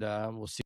we'll see.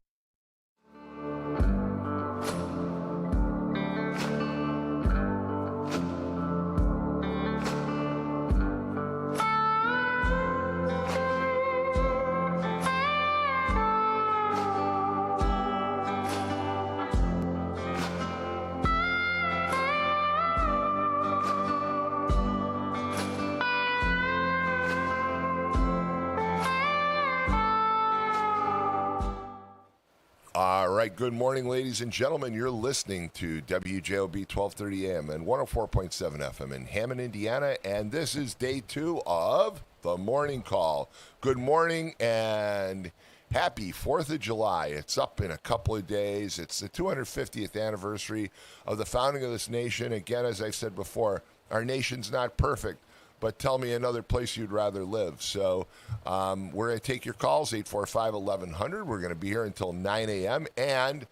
All right, good morning, ladies and gentlemen. You're listening to WJOB 1230 AM and 104.7 FM in Hammond, Indiana, and this is day 2 of the Morning Call. Good morning and happy 4th of July. It's up in a couple of days. It's the 250th anniversary of the founding of this nation. Again, as I've said before, our nation's not perfect, but tell me another place you'd rather live. So we're going to take your calls, 845-1100. We're going to be here until 9 a.m. And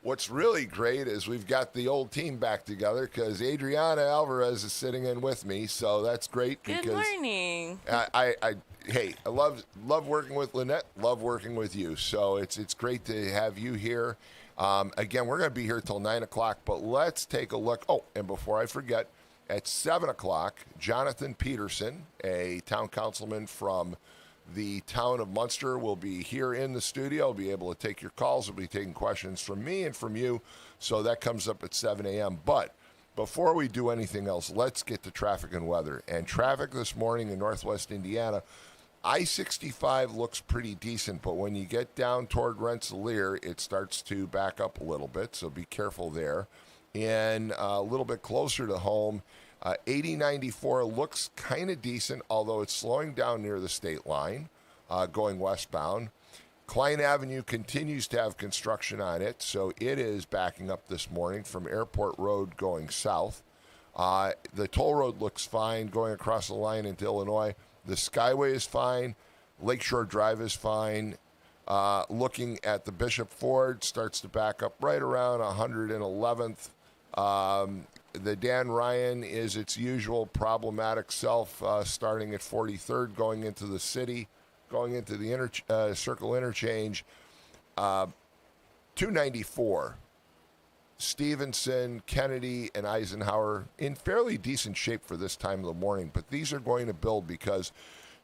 what's really great is we've got the old team back together because Adriana Alvarez is sitting in with me. So that's great. Good morning. I love working with Lynette, love working with you. So it's great to have you here. Again, we're going to be here till 9 o'clock, but let's take a look. Oh, and before I forget, at 7 o'clock, Jonathan Peterson, a town councilman from the town of Munster, will be here in the studio. He'll be able to take your calls. He'll be taking questions from me and from you. So that comes up at 7 a.m. But before we do anything else, let's get to traffic and weather. And traffic this morning in northwest Indiana, I-65 looks pretty decent, but when you get down toward Rensselaer, it starts to back up a little bit, so be careful there. And a little bit closer to home, 8094 looks kind of decent, although it's slowing down near the state line going westbound. Klein Avenue continues to have construction on it, so it is backing up this morning from Airport Road going south. The toll road looks fine going across the line into Illinois. The Skyway is fine. Lakeshore Drive is fine. Looking at the Bishop Ford, starts to back up right around 111th. The Dan Ryan is its usual problematic self, starting at 43rd, going into the city, going into the Circle Interchange. 294, Stevenson, Kennedy, and Eisenhower in fairly decent shape for this time of the morning, but these are going to build because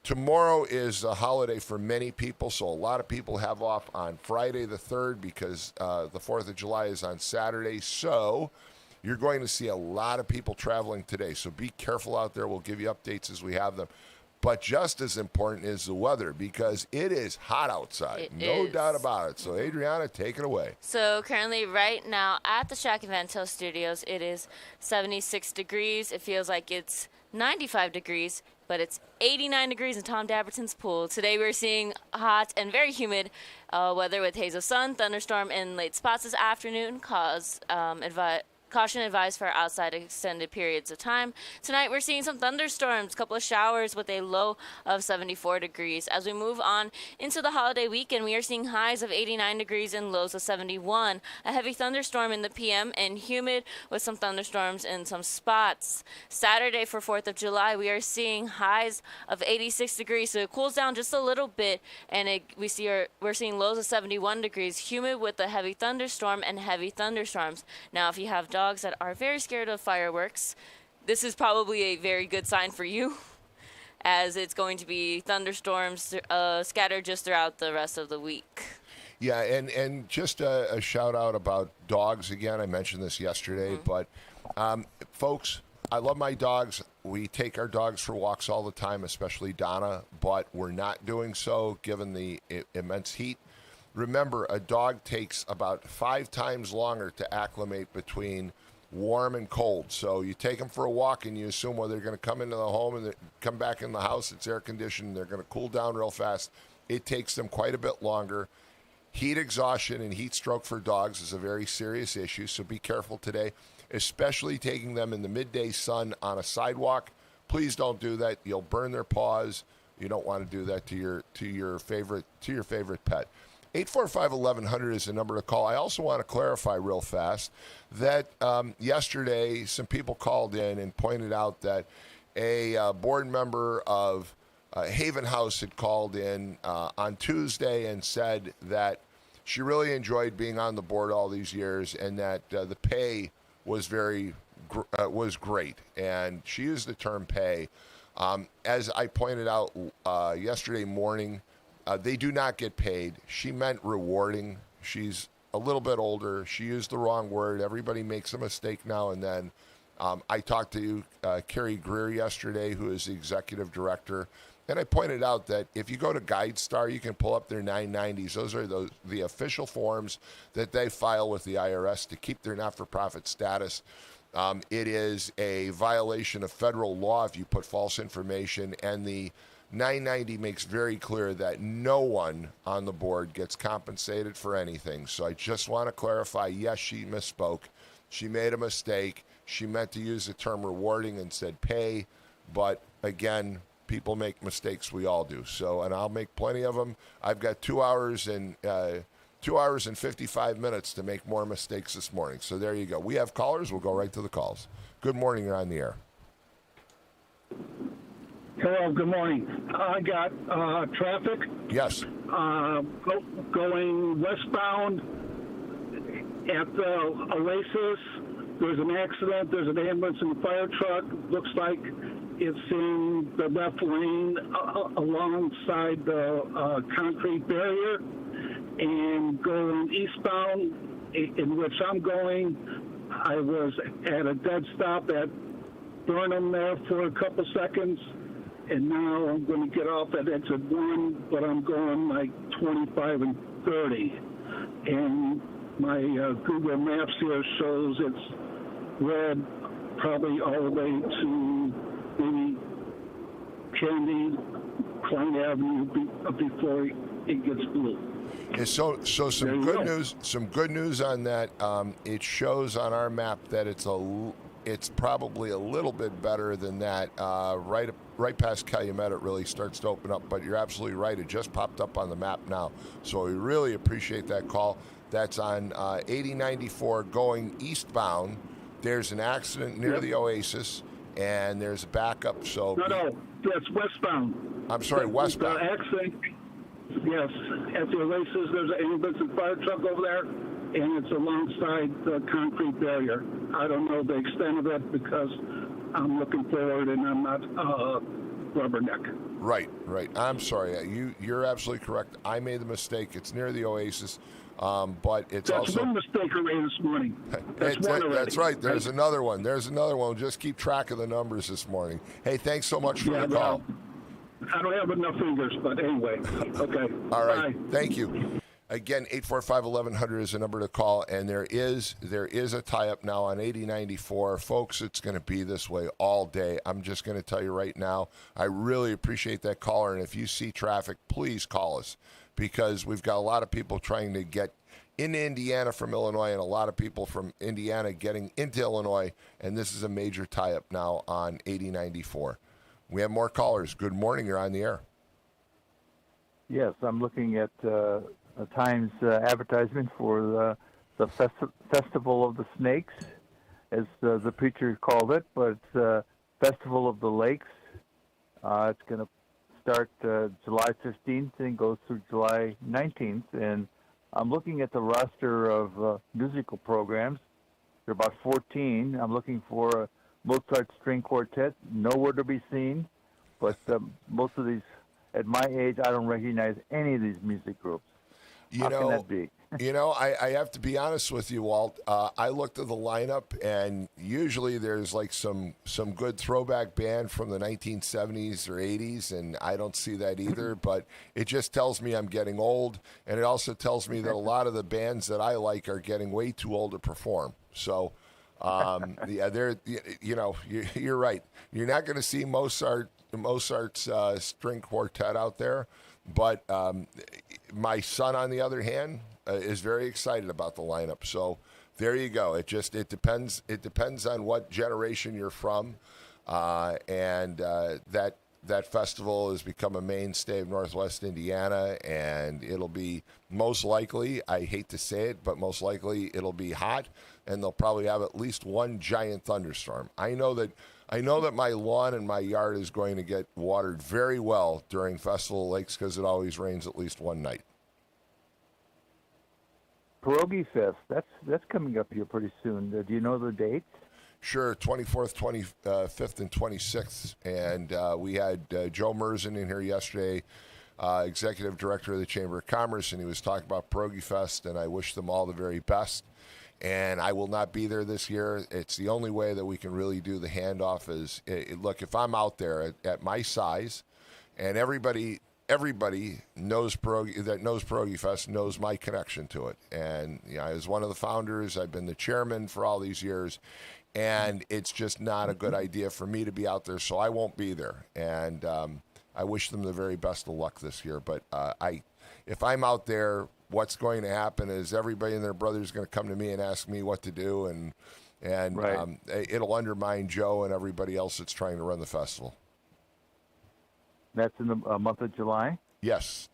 tomorrow is a holiday for many people, so a lot of people have off on Friday the 3rd because the 4th of July is on Saturday. So you're going to see a lot of people traveling today. So be careful out there. We'll give you updates as we have them. But just as important is the weather because it is hot outside. No doubt about it. So, Adriana, take it away. So currently right now at the Shack Event Hill Studios, it is 76 degrees. It feels like it's 95 degrees, but it's 89 degrees in Tom Dabertin's pool. Today we're seeing hot and very humid weather with haze of sun, thunderstorm, and late spots this afternoon. Caution advised for outside extended periods of time. Tonight we're seeing some thunderstorms, a couple of showers with a low of 74 degrees. As we move on into the holiday weekend, we are seeing highs of 89 degrees and lows of 71. A heavy thunderstorm in the PM and humid with some thunderstorms in some spots. Saturday for 4th of July, we are seeing highs of 86 degrees, so it cools down just a little bit, and we're seeing lows of 71 degrees, humid with a heavy thunderstorm and heavy thunderstorms. Now, if you have dogs that are very scared of fireworks, this is probably a very good sign for you, as it's going to be thunderstorms scattered just throughout the rest of the week. Yeah, and just a shout out about dogs again. I mentioned this yesterday, but folks, I love my dogs. We take our dogs for walks all the time, especially Donna, but we're not doing so given the immense heat. Remember, a dog takes about 5 times longer to acclimate between warm and cold. So you take them for a walk and you assume, well, they're going to come into the home and come back in the house. It's air conditioned. They're going to cool down real fast. It takes them quite a bit longer. Heat exhaustion and heat stroke for dogs is a very serious issue, so be careful today, especially taking them in the midday sun on a sidewalk. Please don't do that. You'll burn their paws. You don't want to do that to your favorite pet. 845-1100 is the number to call. I also want to clarify real fast that yesterday some people called in and pointed out that a board member of Haven House had called in on Tuesday and said that she really enjoyed being on the board all these years, and that the pay was was great. And she used the term pay. As I pointed out yesterday morning, they do not get paid. She meant rewarding. She's a little bit older. She used the wrong word. Everybody makes a mistake now and then. I talked to Carrie Greer yesterday, who is the executive director, and I pointed out that if you go to GuideStar, you can pull up their 990s. Those are the official forms that they file with the IRS to keep their not-for-profit status. It is a violation of federal law if you put false information, and the 990 makes very clear that no one on the board gets compensated for anything. So I just want to clarify, yes, she misspoke. She made a mistake. She meant to use the term rewarding and said pay, but again, people make mistakes. We all do. So, and I'll make plenty of them. I've got 2 hours and 55 minutes to make more mistakes this morning. So there you go. We have callers. We'll go right to the calls. Good morning. You're on the air. Hello, good morning. I got traffic. Yes. Going westbound at the Oasis. There's an accident. There's an ambulance and a fire truck. Looks like it's in the left lane alongside the concrete barrier. And going eastbound, in which I'm going, I was at a dead stop at Burnham there for a couple seconds. And now I'm going to get off at exit 1, but I'm going like 25 and 30. And my Google Maps here shows it's red probably all the way to maybe Kennedy, Klein Avenue before it gets blue. Yeah, so some good news. Some good news on that. It shows on our map that it's probably a little bit better than that. Right past Calumet, it really starts to open up. But you're absolutely right. It just popped up on the map now. So we really appreciate that call. That's on 8094 going eastbound. There's an accident near the Oasis, and there's a backup. So no, that's westbound. I'm sorry, westbound. The accident. Yes, at the Oasis, there's an ambulance and fire truck over there, and it's alongside the concrete barrier. I don't know the extent of it because I'm looking forward and I'm not rubberneck. Right. I'm sorry. You're absolutely correct. I made the mistake. It's near the Oasis, but it's That's also... one mistake I made this morning. That's right. There's another one. Just keep track of the numbers this morning. Hey, thanks so much for the call. I don't have enough fingers, but anyway. Okay. All right. Bye. Thank you. Again, 845-1100 is the number to call, and there is a tie-up now on 8094. Folks, it's going to be this way all day. I'm just going to tell you right now, I really appreciate that caller, and if you see traffic, please call us, because we've got a lot of people trying to get into Indiana from Illinois and a lot of people from Indiana getting into Illinois, and this is a major tie-up now on 8094. We have more callers. Good morning. You're on the air. Yes, I'm looking at a Times advertisement for the Festival of the Snakes, as the preacher called it, but it's Festival of the Lakes. It's going to start July 15th and goes through July 19th. And I'm looking at the roster of musical programs. There are about 14. I'm looking for a Mozart String Quartet, nowhere to be seen. But most of these, at my age, I don't recognize any of these music groups. How can that be? I have to be honest with you, Walt. I looked at the lineup, and usually there's like some good throwback band from the 1970s or 80s, and I don't see that either. But it just tells me I'm getting old, and it also tells me that a lot of the bands that I like are getting way too old to perform. So, you're right. You're not going to see Mozart's string quartet out there. But my son, on the other hand, is very excited about the lineup. So there you go. It depends. It depends on what generation you're from, and that festival has become a mainstay of Northwest Indiana, and it'll be most likely. I hate to say it, but most likely it'll be hot, and they'll probably have at least one giant thunderstorm. I know that my lawn and my yard is going to get watered very well during Festival of Lakes because it always rains at least one night. Pierogi Fest. That's coming up here pretty soon. Do you know the dates? Sure, 24th, 25th, and 26th. And we had Joe Merzen in here yesterday, Executive Director of the Chamber of Commerce, and he was talking about Pierogi Fest, and I wish them all the very best. And I will not be there this year. It's the only way that we can really do the handoff is, look, if I'm out there at my size, and everybody knows Pierogi Fest knows my connection to it. And I was one of the founders. I've been the chairman for all these years. And it's just not a good idea for me to be out there, so I won't be there. And I wish them the very best of luck this year. But if I'm out there, what's going to happen is everybody and their brother is going to come to me and ask me what to do, and Right. It'll undermine Joe and everybody else that's trying to run the festival. That's in the month of July? Yes.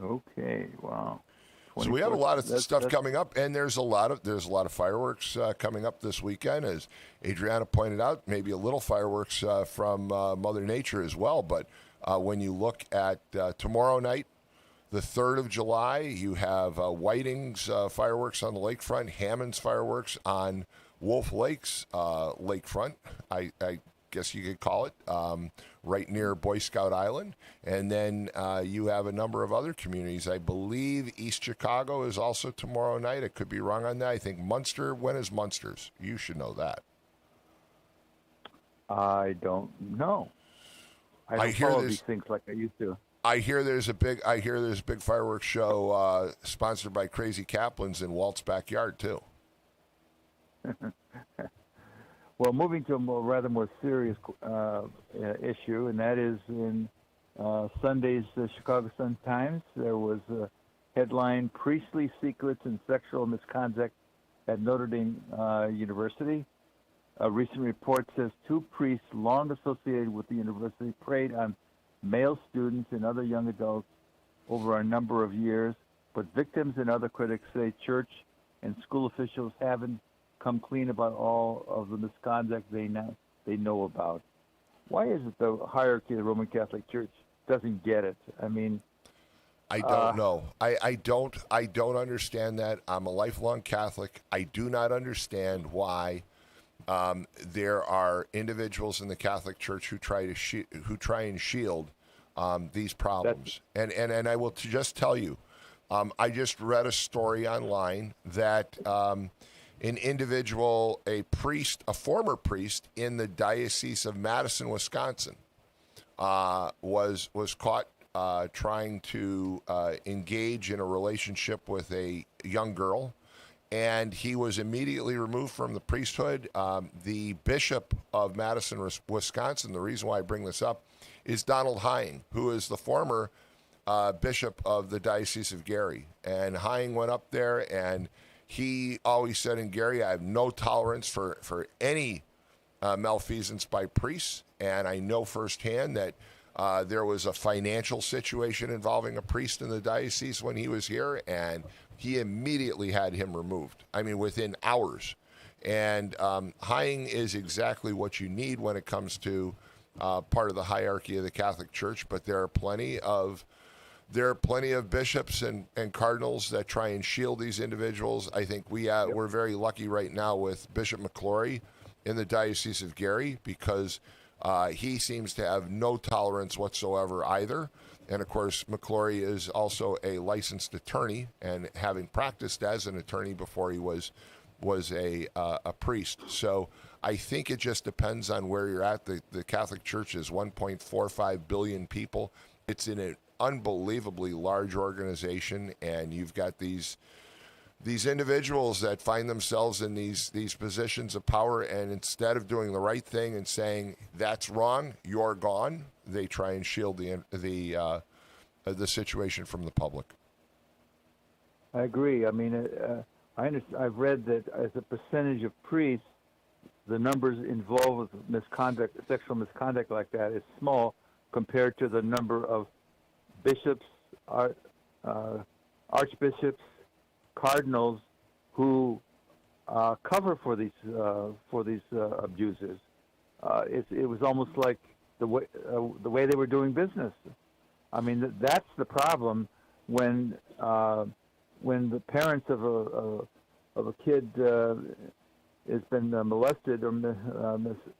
Okay, wow. So we have a lot of stuff that's- coming up, and there's a lot of fireworks coming up this weekend, as Adriana pointed out. Maybe a little fireworks from Mother Nature as well. But when you look at tomorrow night, the 3rd of July, you have Whiting's fireworks on the lakefront, Hammond's fireworks on Wolf Lake's lakefront. I guess you could call it, right near Boy Scout Island. And then you have a number of other communities. I believe East Chicago is also tomorrow night. I could be wrong on that. I think Munster. When is Munster's? You should know that. I don't know. I don't hear follow there's- these things like I used to. I hear there's a big fireworks show sponsored by Crazy Kaplans in Walt's backyard too. Well, moving to a rather more serious issue, and that is in Sunday's Chicago Sun-Times, there was a headline, Priestly Secrets and Sexual Misconduct at Notre Dame University. A recent report says 2 priests long associated with the university preyed on male students and other young adults over a number of years, but victims and other critics say church and school officials haven't come clean about all of the misconduct they know about. Why is it the hierarchy of the Roman Catholic Church doesn't get it? I mean, I don't know. I don't understand that. I'm a lifelong Catholic. I do not understand why there are individuals in the Catholic Church who try and shield these problems. And I will just tell you, I just read a story online that an individual, a former priest in the Diocese of Madison, Wisconsin, was caught trying to engage in a relationship with a young girl, and he was immediately removed from the priesthood. The bishop of Madison, Wisconsin, the reason why I bring this up, is Donald Hying, who is the former bishop of the Diocese of Gary. And Hying went up there, and he always said in Gary, I have no tolerance for any malfeasance by priests. And I know firsthand that there was a financial situation involving a priest in the diocese when he was here, and he immediately had him removed. I mean, within hours. And Hying is exactly what you need when it comes to part of the hierarchy of the Catholic Church, but there are plenty of bishops and cardinals that try and shield these individuals. I think we're very lucky right now with Bishop McClory in the Diocese of Gary, because he seems to have no tolerance whatsoever either. And of course, McClory is also a licensed attorney, and having practiced as an attorney before he was a priest. So I think it just depends on where you're at. The Catholic Church is 1.45 billion people. It's in an unbelievably large organization, and you've got these individuals that find themselves in these positions of power, and instead of doing the right thing and saying that's wrong, you're gone, they try and shield the situation from the public. I agree. I mean, I've read that as a percentage of priests, the numbers involved with misconduct, sexual misconduct like that, is small compared to the number of bishops, archbishops, cardinals who cover for these abusers. It was almost like the way they were doing business. I mean, that's the problem when when the parents of a kid has been molested or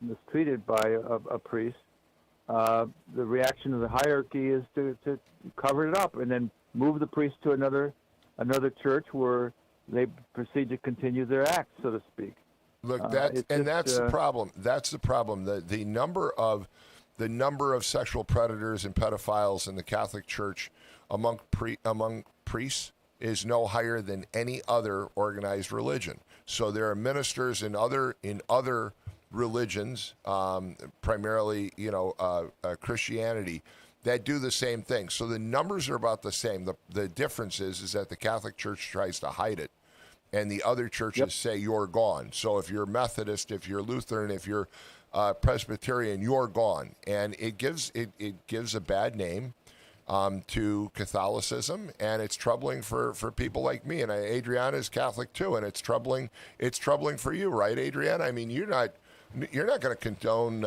mistreated by a priest, the reaction of the hierarchy is to cover it up and then move the priest to another church where they proceed to continue their act, so to speak. Look, that's the problem. That's the problem. The number of sexual predators and pedophiles in the Catholic Church among priests is no higher than any other organized religion. So there are ministers in other religions, primarily Christianity, that do the same thing. So the numbers are about the same. The difference is that the Catholic Church tries to hide it, and the other churches say you're gone. So if you're Methodist, if you're Lutheran, if you're Presbyterian, you're gone, and it gives a bad name to Catholicism, and it's troubling for people like me. And Adriana is Catholic too, and it's troubling for you, right, Adriana? I mean, you're not going to condone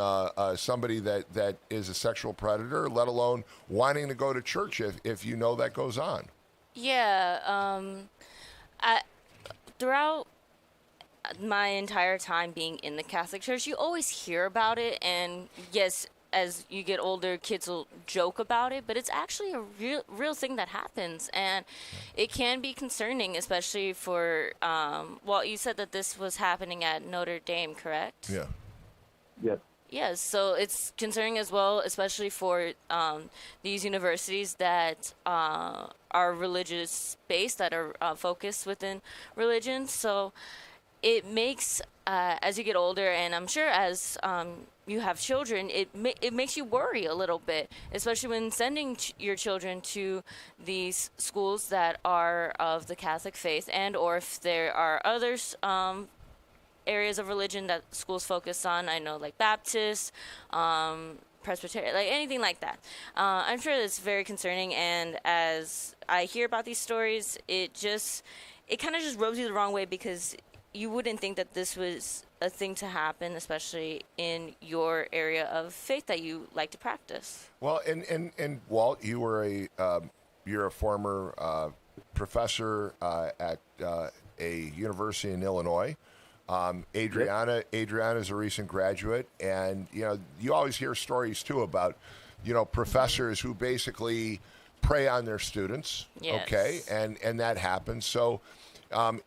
somebody that is a sexual predator, let alone wanting to go to church if you know that goes on. Yeah. Throughout my entire time being in the Catholic Church, you always hear about it, and yes, as you get older, kids will joke about it, but it's actually a real thing that happens, and it can be concerning, especially for, you said that this was happening at Notre Dame, correct? Yeah. Yes. Yes, so it's concerning as well, especially for these universities that are religious-based, that are focused within religion. So it makes, as you get older, and I'm sure as you have children, it makes you worry a little bit, especially when sending your children to these schools that are of the Catholic faith, and or if there are others areas of religion that schools focus on. I know, like Baptist, Presbyterian, like anything like that. I'm sure it's very concerning, and as I hear about these stories, it kind of just rubs you the wrong way, because you wouldn't think that this was a thing to happen, especially in your area of faith that you like to practice. Well, and Walt, you're a former professor at a university in Illinois. Adriana is a recent graduate, and you always hear stories too about professors who basically prey on their students. Yes. Okay, and that happens. So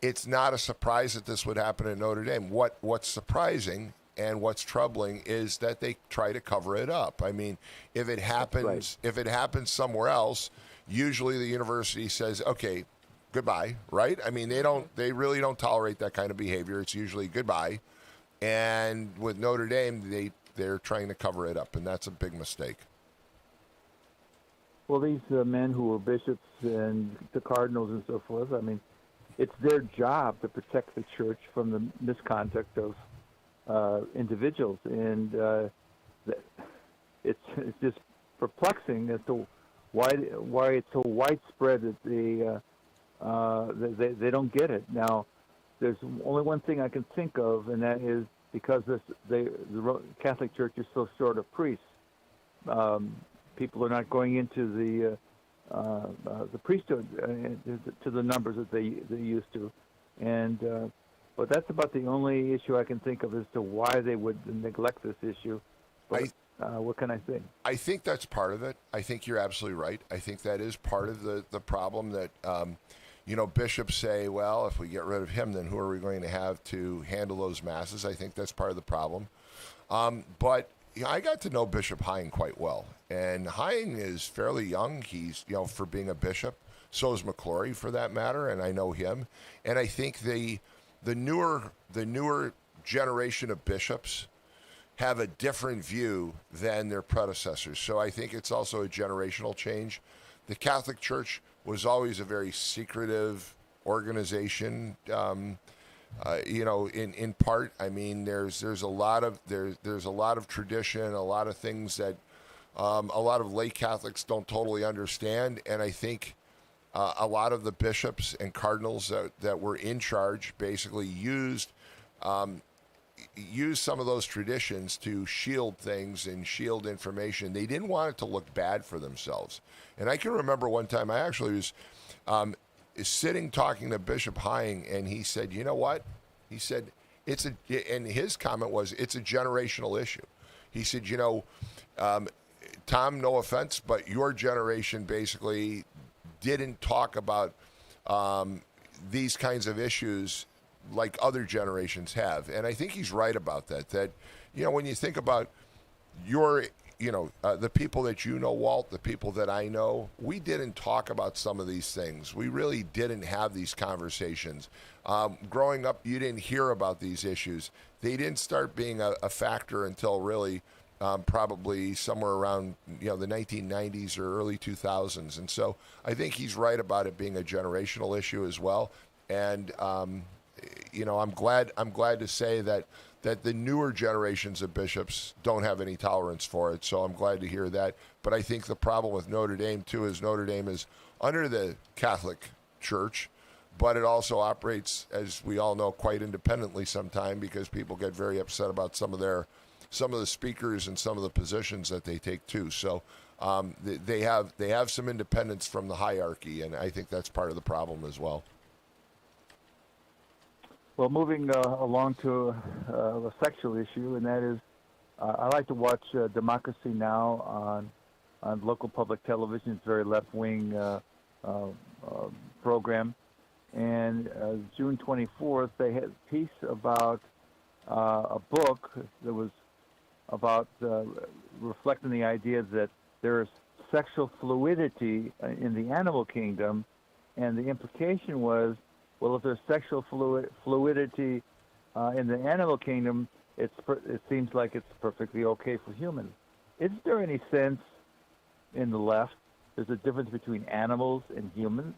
it's not a surprise that this would happen at Notre Dame. What's surprising and what's troubling is that they try to cover it up. I mean, if it happens somewhere else, usually the university says, okay, goodbye, right? I mean, they really don't tolerate that kind of behavior. It's usually goodbye. And with Notre Dame, they're trying to cover it up, and that's a big mistake. Well, these men who were bishops and the cardinals and so forth, I mean, it's their job to protect the church from the misconduct of individuals, and it's just perplexing as to why it's so widespread that they don't get it. Now, there's only one thing I can think of, and that is because the Catholic Church is so short of priests. People are not going into the priesthood to the numbers that they used to, and but that's about the only issue I can think of as to why they would neglect this issue. But what can I say? I think that's part of it. I think you're absolutely right. I think that is part of the problem that bishops say, well, if we get rid of him, then who are we going to have to handle those masses? I think that's part of the problem. But I got to know Bishop Hine quite well, and Hine is fairly young. He's for being a bishop. So is McClory, for that matter, and I know him. And I think the newer generation of bishops have a different view than their predecessors. So I think it's also a generational change. The Catholic Church was always a very secretive organization. In part, I mean, there's a lot of tradition, a lot of things that a lot of lay Catholics don't totally understand, and I think a lot of the bishops and cardinals that were in charge basically used some of those traditions to shield things and shield information. They didn't want it to look bad for themselves. And I can remember one time I actually was is sitting talking to Bishop Hying, and he said, you know what? He said, and his comment was, it's a generational issue. He said, Tom, no offense, but your generation basically didn't talk about these kinds of issues like other generations have. And I think he's right about that. That, when you think about the people that you know, Walt, the people that I know, we didn't talk about some of these things. We really didn't have these conversations. Growing up, you didn't hear about these issues. They didn't start being a factor until really probably somewhere around the 1990s or early 2000s. And so I think he's right about it being a generational issue as well. And I'm glad to say that the newer generations of bishops don't have any tolerance for it. So I'm glad to hear that. But I think the problem with Notre Dame, too, is Notre Dame is under the Catholic Church, but it also operates, as we all know, quite independently sometimes because people get very upset about some of the speakers and some of the positions that they take, too. So they have some independence from the hierarchy, and I think that's part of the problem as well. Well, moving along to a sexual issue, and that is, I like to watch Democracy Now! on local public television. It's a very left-wing program. And June 24th, they had a piece about a book that was about reflecting the idea that there is sexual fluidity in the animal kingdom, and the implication was, well, if there's sexual fluidity in the animal kingdom, it seems like it's perfectly okay for humans. Is there any sense in the left there's a difference between animals and humans?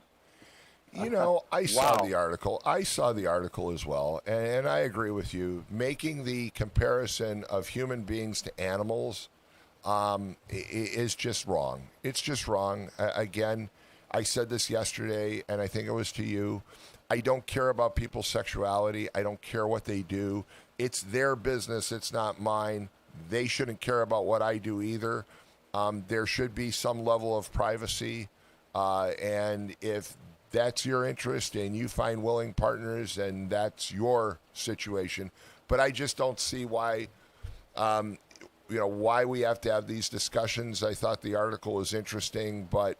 I saw the article. I saw the article as well, and I agree with you. Making the comparison of human beings to animals is just wrong. It's just wrong. Again, I said this yesterday, and I think it was to you. I don't care about people's sexuality. I don't care what they do. It's their business. It's not mine. They shouldn't care about what I do either. There should be some level of privacy, and if that's your interest and you find willing partners, and that's your situation. But I just don't see why, why we have to have these discussions. I thought the article was interesting, but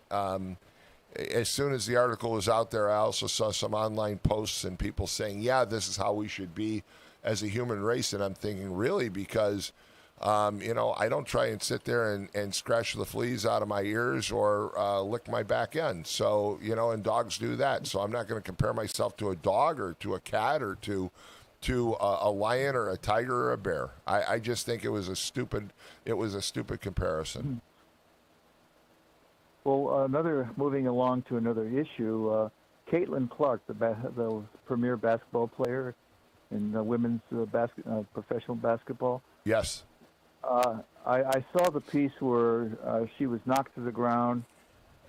as soon as the article was out there, I also saw some online posts and people saying, yeah, this is how we should be as a human race. And I'm thinking, really? Because, I don't try and sit there and scratch the fleas out of my ears or lick my back end. So, and dogs do that. So I'm not going to compare myself to a dog or to a cat or to a lion or a tiger or a bear. I just think it was a stupid comparison. Well, moving along to another issue, Caitlin Clark, the premier basketball player in women's professional basketball. Yes. I saw the piece where she was knocked to the ground,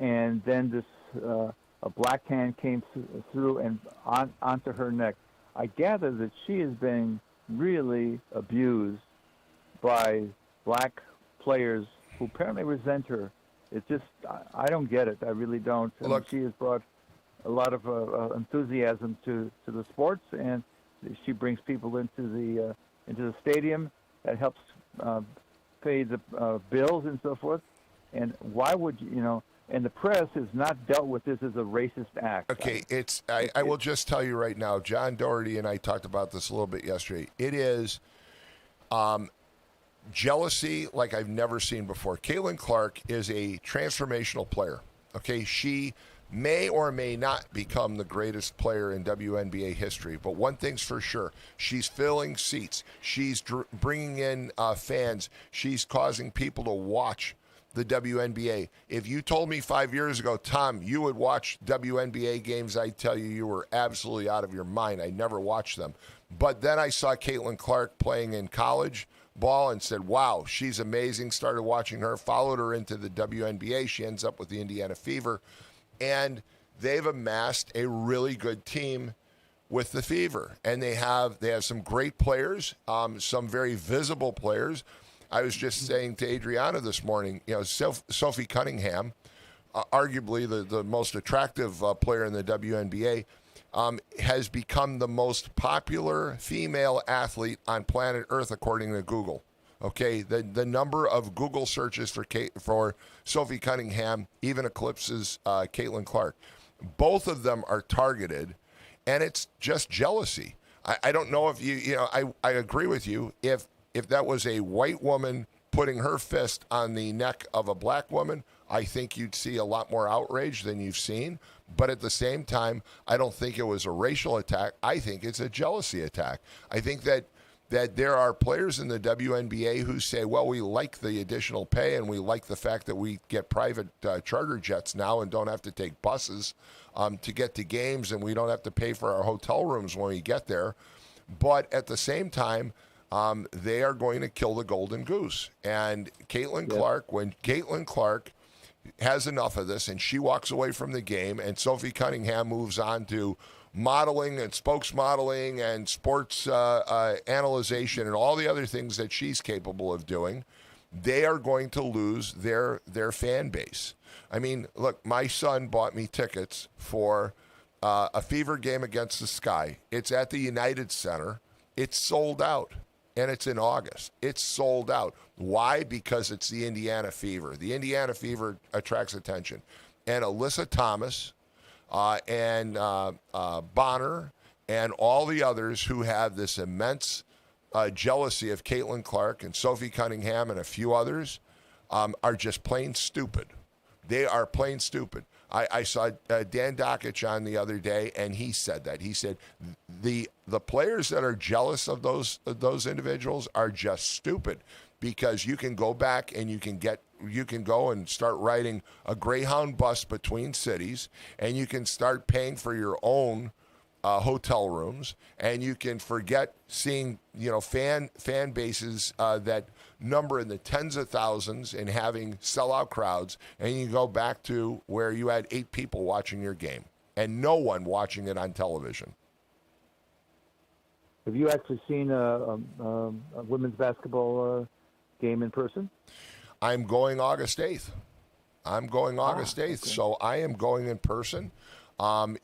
and then a black hand came through and onto her neck. I gather that she is being really abused by black players who apparently resent her. It's just, I don't get it. I really don't. Look, she has brought a lot of enthusiasm to the sports, and she brings people into the stadium. That helps pay the bills and so forth. And why would and the press has not dealt with this as a racist act. Okay, I will just tell you right now, John Daugherty and I talked about this a little bit yesterday. It is jealousy like I've never seen before. Caitlin Clark is a transformational player. Okay, she may or may not become the greatest player in WNBA history, but one thing's for sure: she's filling seats. She's bringing in fans. She's causing people to watch the WNBA. If you told me 5 years ago, Tom, you would watch WNBA games, I'd tell you were absolutely out of your mind. I never watched them. But then I saw Caitlin Clark playing in college ball and said, wow, she's amazing. Started watching her, followed her into the WNBA. She ends up with the Indiana Fever. And they've amassed a really good team with the Fever. And they have some great players, some very visible players. I was just saying to Adriana this morning, Sophie Cunningham arguably the most attractive player in the WNBA, has become the most popular female athlete on planet Earth, according to Google. Okay, the number of Google searches for Sophie Cunningham even eclipses Caitlin Clark. Both of them are targeted, and it's just jealousy. I don't know if I agree with you. If that was a white woman putting her fist on the neck of a black woman, I think you'd see a lot more outrage than you've seen. But at the same time, I don't think it was a racial attack. I think it's a jealousy attack. I think that there are players in the WNBA who say, well, we like the additional pay and we like the fact that we get private charter jets now and don't have to take buses to get to games, and we don't have to pay for our hotel rooms when we get there. But at the same time, they are going to kill the golden goose. And Caitlin Clark, when Caitlin Clark has enough of this and she walks away from the game and Sophie Cunningham moves on to modeling and spokesmodeling and sports analyzation and all the other things that she's capable of doing, they are going to lose their fan base. I mean, look, my son bought me tickets for a Fever game against the Sky. It's at the United Center. It's sold out, and it's in August. It's sold out. Why? Because it's the Indiana Fever. The Indiana Fever attracts attention. And Alyssa Thomas and Bonner and all the others who have this immense jealousy of Caitlin Clark and Sophie Cunningham and a few others are just plain stupid. They are plain stupid. I saw Dan Dockich on the other day, and he said that. He said the players that are jealous of those individuals are just stupid, because you can go back and you can go and start riding a Greyhound bus between cities, and you can start paying for your own hotel rooms, and you can forget seeing fan bases that number in the tens of thousands and having sellout crowds, and you go back to where you had 8 people watching your game and no one watching it on television. Have you actually seen a women's basketball game in person? I'm going August 8th. Okay. So I am going in person.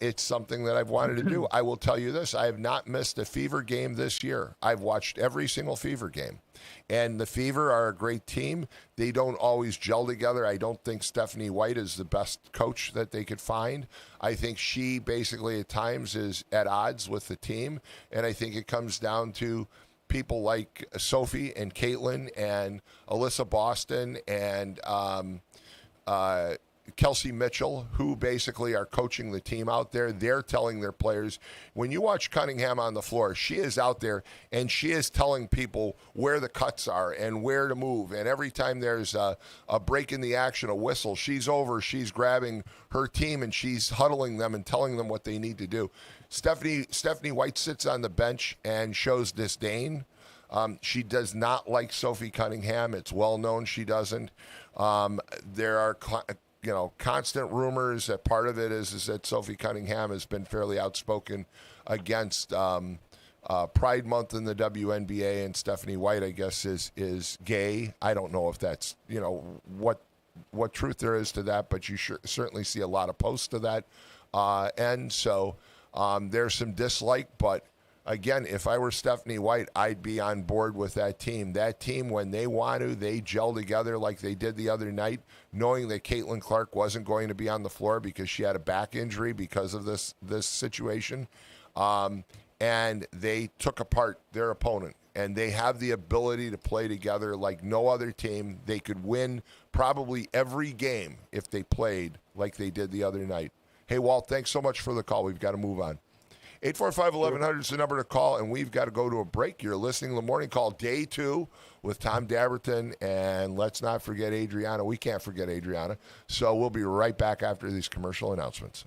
It's something that I've wanted to do. I will tell you this. I have not missed a Fever game this year. I've watched every single Fever game. And the Fever are a great team. They don't always gel together. I don't think Stephanie White is the best coach that they could find. I think she basically at times is at odds with the team. And I think it comes down to people like Sophie and Caitlin and Alyssa Boston and Kelsey Mitchell, who basically are coaching the team out there. They're telling their players, when you watch Cunningham on the floor, she is out there and she is telling people where the cuts are and where to move. And every time there's a break in the action, a whistle, she's grabbing her team and she's huddling them and telling them what they need to do. Stephanie White sits on the bench and shows disdain. She does not like Sophie Cunningham. It's well known she doesn't. There are constant rumors that part of it is that Sophie Cunningham has been fairly outspoken against Pride Month in the WNBA, and Stephanie White, I guess, is gay. I don't know if that's what truth there is to that, but you certainly see a lot of posts to that, and so there's some dislike, but. Again, if I were Stephanie White, I'd be on board with that team. That team, when they want to, they gel together like they did the other night, knowing that Caitlin Clark wasn't going to be on the floor because she had a back injury because of this situation. And they took apart their opponent. And they have the ability to play together like no other team. They could win probably every game if they played like they did the other night. Hey, Walt, thanks so much for the call. We've got to move on. 845-1100 is the number to call, and we've got to go to a break. You're listening to the Morning Call, Day 2 with Tom Dabertin, and let's not forget Adriana. We can't forget Adriana. So we'll be right back after these commercial announcements.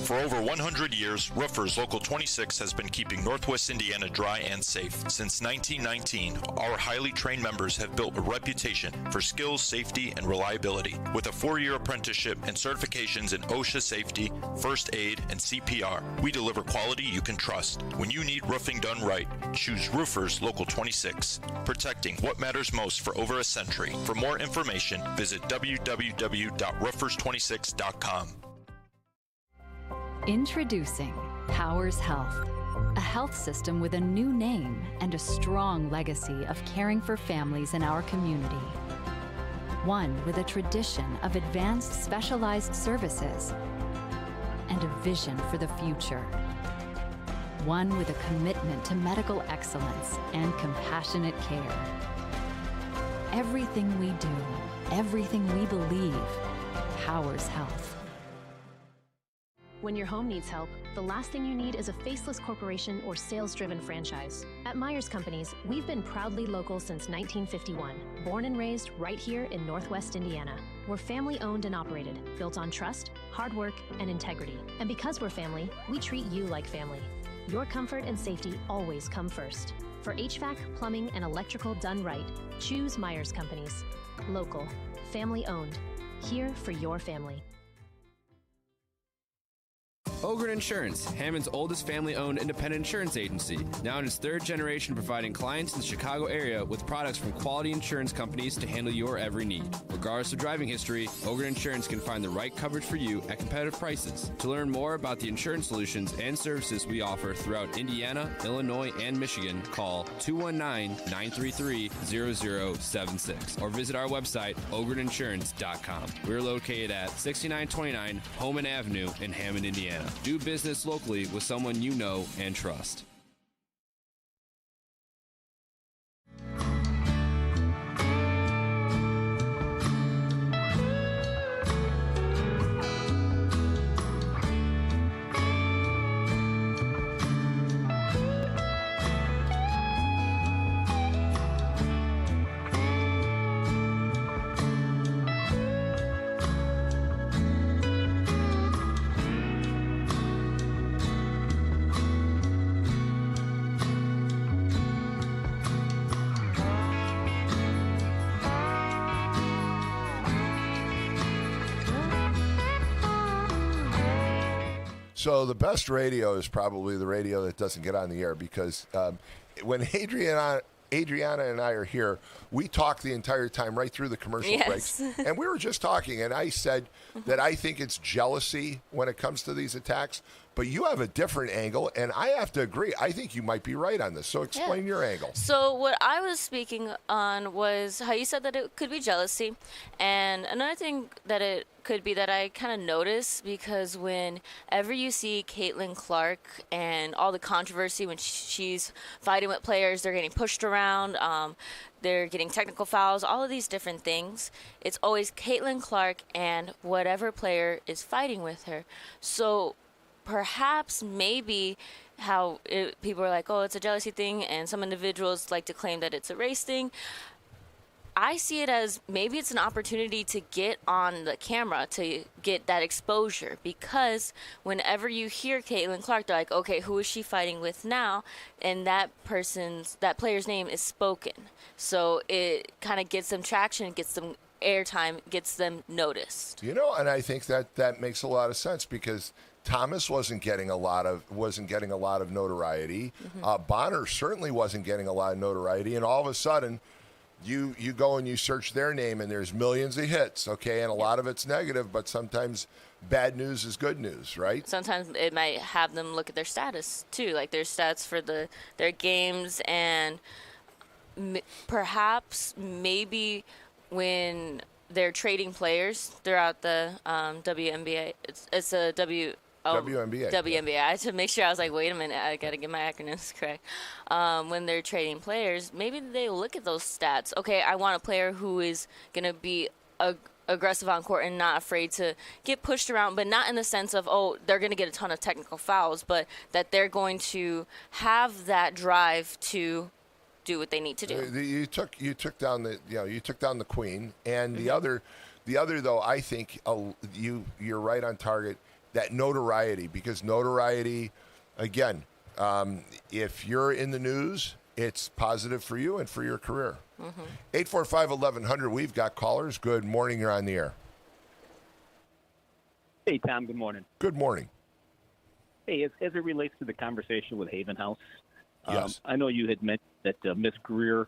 For over 100 years, Roofers Local 26 has been keeping Northwest Indiana dry and safe. Since 1919, our highly trained members have built a reputation for skills, safety, and reliability. With a 4-year apprenticeship and certifications in OSHA safety, first aid, and CPR, we deliver quality you can trust. When you need roofing done right, choose Roofers Local 26, protecting what matters most for over a century. For more information, visit www.roofers26.com. Introducing Powers Health, a health system with a new name and a strong legacy of caring for families in our community. One with a tradition of advanced specialized services and a vision for the future. One with a commitment to medical excellence and compassionate care. Everything we do, everything we believe, powers health. When your home needs help, the last thing you need is a faceless corporation or sales-driven franchise. At Myers Companies, we've been proudly local since 1951, born and raised right here in Northwest Indiana. We're family-owned and operated, built on trust, hard work, and integrity. And because we're family, we treat you like family. Your comfort and safety always come first. For HVAC, plumbing, and electrical done right, choose Myers Companies. Local, family-owned, here for your family. Ogren Insurance, Hammond's oldest family-owned independent insurance agency, now in its 3rd generation providing clients in the Chicago area with products from quality insurance companies to handle your every need. Regardless of driving history, Ogren Insurance can find the right coverage for you at competitive prices. To learn more about the insurance solutions and services we offer throughout Indiana, Illinois, and Michigan, call 219-933-0076 or visit our website, ogreninsurance.com. We're located at 6929 Homan Avenue in Hammond, Indiana. Do business locally with someone you know and trust. So the best radio is probably the radio that doesn't get on the air, because when Adriana and I are here, we talk the entire time right through the commercial breaks. And we were just talking, and I said that I think it's jealousy when it comes to these attacks. But you have a different angle, and I have to agree. I think you might be right on this. So explain your angle. So what I was speaking on was how you said that it could be jealousy. And another thing that it could be that I kind of notice, because whenever you see Caitlin Clark and all the controversy when she's fighting with players, they're getting pushed around, they're getting technical fouls, all of these different things, it's always Caitlin Clark and whatever player is fighting with her. So perhaps maybe people are like, oh, it's a jealousy thing, and some individuals like to claim that it's a race thing. I see it as maybe it's an opportunity to get on the camera, to get that exposure, because whenever you hear Caitlin Clark, they're like, okay, who is she fighting with now? And that player's name is spoken. So it kind of gets them traction, gets them airtime, gets them noticed. And I think that makes a lot of sense, because Thomas wasn't getting a lot of notoriety. Bonner certainly wasn't getting a lot of notoriety, and all of a sudden, you go and you search their name, and there's millions of hits. Okay, and a lot of it's negative, but sometimes bad news is good news, right? Sometimes it might have them look at their status too, like their stats for their games, and perhaps maybe when they're trading players throughout the WNBA, it's a WNBA. WNBA. I had to make sure. I was like, wait a minute, I got to get my acronyms correct. When they're trading players, maybe they look at those stats. Okay, I want a player who is going to be aggressive on court and not afraid to get pushed around, but not in the sense of, oh, they're going to get a ton of technical fouls, but that they're going to have that drive to do what they need to do. You took down the queen, and the other The other, though, I think you're right on target, that notoriety, because notoriety, again, if you're in the news, it's positive for you and for your career. 845-1100, we've got callers. Good morning, you're on the air. Hey, Tom, good morning. Good morning. Hey, as it relates to the conversation with Haven House, Yes. I know you had mentioned that Miss Greer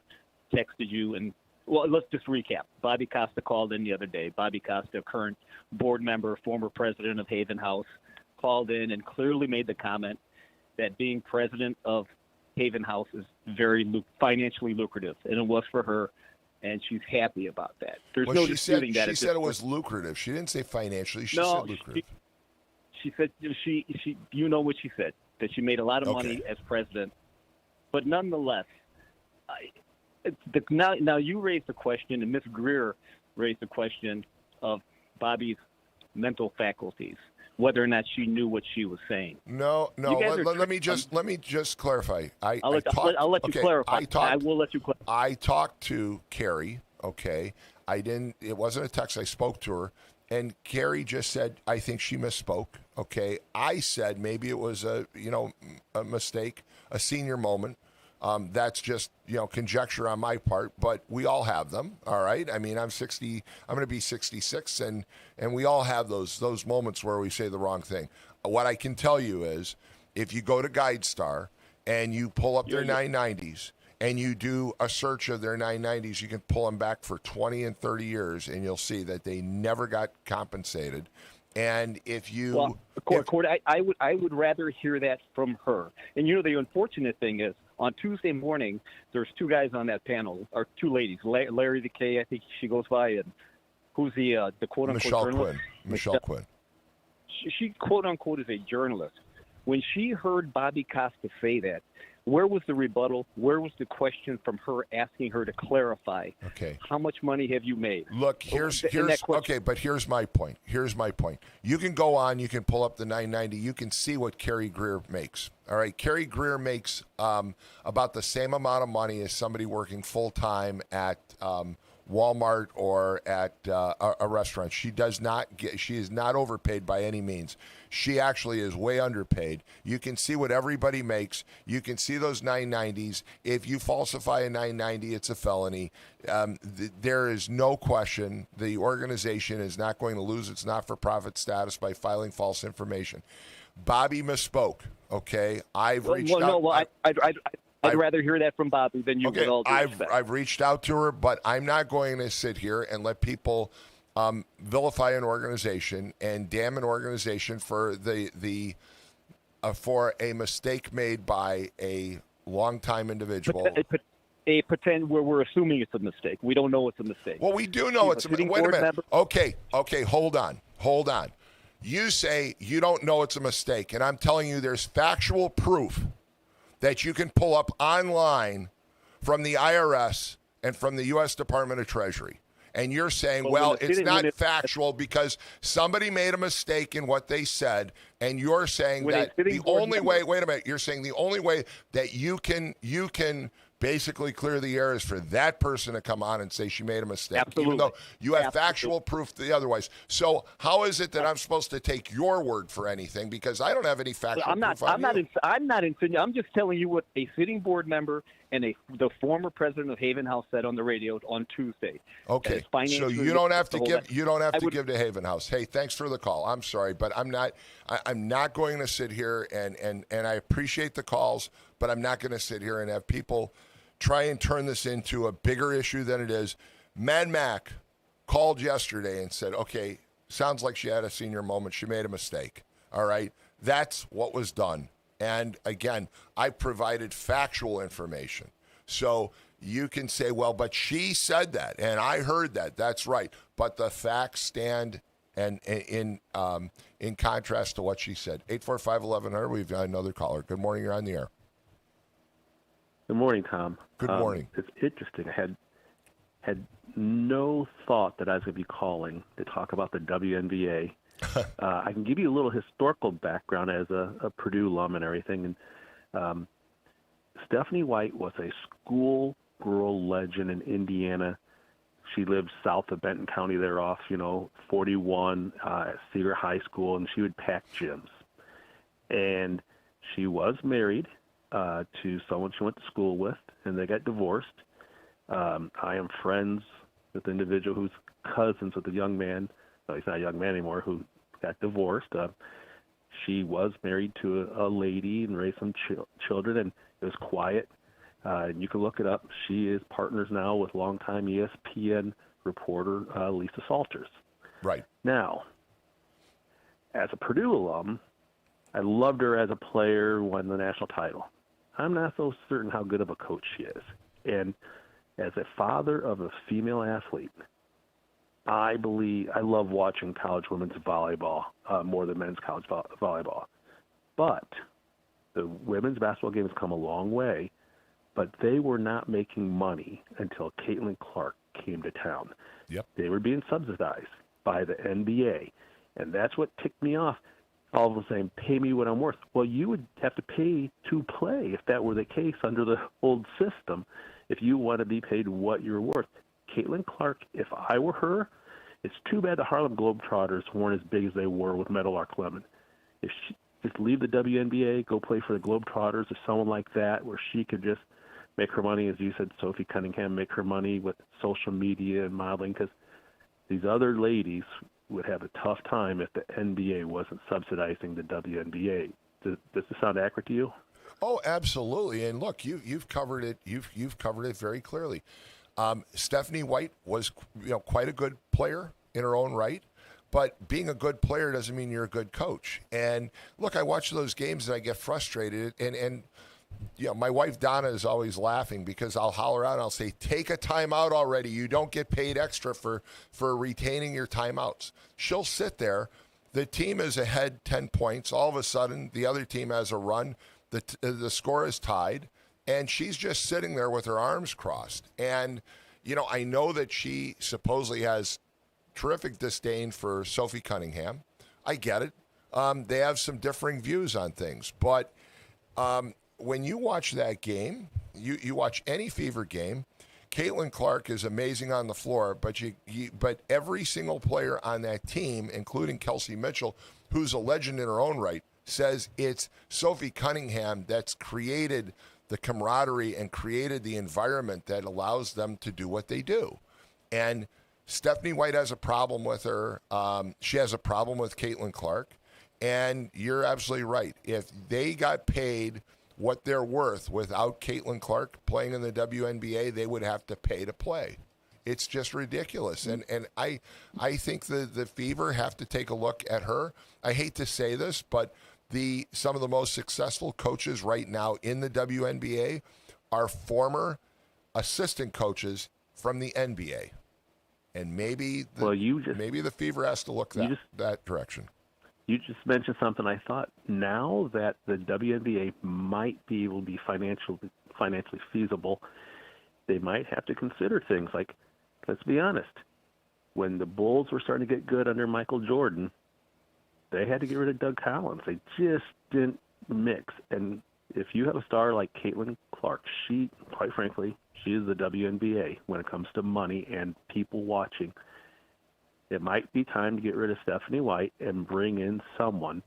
texted you, and well, let's just recap. Bobby Costa called in the other day. Bobby Costa, current board member, former president of Haven House, called in and clearly made the comment that being president of Haven House is very financially lucrative, and it was for her, and she's happy about that. There's no disputing that. She said it was lucrative. She didn't say financially. She said lucrative. She said she you know what she said, that she made a lot of money as president, but nonetheless, now you raised the question, and Miss Greer raised the question of Bobby's mental faculties, whether or not she knew what she was saying. No. Let me just clarify. I'll let you clarify. I will let you clarify. I talked to Carrie. Okay, I didn't. It wasn't a text. I spoke to her, and Carrie just said, "I think she misspoke." Okay, I said maybe it was a mistake, a senior moment. That's just conjecture on my part, but we all have them. All right. I mean, I'm 60. I'm going to be 66, and we all have those moments where we say the wrong thing. What I can tell you is, if you go to GuideStar and you pull up their 990s and you do a search of their 990s, you can pull them back for 20 and 30 years, and you'll see that they never got compensated. And if you, I would rather hear that from her. And the unfortunate thing is, on Tuesday morning, there's two guys on that panel, or two ladies. Larry the K, I think she goes by, and who's the quote-unquote journalist? Michelle Quinn. She quote-unquote is a journalist. When she heard Bobby Costa say that, where was the rebuttal? Where was the question from her asking her to clarify? Okay. How much money have you made? Look, here's okay, but here's my point. You can go on, you can pull up the 990, you can see what Carrie Greer makes. All right, Carrie Greer makes about the same amount of money as somebody working full time at Walmart or at a restaurant. She is not overpaid by any means. She actually is way underpaid. You can see what everybody makes. You can see those 990s. If you falsify a 990, it's a felony. There is no question the organization is not going to lose its not-for-profit status by filing false information. Bobby misspoke, okay? I'd rather hear that from Bobby than you would all do. I've reached out to her, but I'm not going to sit here and let people vilify an organization and damn an organization for for a mistake made by a longtime individual. Pretend we're assuming it's a mistake. We don't know it's a mistake. Well, we do know it's a mistake. Wait a minute. Okay, hold on. You say you don't know it's a mistake, and I'm telling you there's factual proof that you can pull up online from the IRS and from the U.S. Department of Treasury. And you're saying, it's not factual because somebody made a mistake in what they said, and you're saying that the only way, wait a minute, you're saying the only way that you can basically clear the air is for that person to come on and say she made a mistake, even though you have factual proof the otherwise. So how is it that I'm supposed to take your word for anything? Because I don't have any factual proof on you. I'm not insinuating. I'm just telling you what a sitting board member and the former president of Haven House said on the radio on Tuesday. Okay, so you don't have to give. You don't have to give to Haven House. Hey, thanks for the call. I'm sorry, but I'm not going to sit here and I appreciate the calls, but I'm not going to sit here and have people try and turn this into a bigger issue than it is. Mad Mac called yesterday and said, okay, sounds like she had a senior moment. She made a mistake. All right, that's what was done. And again, I provided factual information. So you can say, well, but she said that, and I heard that. That's right. But the facts stand and in contrast to what she said. 845-1100, we've got another caller. Good morning, you're on the air. Good morning, Tom. Good morning. It's interesting. I had no thought that I was going to be calling to talk about the WNBA. I can give you a little historical background as a Purdue alum and everything. And Stephanie White was a schoolgirl legend in Indiana She lived south of Benton County there off, 41 at Cedar High School, and she would pack gyms. And she was married to someone she went to school with, and they got divorced. I am friends with the individual who's cousins with the young man. No, he's not a young man anymore, who got divorced. She was married to a lady and raised some children, and it was quiet. And you can look it up. She is partners now with longtime ESPN reporter Lisa Salters. Right. Now, as a Purdue alum, I loved her as a player, won the national title. I'm not so certain how good of a coach she is. And as a father of a female athlete, I love watching college women's volleyball more than men's college volleyball. But the women's basketball game has come a long way, but they were not making money until Caitlin Clark came to town. Yep. They were being subsidized by the NBA, and that's what ticked me off. All of a sudden, pay me what I'm worth. Well, you would have to pay to play if that were the case under the old system, if you want to be paid what you're worth. Caitlin Clark, if I were her, it's too bad the Harlem Globetrotters weren't as big as they were with Meadowlark Lemon. If she just leave the WNBA, go play for the Globetrotters or someone like that, where she could just make her money, as you said, Sophie Cunningham, make her money with social media and modeling, because these other ladies would have a tough time if the NBA wasn't subsidizing the WNBA. Does this sound accurate to you? Oh, absolutely. And look, you've covered it. You've covered it very clearly. Stephanie White was quite a good player in her own right, but being a good player doesn't mean you're a good coach. And look, I watch those games and I get frustrated. And my wife Donna is always laughing because I'll holler out and I'll say, "Take a timeout already. You don't get paid extra for retaining your timeouts." She'll sit there. The team is ahead 10 points. All of a sudden, the other team has a run. The score is tied, and she's just sitting there with her arms crossed. And, I know that she supposedly has terrific disdain for Sophie Cunningham. I get it. They have some differing views on things. But when you watch that game, you watch any Fever game, Caitlin Clark is amazing on the floor, but but every single player on that team, including Kelsey Mitchell, who's a legend in her own right, says it's Sophie Cunningham that's created the camaraderie and created the environment that allows them to do what they do. And Stephanie White has a problem with her. She has a problem with Caitlin Clark. And you're absolutely right. If they got paid what they're worth without Caitlin Clark playing in the WNBA, they would have to pay to play. It's just ridiculous. And I think the Fever have to take a look at her. I hate to say this, but some of the most successful coaches right now in the WNBA are former assistant coaches from the NBA. And maybe the Fever has to look that direction. You just mentioned something. I thought now that the WNBA might be able to be financially feasible, they might have to consider things like, let's be honest, when the Bulls were starting to get good under Michael Jordan, they had to get rid of Doug Collins. They just didn't mix. And if you have a star like Caitlin Clark, she, quite frankly, she is the WNBA when it comes to money and people watching. It might be time to get rid of Stephanie White and bring in someone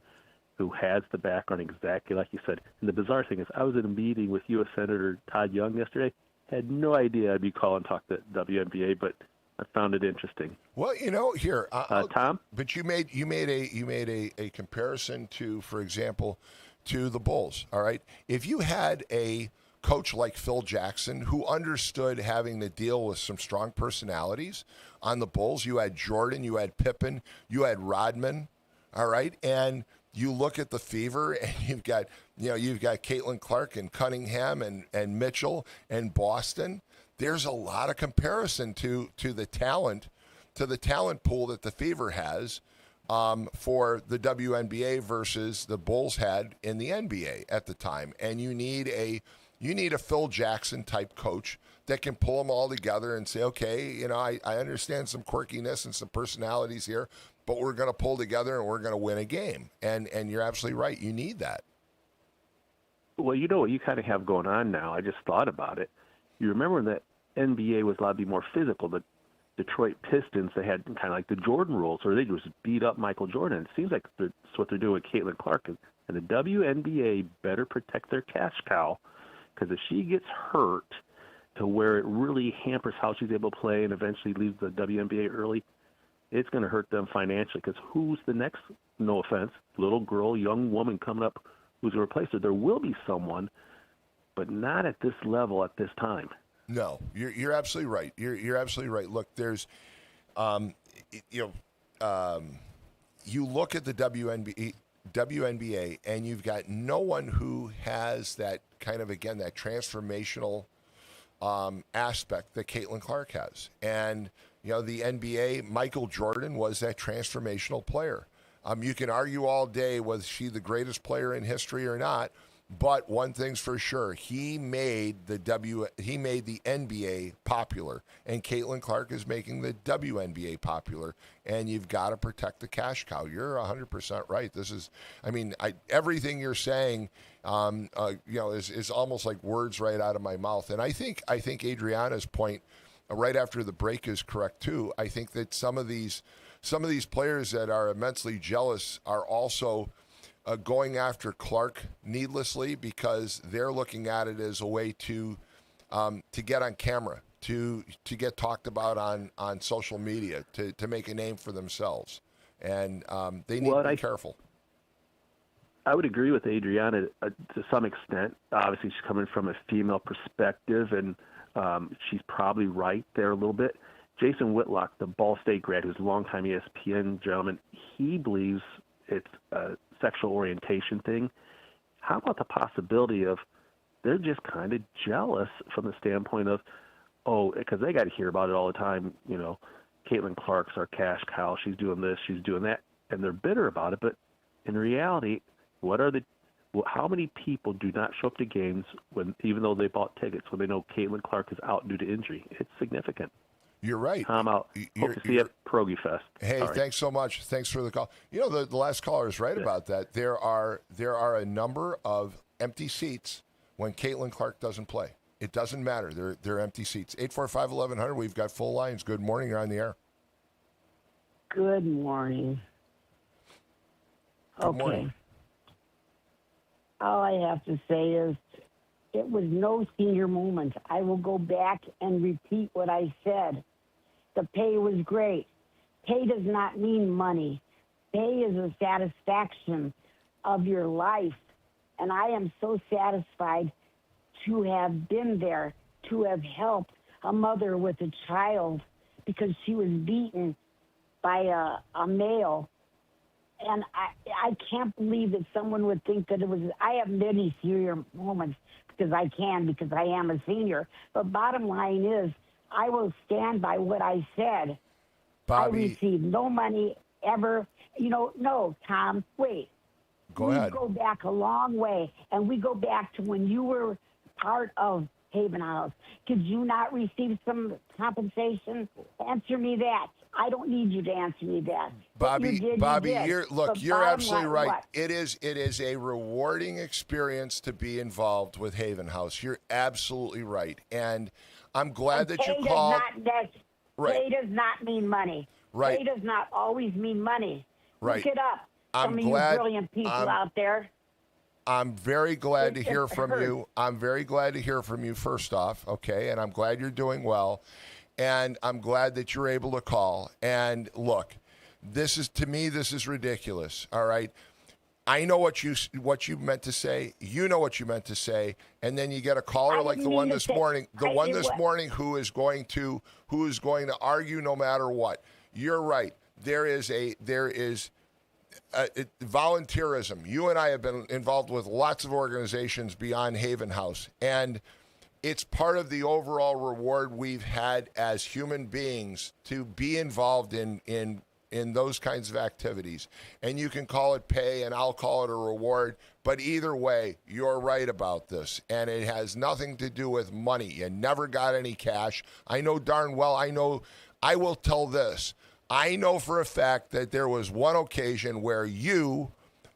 who has the background exactly like you said. And the bizarre thing is, I was in a meeting with U.S. Senator Todd Young yesterday. Had no idea I'd be calling talk to WNBA, but I found it interesting. Well, here, Tom. But you made a comparison to, for example, to the Bulls. All right, if you had a coach like Phil Jackson who understood having to deal with some strong personalities on the Bulls, you had Jordan, you had Pippen, you had Rodman. All right, and you look at the Fever, and you've got Caitlin Clark and Cunningham and Mitchell and Boston. There's a lot of comparison to the talent pool that the Fever has for the WNBA versus the Bulls had in the NBA at the time. And you need a Phil Jackson type coach that can pull them all together and say, okay, I understand some quirkiness and some personalities here, but we're going to pull together and we're going to win a game. And you're absolutely right. You need that. Well, you know what you kind of have going on now. I just thought about it. You remember that NBA was allowed to be more physical. The Detroit Pistons, they had kind of like the Jordan rules, or they just beat up Michael Jordan. It seems like that's what they're doing with Caitlin Clark. And the WNBA better protect their cash cow, because if she gets hurt to where it really hampers how she's able to play and eventually leaves the WNBA early, it's going to hurt them financially. Because who's the next, no offense, little girl, young woman coming up who's going to replace her? There will be someone, but not at this level at this time. No, you're absolutely right. You're absolutely right. Look, there's, you look at the WNBA, and you've got no one who has that kind of, again, that transformational aspect that Caitlin Clark has. And, the NBA, Michael Jordan was that transformational player. You can argue all day was she the greatest player in history or not, but one thing's for sure, he made the NBA popular, and Caitlin Clark is making the WNBA popular, and you've got to protect the cash cow. You're 100% right. This is, everything you're saying, is almost like words right out of my mouth. And I think Adriana's point right after the break is correct too. I think that some of these players that are immensely jealous are also going after Clark needlessly, because they're looking at it as a way to get on camera, to get talked about on social media, to make a name for themselves, and they need to be careful. I would agree with Adriana to some extent. Obviously, she's coming from a female perspective, and she's probably right there a little bit. Jason Whitlock, the Ball State grad, who's a longtime ESPN gentleman, he believes it's a sexual orientation thing. How about the possibility of they're just kind of jealous from the standpoint of, because they got to hear about it all the time, Caitlin Clark's our cash cow, she's doing this, she's doing that, and they're bitter about it. But in reality, how many people do not show up to games even though they bought tickets, when they know Caitlin Clark is out due to injury? It's significant. You're right. Tom out. Hope to see you at Pierogi Fest. Hey, thanks so much. Thanks for the call. The last caller is right about that. There are a number of empty seats when Caitlin Clark doesn't play. It doesn't matter. They're empty seats. 845-1100. We've got full lines. Good morning. You're on the air. Good morning. Good morning. All I have to say is it was no senior moment. I will go back and repeat what I said. The pay was great. Pay does not mean money. Pay is a satisfaction of your life. And I am so satisfied to have been there, to have helped a mother with a child because she was beaten by a male. And I can't believe that someone would think that it was. I have many senior moments because I am a senior. But bottom line is, I will stand by what I said. Bobby, I received no money ever. No, Tom, wait. Go ahead. We go back a long way, and we go back to when you were part of Haven House. Did you not receive some compensation? Answer me that. I don't need you to answer me that. Bobby, you're absolutely right. What? It is a rewarding experience to be involved with Haven House. You're absolutely right, and I'm glad that you called. Pay does not mean money. Right. Pay does not always mean money. Right. Look it up. I'm Some glad. of you brilliant people out there. I'm very glad to hear from you. I'm very glad to hear from you, first off, okay? And I'm glad you're doing well. And I'm glad that you're able to call. And look, to me, this is ridiculous, all right? I know what you meant to say. You know what you meant to say. And then you get a caller like the one this morning, who is going to argue no matter what. You're right. There is volunteerism. You and I have been involved with lots of organizations beyond Haven House, and it's part of the overall reward we've had as human beings to be involved in those kinds of activities. And you can call it pay, and I'll call it a reward, but either way, you're right about this, and it has nothing to do with money. You never got any cash. I know darn well, I will tell this. I know for a fact that there was one occasion where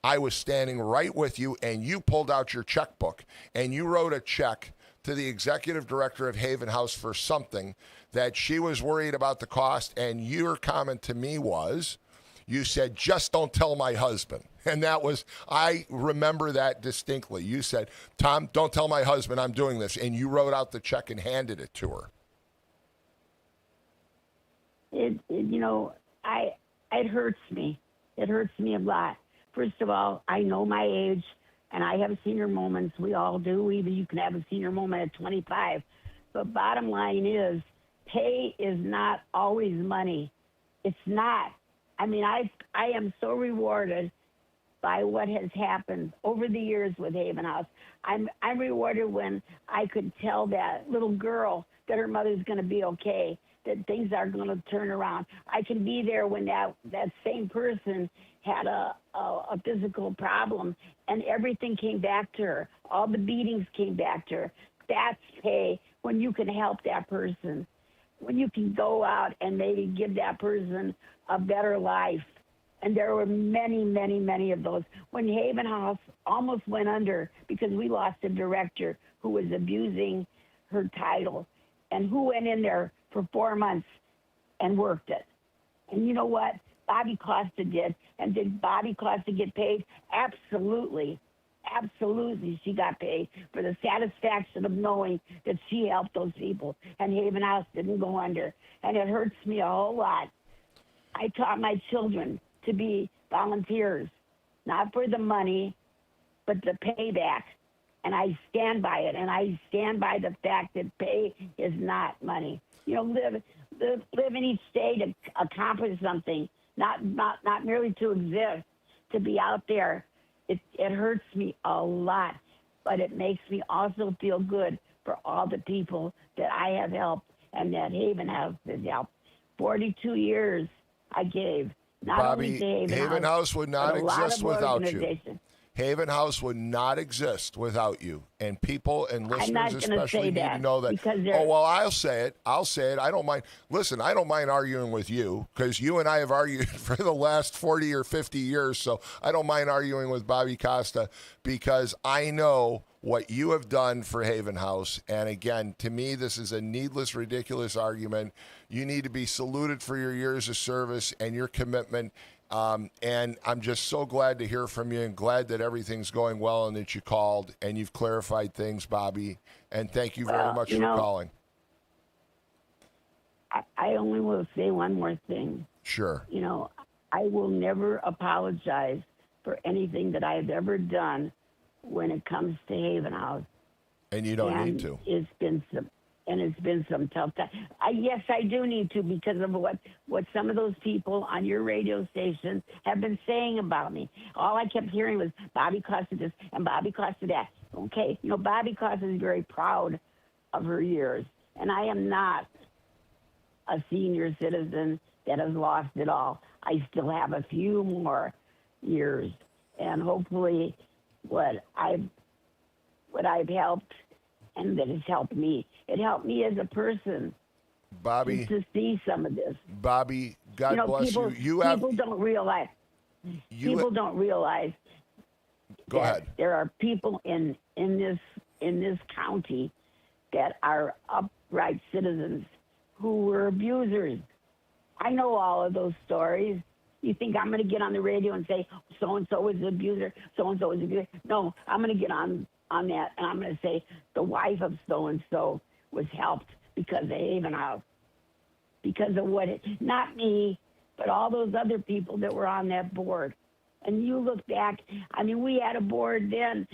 I was standing right with you, and you pulled out your checkbook, and you wrote a check to the executive director of Haven House for something that she was worried about the cost, and your comment to me was, you said, just don't tell my husband. And that was, I remember that distinctly. You said, Tom, don't tell my husband I'm doing this. And you wrote out the check and handed it to her. It hurts me. It hurts me a lot. First of all, I know my age, and I have senior moments. We all do. Even you can have a senior moment at 25. But bottom line is, pay is not always money. It's not. I mean, I am so rewarded by what has happened over the years with Haven House. I'm rewarded when I could tell that little girl that her mother's going to be okay, that things are going to turn around. I can be there when that same person had a physical problem and everything came back to her. All the beatings came back to her. That's pay, when you can help that person, when you can go out and maybe give that person a better life. And there were many, many, many of those. When Haven House almost went under because we lost a director who was abusing her title, and who went in there for 4 months and worked it. And you know what? Bobby Costa did. And did Bobby Costa get paid? Absolutely. Absolutely, she got paid for the satisfaction of knowing that she helped those people and Haven House didn't go under. And it hurts me a whole lot. I taught my children to be volunteers, not for the money, but the payback. And I stand by it, and I stand by the fact that pay is not money. You know, live in each day to accomplish something, not merely to exist, to be out there. It hurts me a lot, but it makes me also feel good for all the people that I have helped and that Haven House has helped. 42 years I gave, not Bobby, only to Haven House would not but a lot exist of without you. organizations. Haven House would not exist without you. And people and not listeners gonna especially say need to that know that. because they're- Oh, well, I'll say it. I don't mind. Listen, I don't mind arguing with you because you and I have argued for the last 40 or 50 years. So I don't mind arguing with Bobby Costa because I know what you have done for Haven House. And again, to me, this is a needless, ridiculous argument. You need to be saluted for your years of service and your commitment. And I'm just so glad to hear from you and glad that everything's going well and that you called and you've clarified things, Bobby. And thank you very much for calling. I only will say one more thing. Sure. You know, I will never apologize for anything that I've ever done when it comes to Haven House. And you don't need to. It's been some tough time. Yes, I do need to because of what some of those people on your radio station have been saying about me. All I kept hearing was Bobby Costa this and Bobby Costa that. Okay, you know, Bobby Costa is very proud of her years, and I am not a senior citizen that has lost it all. I still have a few more years, and hopefully what I've helped and that has helped me. It helped me as a person, Bobby, to see some of this. Bobby, God bless people, you. People don't realize. People don't realize. Go ahead. There are people in this county that are upright citizens who were abusers. I know all of those stories. You think I'm going to get on the radio and say so and so was an abuser, so and so was an abuser? No, I'm going to get on that, and I'm going to say the wife of so-and-so was helped because of Haven House, because of not me, but all those other people that were on that board. And you look back, I mean, we had a board then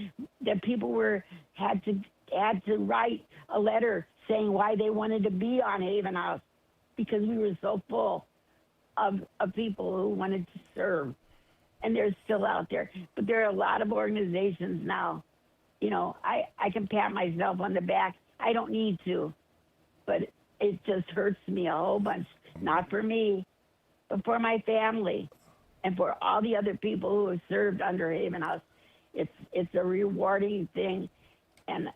that people had to write a letter saying why they wanted to be on Haven House because we were so full of people who wanted to serve. And they're still out there. But there are a lot of organizations now. You know, I can pat myself on the back. I don't need to, but it just hurts me a whole bunch. Not for me, but for my family and for all the other people who have served under Haven House. It's a rewarding thing, and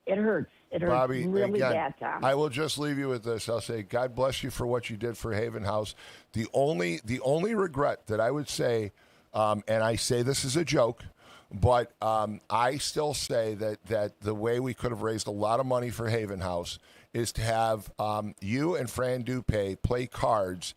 it hurts. It hurts Bobby, really again, bad, Tom. I will just leave you with this. I'll say, God bless you for what you did for Haven House. The only regret that I would say, and I say this as a joke, But I still say that the way we could have raised a lot of money for Haven House is to have you and Fran Dupe play cards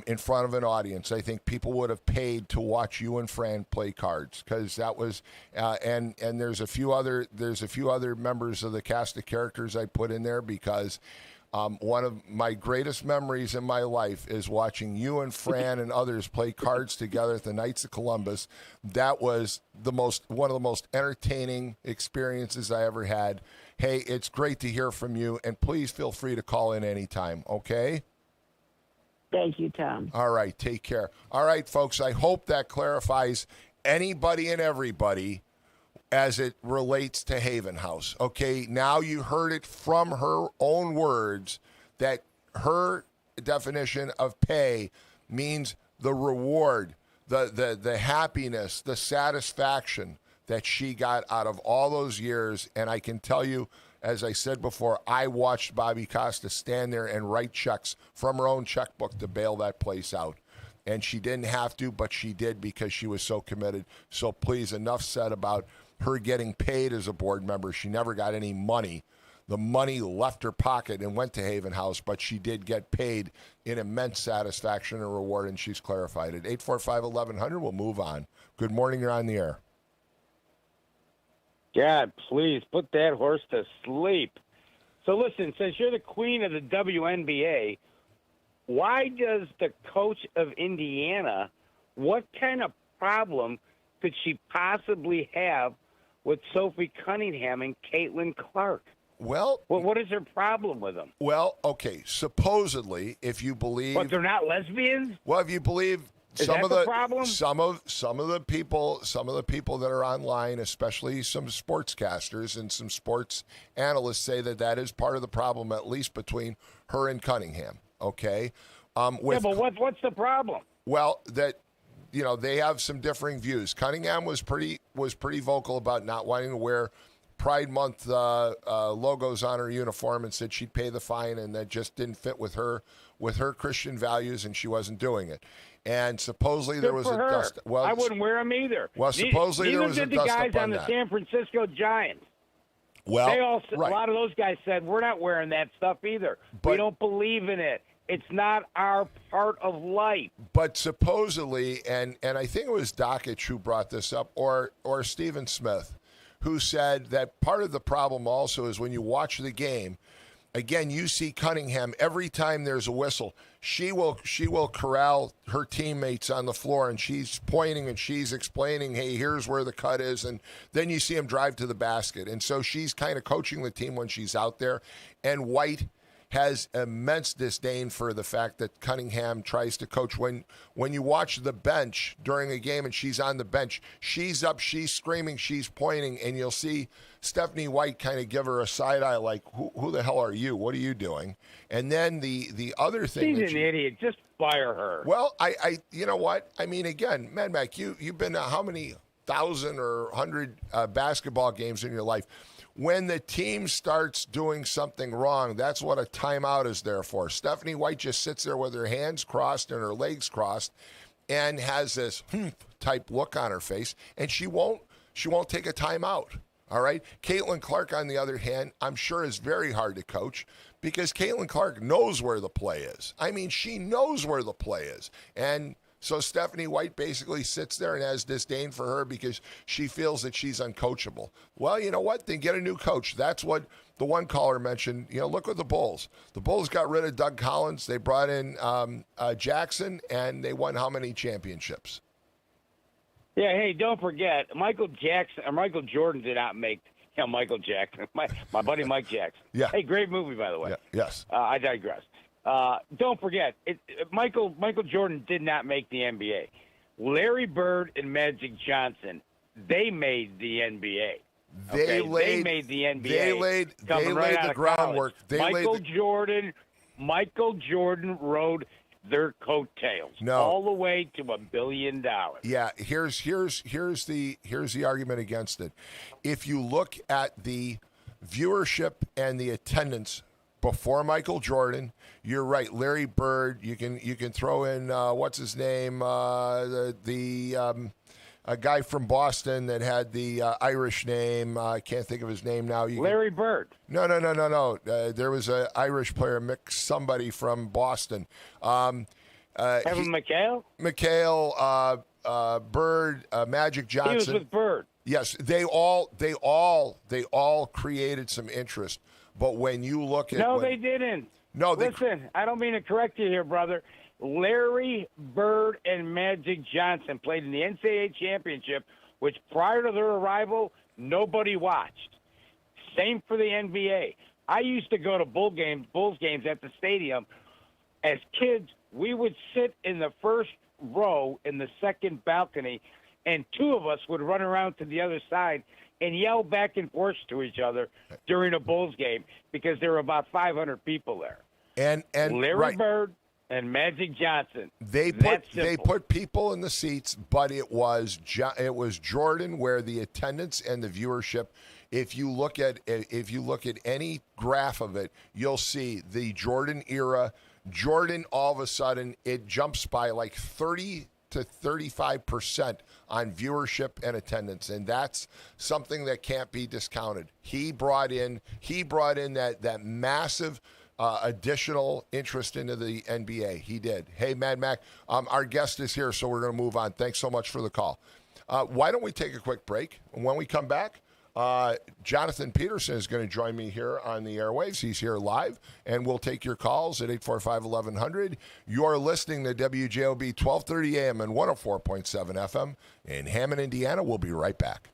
in front of an audience. I think people would have paid to watch you and Fran play cards, because that was and there's a few other members of the cast of characters I put in there, because one of my greatest memories in my life is watching you and Fran and others play cards together at the Knights of Columbus. That was one of the most entertaining experiences I ever had. Hey, it's great to hear from you, and please feel free to call in anytime, okay? Thank you, Tom. All right, take care. All right, folks, I hope that clarifies anybody and everybody as it relates to Haven House. Okay, now you heard it from her own words that her definition of pay means the reward, the happiness, the satisfaction that she got out of all those years. And I can tell you, as I said before, I watched Bobby Costa stand there and write checks from her own checkbook to bail that place out. And she didn't have to, but she did, because she was so committed. So please, enough said about her getting paid as a board member. She never got any money. The money left her pocket and went to Haven House, but she did get paid in immense satisfaction and reward, and she's clarified it. 845-1100, we'll move on. Good morning, you're on the air. God, please put that horse to sleep. So listen, since you're the queen of the WNBA, why does the coach of Indiana, what kind of problem could she possibly have with Sophie Cunningham and Caitlin Clark? Well, what is her problem with them? Well, okay, supposedly, if you believe, But they're not lesbians? well, if you believe Is some that of the problem? some of the people that are online, especially some sportscasters and some sports analysts, say that is part of the problem, at least between her and Cunningham. Okay, Yeah, but what's the problem? well, that they have some differing views. Cunningham was pretty vocal about not wanting to wear Pride Month logos on her uniform, and said she'd pay the fine, and that just didn't fit with her Christian values, and she wasn't doing it. And supposedly there was a dust. Well, I wouldn't wear them either. Well, supposedly there was a dust up on that. Neither did the guys on the San Francisco Giants. Well, they all, right. A lot of those guys said, we're not wearing that stuff either. We don't believe in it. It's not our part of life. But supposedly, and I think it was Dockich who brought this up, or Stephen Smith, who said that part of the problem also is when you watch the game, again, you see Cunningham every time there's a whistle, she will corral her teammates on the floor, and she's pointing and she's explaining, hey, here's where the cut is, and then you see him drive to the basket. And so she's kind of coaching the team when she's out there. And White has immense disdain for the fact that Cunningham tries to coach. When you watch the bench during a game and she's on the bench, she's up, she's screaming, she's pointing, and you'll see Stephanie White kind of give her a side eye like, who the hell are you? What are you doing? And then the other thing, she's an idiot. Just fire her. Well, I you know what? I mean, again, Mad Mac, you've been to how many 1,000 or 100 basketball games in your life? When the team starts doing something wrong, that's what a timeout is there for. Stephanie White just sits there with her hands crossed and her legs crossed and has this type look on her face, and she won't take a timeout. All right? Caitlin Clark, on the other hand, I'm sure is very hard to coach because Caitlin Clark knows where the play is. I mean, she knows where the play is. And so Stephanie White basically sits there and has disdain for her because she feels that she's uncoachable. Well, you know what? Then get a new coach. That's what the one caller mentioned. Look at the Bulls. The Bulls got rid of Doug Collins. They brought in Jackson, and they won how many championships? Yeah, hey, don't forget, Michael Jordan did not make Michael Jackson. My buddy Mike Jackson. Yeah. Hey, great movie, by the way. Yeah. Yes. I digress. Don't forget, Michael Jordan did not make the NBA. Larry Bird and Magic Johnson, they made the NBA. They made the NBA. They laid the groundwork. Michael Jordan rode their coattails all the way to $1 billion. Yeah, here's the argument against it. If you look at the viewership and the attendance before Michael Jordan, you're right. Larry Bird, you can throw in what's his name, a guy from Boston that had the Irish name. I can't think of his name now. Larry Bird. No. There was an Irish player, somebody from Boston. Kevin McHale? McHale, Bird, Magic Johnson. He was with Bird. Yes, they all created some interest. But when you look at they didn't. No, listen. I don't mean to correct you here, brother. Larry Bird and Magic Johnson played in the NCAA championship, which prior to their arrival, nobody watched. Same for the NBA. I used to go to Bulls games at the stadium. As kids, we would sit in the first row in the second balcony, and two of us would run around to the other side and yell back and forth to each other during a Bulls game because there were about 500 people there. And Larry Bird and Magic Johnson. They put people in the seats, but it was Jordan where the attendance and the viewership. If you look at any graph of it, you'll see the Jordan era. Jordan, all of a sudden, it jumps by like 30 to 35% on viewership and attendance, and that's something that can't be discounted. He brought in that massive additional interest into the NBA. He did. Hey, Mad Mac, our guest is here, so we're going to move on. Thanks so much for the call. Why don't we take a quick break? And when we come back, Jonathan Peterson is going to join me here on the airwaves. He's here live, and we'll take your calls at 845-1100. You're listening to WJOB 1230 AM and 104.7 FM in Hammond, Indiana. We'll be right back.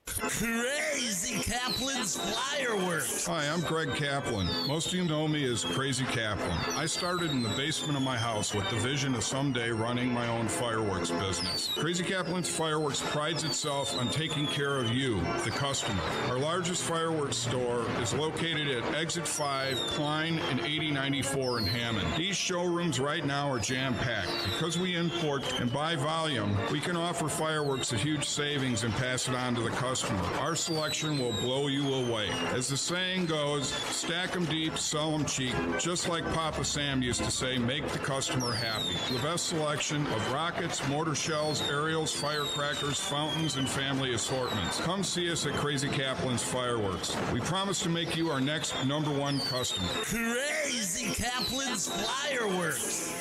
Crazy Kaplan's Fireworks. Hi, I'm Greg Kaplan. Most of you know me as Crazy Kaplan. I started in the basement of my house with the vision of someday running my own fireworks business. Crazy Kaplan's Fireworks prides itself on taking care of you, the customer. Our largest fireworks store is located at Exit 5, Klein, and 8094 in Hammond. These showrooms right now are jam-packed. Because we import and buy volume, we can offer fireworks a huge savings and pass it on to the customer. Our selection will blow you away. As the saying goes, stack them deep, sell them cheap. Just like Papa Sam used to say, make the customer happy. The best selection of rockets, mortar shells, aerials, firecrackers, fountains, and family assortments. Come see us at Crazy Kaplan's Fireworks. We promise to make you our next #1 customer. Crazy Kaplan's Fireworks.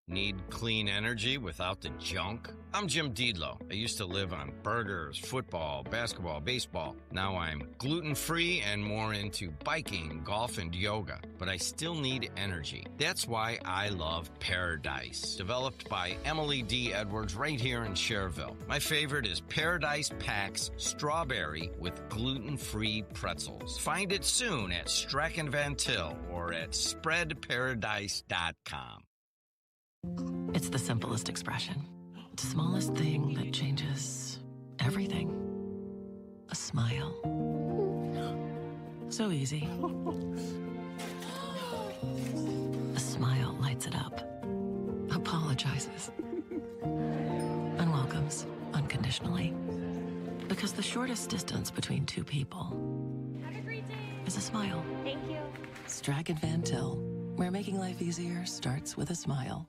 Need clean energy without the junk? I'm Jim Diedlow. I used to live on burgers, football, basketball, baseball. Now I'm gluten-free and more into biking, golf, and yoga. But I still need energy. That's why I love Paradise, developed by Emily D. Edwards right here in Cherville. My favorite is Paradise Packs Strawberry with gluten-free pretzels. Find it soon at Strachan Van Til or at spreadparadise.com. It's the simplest expression. The smallest thing that changes everything. A smile. So easy. A smile lights it up. Apologizes. And welcomes unconditionally. Because the shortest distance between two people is a smile. Thank you. Strachan Van Til, where making life easier starts with a smile.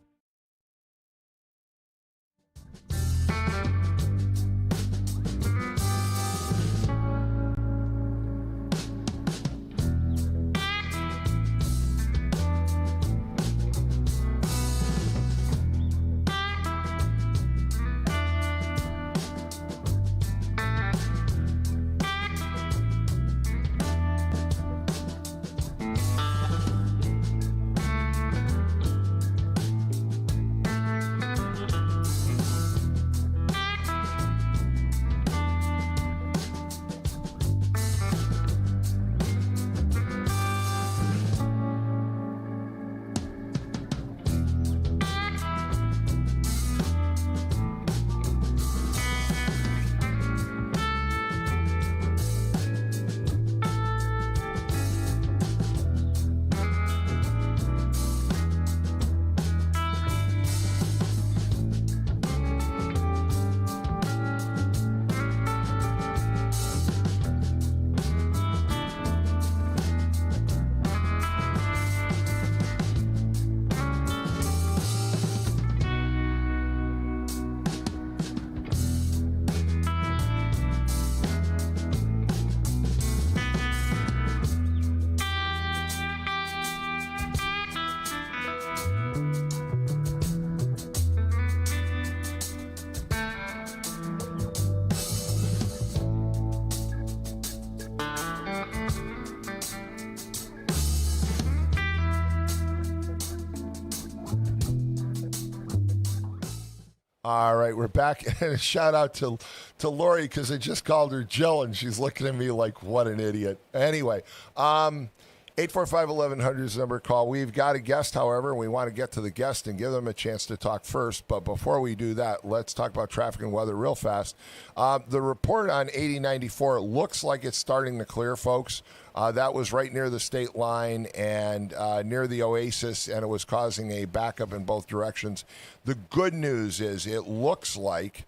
All right, we're back. And a shout out to Lori because I just called her Jill, and she's looking at me like, what an idiot. Anyway, 845-1100 is the number to call. We've got a guest, however, and we want to get to the guest and give them a chance to talk first. But before we do that, let's talk about traffic and weather real fast. The report on 8094 looks like it's starting to clear, folks. That was right near the state line and near the Oasis, and it was causing a backup in both directions. The good news is it looks like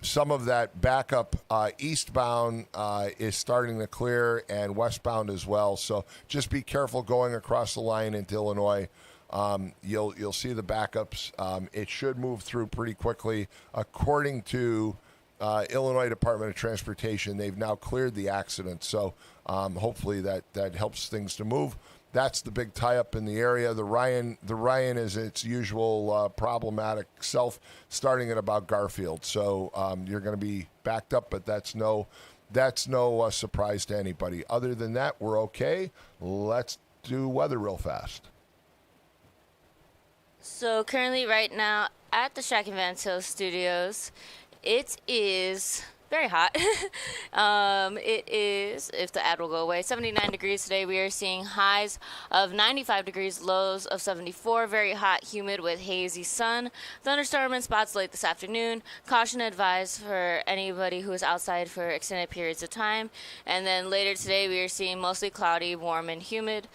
some of that backup eastbound is starting to clear, and westbound as well. So just be careful going across the line into Illinois. You'll see the backups. It should move through pretty quickly. According to Illinois Department of Transportation, they've now cleared the accident. So hopefully that helps things to move. That's the big tie-up in the area. The Ryan is its usual problematic self, starting at about Garfield. So you're going to be backed up, but that's no surprise to anybody. Other than that, we're okay. Let's do weather real fast. So currently, right now, at the Shack and Van Til Studios, it is very hot. It is, if the ad will go away, 79 degrees today. We are seeing highs of 95 degrees, lows of 74. Very hot, humid with hazy sun. Thunderstorm in spots late this afternoon. Caution advised for anybody who is outside for extended periods of time. And then later today, we are seeing mostly cloudy, warm, and humid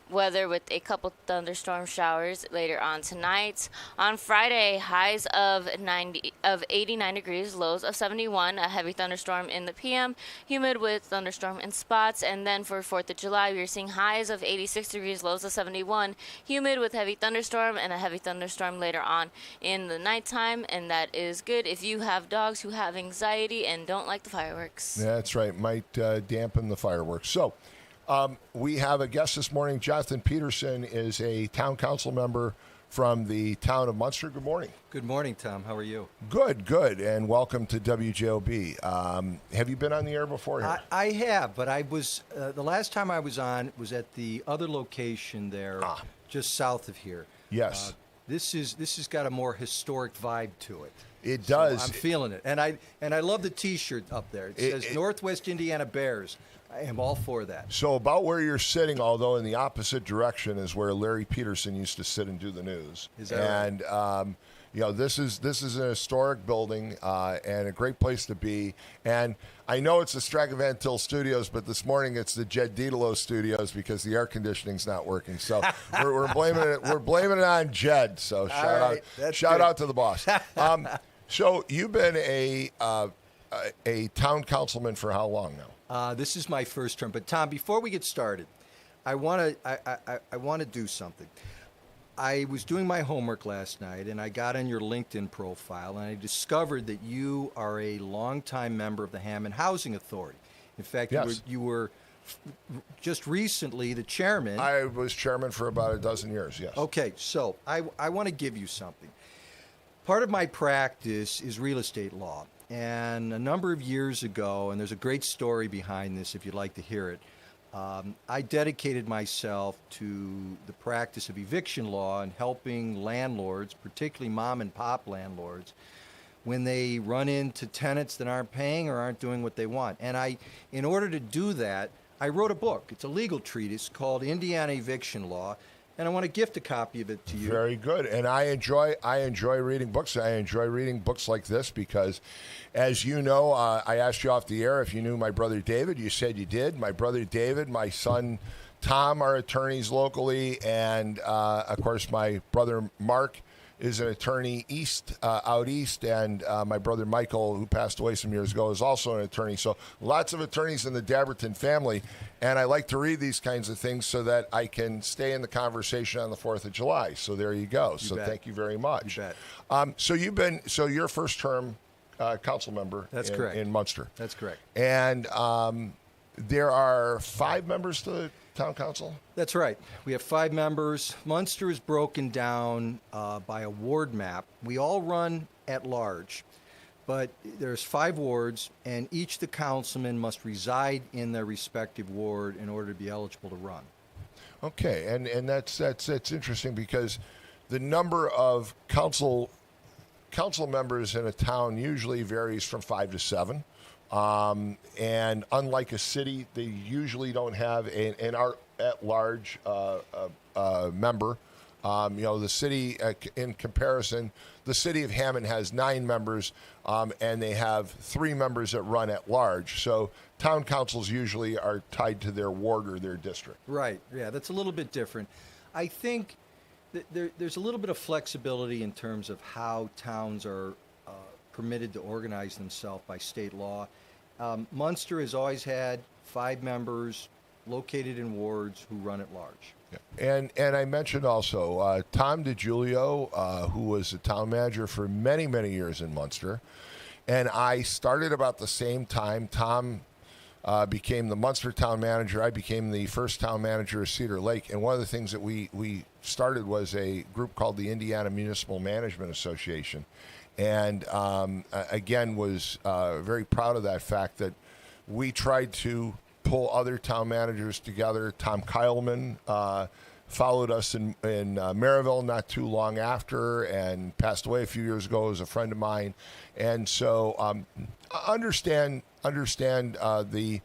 weather with a couple thunderstorm showers later on tonight. On Friday, highs of 89 degrees, lows of 71, a heavy thunderstorm in the PM, humid with thunderstorm in spots. And then for 4th of July, we are seeing highs of 86 degrees, lows of 71, humid with heavy thunderstorm, and a heavy thunderstorm later on in the nighttime. And that is good if you have dogs who have anxiety and don't like the fireworks. That's right. Might dampen the fireworks. So we have a guest this morning. Jonathan Peterson is a town council member from the town of Munster. Good morning. Good morning, Tom. How are you? Good, and welcome to WJOB. Have you been on the air before here? I have, but I was the last time I was on was at the other location there, just south of here. Yes. This has got a more historic vibe to it. It does. So I'm feeling it, and I love the T-shirt up there. It says Northwest Indiana Bears. I am all for that. So about where you're sitting, although in the opposite direction, is where Larry Peterson used to sit and do the news. Is that right? This is an historic building and a great place to be. And I know it's the Straka Van Til Studios, but this morning it's the Jed Didalo Studios because the air conditioning's not working. So we're blaming it. We're blaming it on Jed. So shout out to the boss. So you've been a town councilman for how long now? This is my first term. But Tom, before we get started, I want to do something. I was doing my homework last night, and I got on your LinkedIn profile, and I discovered that you are a longtime member of the Hammond Housing Authority. In fact, yes. you were just recently the chairman. I was chairman for about a dozen years, yes. Okay, so I want to give you something. Part of my practice is real estate law. And a number of years ago, and there's a great story behind this if you'd like to hear it, I dedicated myself to the practice of eviction law and helping landlords, particularly mom and pop landlords, when they run into tenants that aren't paying or aren't doing what they want. And in order to do that, I wrote a book. It's a legal treatise called Indiana Eviction Law. And I want to gift a copy of it to you. Very good. And I enjoy reading books. I enjoy reading books like this because, as you know, I asked you off the air if you knew my brother David. You said you did. My brother David, my son Tom are attorneys locally. And, of course, my brother Mark is an attorney out east. And my brother Michael, who passed away some years ago, is also an attorney. So lots of attorneys in the Dabertin family. And I like to read these kinds of things so that I can stay in the conversation on the 4th of July. So there you go. So thank you very much. You bet. So your first term council member in Munster. That's correct. And there are 5 members to the town council? That's right. We have 5 members. Munster is broken down by a ward map. We all run at large. But there's 5 wards, and each of the councilmen must reside in their respective ward in order to be eligible to run. Okay, and that's interesting because the number of council council members in a town usually varies from 5 to 7. And unlike a city, they usually don't have an at-large member. The city, in comparison, the city of Hammond has 9 members, and they have 3 members that run at large. So town councils usually are tied to their ward or their district. Right. Yeah, that's a little bit different. I think that there's a little bit of flexibility in terms of how towns are permitted to organize themselves by state law. Munster has always had 5 members located in wards who run at large. Yeah. And I mentioned also Tom DiGiulio, who was the town manager for many, many years in Munster. And I started about the same time. Tom became the Munster town manager. I became the first town manager of Cedar Lake. And one of the things that we started was a group called the Indiana Municipal Management Association. And again, was very proud of that fact that we tried to pull other town managers together. Tom Keilman followed us in Maryville not too long after and passed away a few years ago as a friend of mine. And so understand the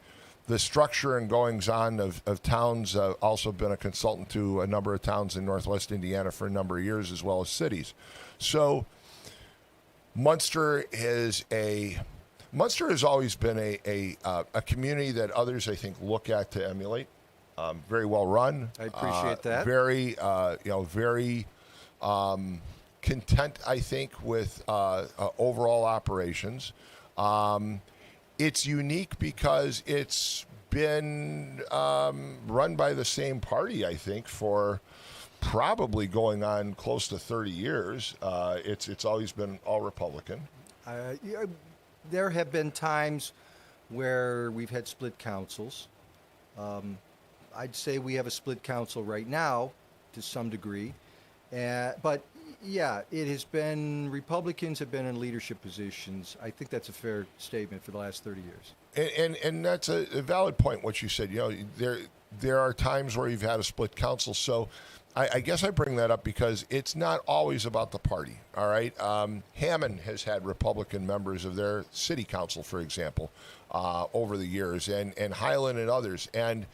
structure and goings-on of towns. Also been a consultant to a number of towns in Northwest Indiana for a number of years, as well as cities. So Munster has always been a community that others, I think, look at to emulate. Very well run. I appreciate that. Very content, I think, with overall operations. It's unique because it's been run by the same party, I think, for probably going on close to 30 years. It's always been all Republican. There have been times where we've had split councils. I'd say we have a split council right now to some degree. But yeah, it has been, Republicans have been in leadership positions. I think that's a fair statement for the last 30 years. And that's a valid point, what you said. There are times where you've had a split council. So I guess I bring that up because it's not always about the party, all right? Hammond has had Republican members of their city council, for example, over the years, and Highland and others. And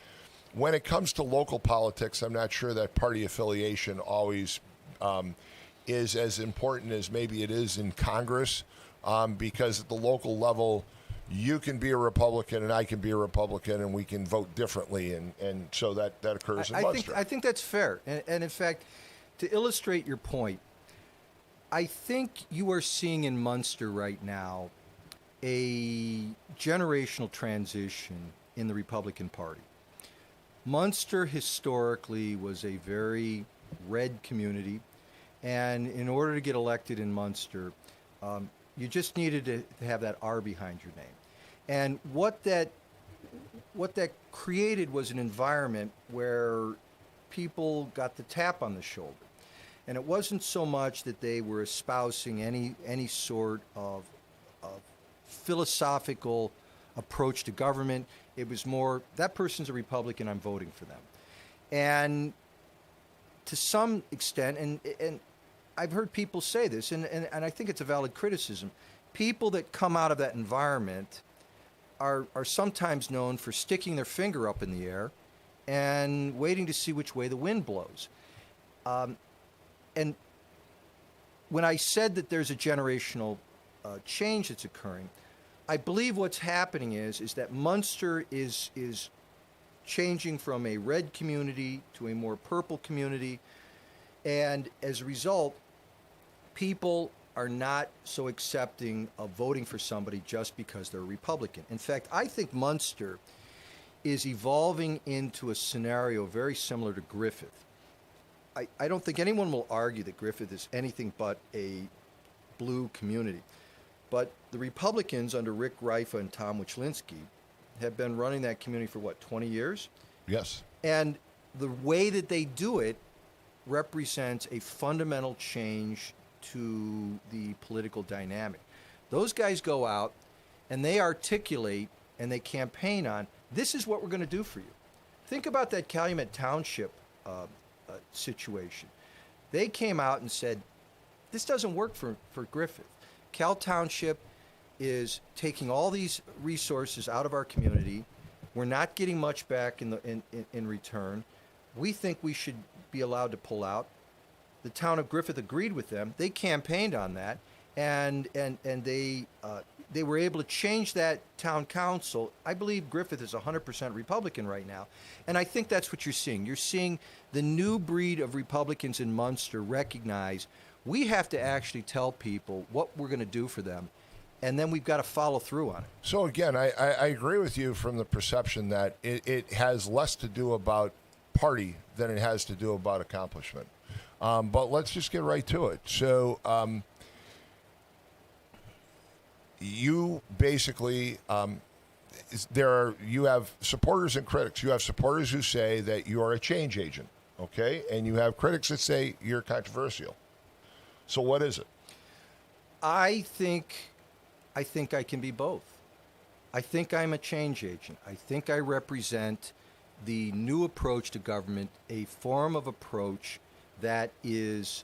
when it comes to local politics, I'm not sure that party affiliation always is as important as maybe it is in Congress, because at the local level, you can be a Republican and I can be a Republican and we can vote differently, and so that occurs in Munster. I think that's fair. And in fact, to illustrate your point, I think you are seeing in Munster right now a generational transition in the Republican Party. Munster historically was a very red community, and in order to get elected in Munster, you just needed to have that R behind your name. And what that created was an environment where people got the tap on the shoulder. And it wasn't so much that they were espousing any sort of philosophical approach to government. It was more, that person's a Republican, I'm voting for them. And to some extent, and I've heard people say this, and I think it's a valid criticism, people that come out of that environment are sometimes known for sticking their finger up in the air and waiting to see which way the wind blows. And when I said that there's a generational change that's occurring, I believe what's happening is that Munster is changing from a red community to a more purple community, and as a result, people are not so accepting of voting for somebody just because they're a Republican. In fact, I think Munster is evolving into a scenario very similar to Griffith. I don't think anyone will argue that Griffith is anything but a blue community. But the Republicans under Rick Reifa and Tom Wichlinski have been running that community for, 20 years? Yes. And the way that they do it represents a fundamental change to the political dynamic. Those guys go out and they articulate and they campaign on, this is what we're going to do for you. Think about that Calumet Township situation. They came out and said, this doesn't work for Griffith. Cal Township is taking all these resources out of our community. We're not getting much back in return. We think we should be allowed to pull out. The town of Griffith agreed with them. They campaigned on that, and they were able to change that town council. I believe Griffith is 100% Republican right now, and I think that's what you're seeing. You're seeing the new breed of Republicans in Munster recognize we have to actually tell people what we're going to do for them, and then we've got to follow through on it. So again, I agree with you from the perception that it has less to do about party than it has to do about accomplishment. But let's just get right to it. So you basically you have supporters and critics. You have supporters who say that you are a change agent, okay, and you have critics that say you're controversial. So what is it? I think I can be both. I think I'm a change agent. I think I represent the new approach to government, a form of approach that is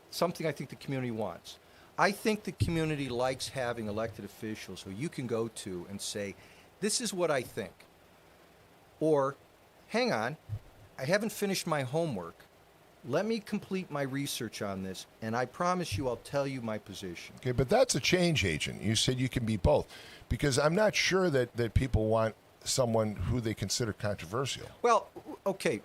something I think the community wants. I think the community likes having elected officials who you can go to and say, this is what I think. Or, hang on, I haven't finished my homework. Let me complete my research on this, and I promise you I'll tell you my position. Okay, but that's a change agent. You said you can be both. Because I'm not sure that people want someone who they consider controversial. Well, okay.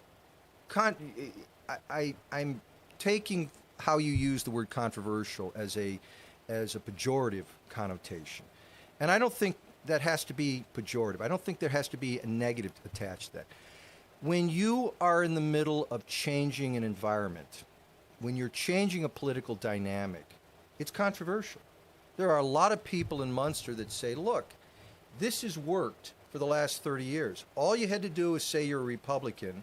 I'm taking how you use the word controversial as a pejorative connotation. And I don't think that has to be pejorative. I don't think there has to be a negative attached to that. When you are in the middle of changing an environment, when you're changing a political dynamic, it's controversial. There are a lot of people in Munster that say, look, this has worked for the last 30 years. All you had to do is say you're a Republican,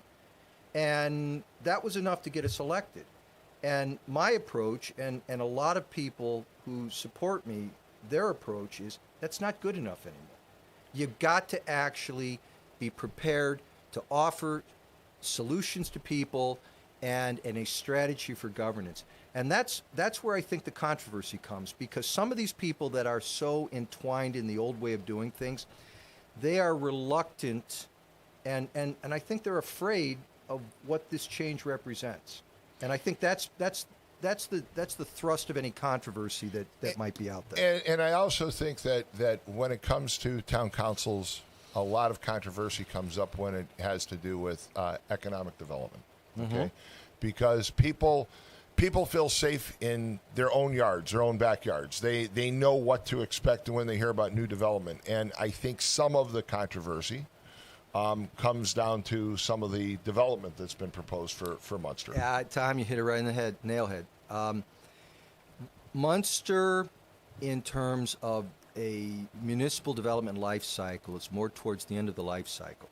and that was enough to get us elected. And my approach, and a lot of people who support me, their approach is that's not good enough anymore. You've got to actually be prepared to offer solutions to people and a strategy for governance. And that's where I think the controversy comes, because some of these people that are so entwined in the old way of doing things, they are reluctant, and I think they're afraid of what this change represents. And I think that's the thrust of any controversy that might be out there. And I also think that when it comes to town councils, a lot of controversy comes up when it has to do with economic development. Okay, Mm-hmm. because people feel safe in their own yards, their own backyards. They know what to expect when they hear about new development. And I think some of the controversy comes down to some of the development that's been proposed for Munster. Yeah, Tom, you hit it right in the head, nailhead. Munster, in terms of a municipal development life cycle, it's more towards the end of the life cycle.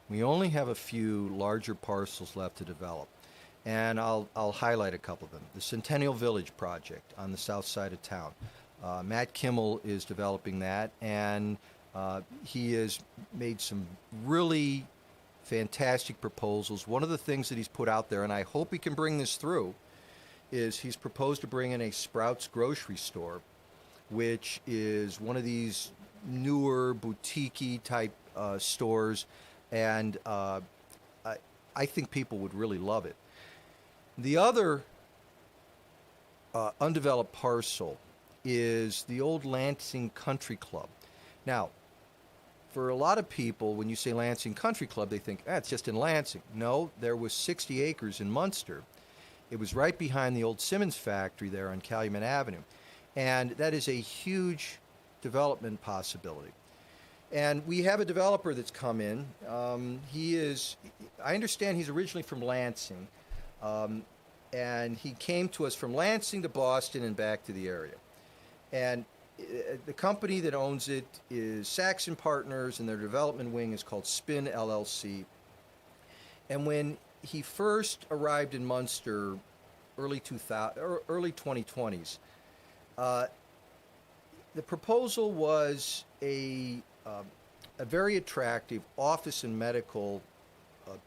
We only have a few larger parcels left to develop, and I'll highlight a couple of them. The Centennial Village project on the south side of town. Matt Kimmel is developing that, and he has made some really fantastic proposals. One of the things that he's put out there, and I hope he can bring this through, is he's proposed to bring in a Sprouts grocery store, which is one of these newer boutique-y type stores, and I think people would really love it. The other undeveloped parcel is the old Lansing Country Club. Now, for a lot of people, when you say Lansing Country Club, they think, it's just in Lansing. No, there was 60 acres in Munster. It was right behind the old Simmons factory there on Calumet Avenue. And that is a huge development possibility. And we have a developer that's come in. I understand he's originally from Lansing. And he came to us from Lansing to Boston and back to the area. And the company that owns it is Saxon Partners, and their development wing is called Spin LLC. And when he first arrived in Munster, early 2020s, the proposal was a very attractive office and medical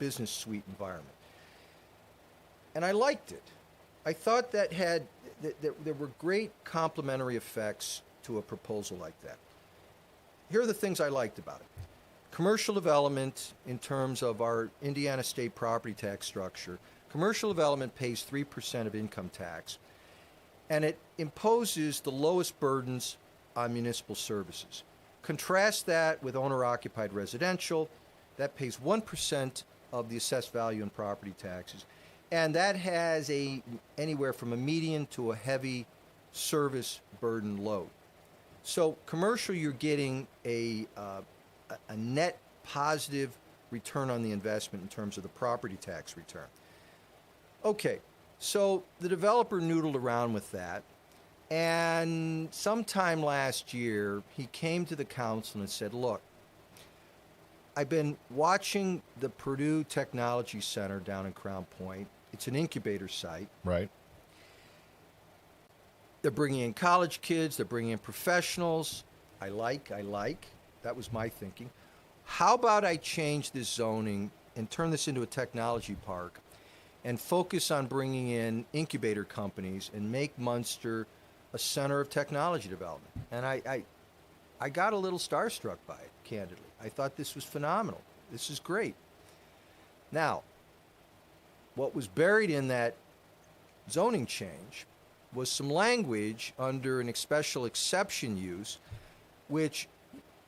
business suite environment. And I liked it. I thought that there were great complementary effects to a proposal like that. Here are the things I liked about it. Commercial development, in terms of our Indiana state property tax structure, commercial development pays 3% of income tax, and it imposes the lowest burdens on municipal services. Contrast that with owner-occupied residential, that pays 1% of the assessed value in property taxes, and that has anywhere from a medium to a heavy service burden load. So commercial, you're getting a net positive return on the investment in terms of the property tax return. Okay, so the developer noodled around with that, and sometime last year, he came to the council and said, look, I've been watching the Purdue Technology Center down in Crown Point. It's an incubator site. Right. They're bringing in college kids. They're bringing in professionals. I like. That was my thinking. How about I change this zoning and turn this into a technology park and focus on bringing in incubator companies and make Munster a center of technology development? And I got a little starstruck by it, candidly. I thought this was phenomenal. This is great. Now, what was buried in that zoning change was some language under an special exception use, which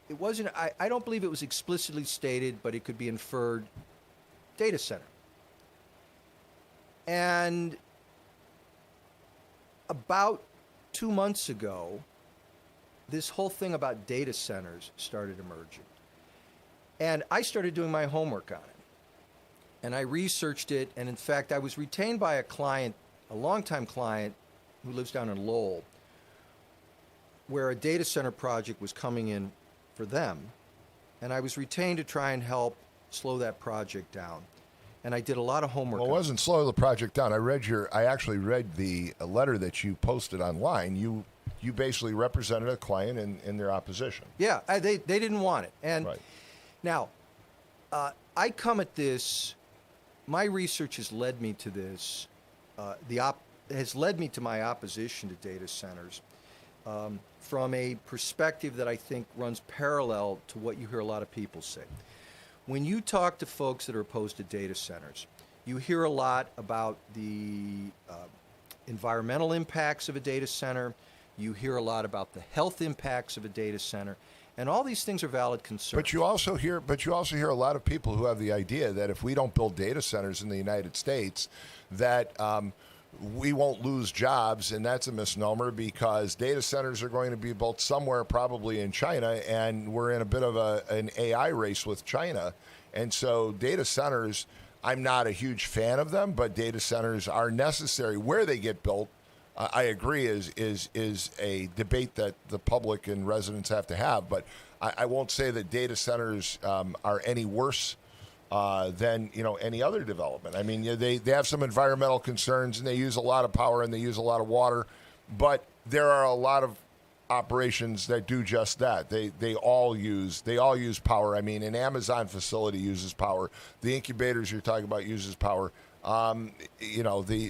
it wasn't, I don't believe it was explicitly stated, but it could be inferred, data center. And about 2 months ago, this whole thing about data centers started emerging. And I started doing my homework on it. And I researched it, and in fact, I was retained by a client, a longtime client who lives down in Lowell, where a data center project was coming in for them. And I was retained to try and help slow that project down. And I did a lot of homework. Well, it wasn't slow the project down. I actually read the letter that you posted online. You basically represented a client in their opposition. Yeah, they didn't want it. And right. Now, I come at this, my research has led me to this, has led me to my opposition to data centers from a perspective that I think runs parallel to what you hear a lot of people say. When you talk to folks that are opposed to data centers, you hear a lot about the environmental impacts of a data center. You hear a lot about the health impacts of a data center. And all these things are valid concerns. But you also hear a lot of people who have the idea that if we don't build data centers in the United States, that we won't lose jobs, and that's a misnomer because data centers are going to be built somewhere, probably in China, and we're in a bit of an AI race with China. And so data centers, I'm not a huge fan of them, but data centers are necessary. Where they get built, I agree, is a debate that the public and residents have to have. But I won't say that data centers are any worse than any other development. I mean, they have some environmental concerns and they use a lot of power and they use a lot of water, but there are a lot of operations that do just that. They all use power. I mean, an Amazon facility uses power. The incubators you're talking about uses power.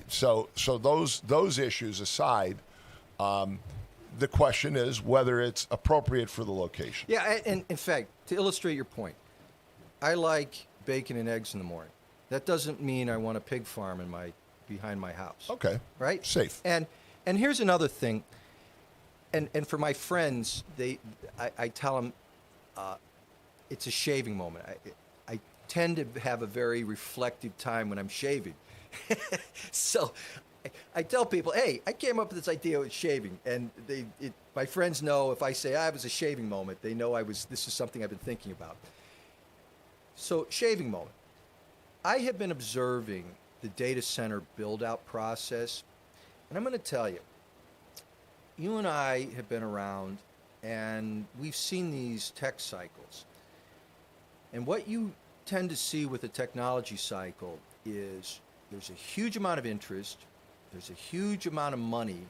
So those issues aside, the question is whether it's appropriate for the location. Yeah, and in fact, to illustrate your point, I like bacon and eggs in the morning. That doesn't mean I want a pig farm behind my house. Okay. Right? Safe. And here's another thing. And for my friends, I tell them it's a shaving moment. I tend to have a very reflective time when I'm shaving. So I tell people, hey, I came up with this idea with shaving. And my friends know if I say it was a shaving moment, they know this is something I've been thinking about. So shaving moment. I have been observing the data center build-out process. And I'm going to tell you, you and I have been around, and we've seen these tech cycles. And what you tend to see with a technology cycle is there's a huge amount of interest, there's a huge amount of money,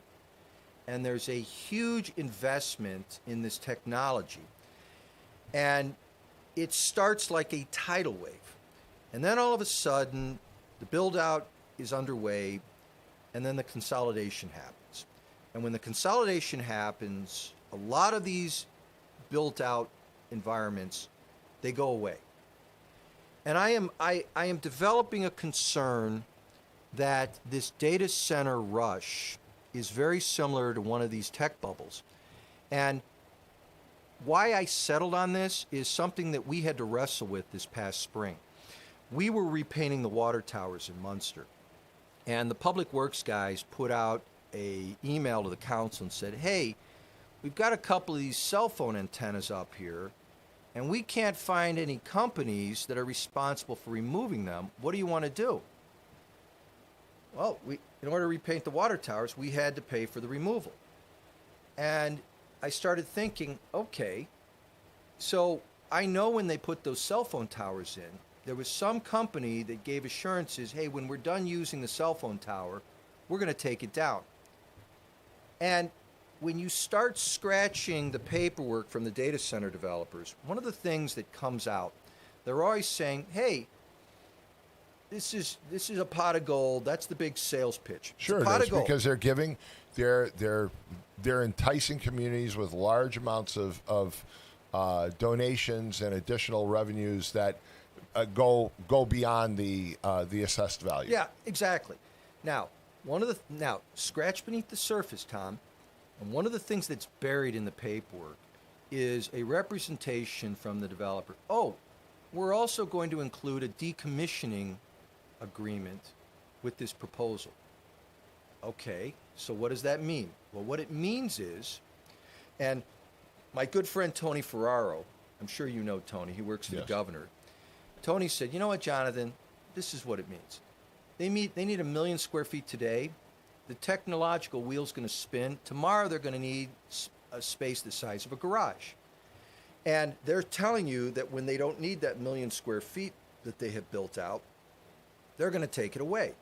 and there's a huge investment in this technology. And it starts like a tidal wave. And then all of a sudden, the build-out is underway, and then the consolidation happens. And when the consolidation happens, a lot of these built-out environments, they go away. And I am developing a concern that this data center rush is very similar to one of these tech bubbles. And why I settled on this is something that we had to wrestle with this past spring. We were repainting the water towers in Munster, and the public works guys put out an email to the council and said, hey, we've got a couple of these cell phone antennas up here, and we can't find any companies that are responsible for removing them. What do you want to do? Well, in order to repaint the water towers, we had to pay for the removal. And I started thinking, okay, so I know when they put those cell phone towers in, there was some company that gave assurances, hey, when we're done using the cell phone tower, we're going to take it down. And when you start scratching the paperwork from the data center developers, one of the things that comes out, they're always saying, hey, this is a pot of gold. That's the big sales pitch. Sure, it is, because they're giving, they're enticing communities with large amounts of donations and additional revenues that go beyond the assessed value. Yeah, exactly. Now, scratch beneath the surface, Tom, and one of the things that's buried in the paperwork is a representation from the developer. Oh, we're also going to include a decommissioning agreement with this proposal. Okay, so what does that mean? Well, what it means is, and my good friend Tony Ferraro, I'm sure you know Tony, he works for the governor. Tony said, you know what, Jonathan, this is what it means. They need 1 million square feet today. The technological wheel's going to spin. Tomorrow they're going to need a space the size of a garage. And they're telling you that when they don't need that 1 million square feet that they have built out, they're going to take it away.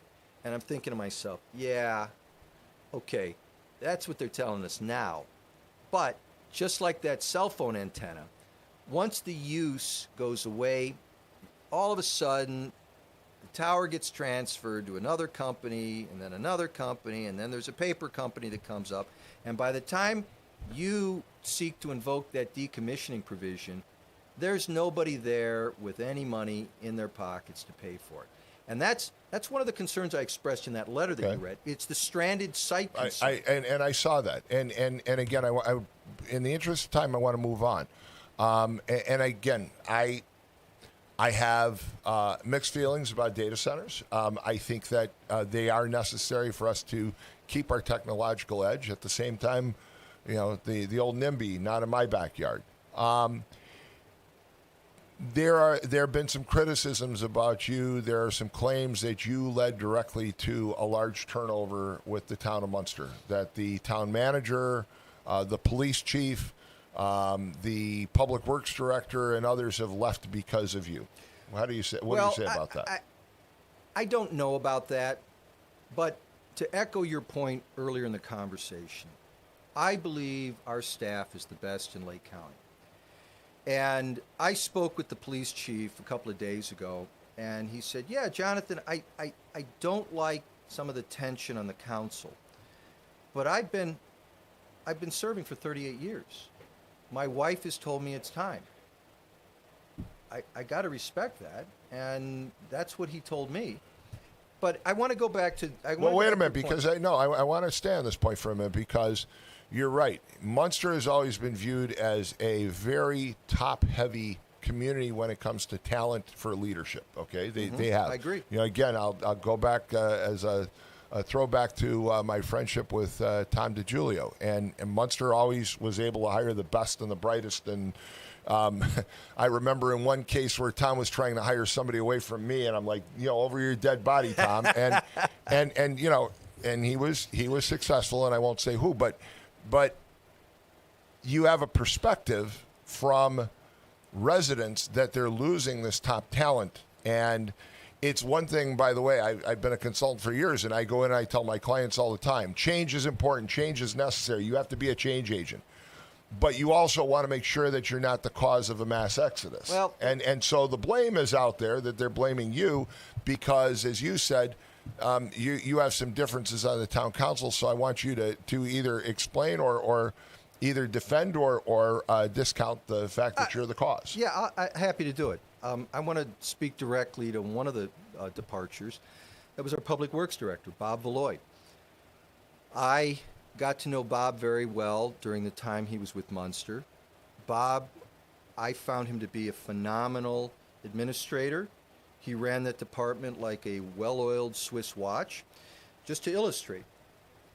And I'm thinking to myself, yeah, okay, that's what they're telling us now. But just like that cell phone antenna, once the use goes away, all of a sudden, the tower gets transferred to another company, and then another company, and then there's a paper company that comes up. And by the time you seek to invoke that decommissioning provision, there's nobody there with any money in their pockets to pay for it. And that's one of the concerns I expressed in that letter that you read. It's the stranded site concern. And I saw that. And again, I in the interest of time, I want to move on. And again, I have mixed feelings about data centers. I think that they are necessary for us to keep our technological edge. At the same time, you know, the old NIMBY, not in my backyard. There have been some criticisms about you. There are some claims that you led directly to a large turnover with the town of Munster, that the town manager, the police chief, the public works director, and others have left because of you. What do you say about that? I don't know about that, but to echo your point earlier in the conversation, I believe our staff is the best in Lake County. And I spoke with the police chief a couple of days ago, and he said, yeah, Jonathan, I don't like some of the tension on the council, but I've been serving for 38 years. My wife has told me it's time. I got to respect that, and that's what he told me. But I want to go back to... wait a minute, because I want to stay on this point for a minute, because you're right. Munster has always been viewed as a very top-heavy community when it comes to talent for leadership, okay? They have. I agree. You know, again, I'll go back as a throwback to my friendship with Tom DiGiulio. And Munster always was able to hire the best and the brightest. And I remember in one case where Tom was trying to hire somebody away from me, and I'm like, you know, over your dead body, Tom. and you know, and he was successful, and I won't say who, but you have a perspective from residents that they're losing this top talent. And it's one thing, by the way, I've been a consultant for years, and I go in and I tell my clients all the time, change is important, change is necessary. You have to be a change agent. But you also want to make sure that you're not the cause of a mass exodus. Well, and so the blame is out there that they're blaming you because, as you said, you have some differences on the town council, so I want you to either explain or either defend or discount the fact that you're the cause. Yeah, I'm happy to do it. I want to speak directly to one of the departures. That was our Public Works Director, Bob Valoy. I got to know Bob very well during the time he was with Munster. Bob, I found him to be a phenomenal administrator. He ran that department like a well-oiled Swiss watch. Just to illustrate,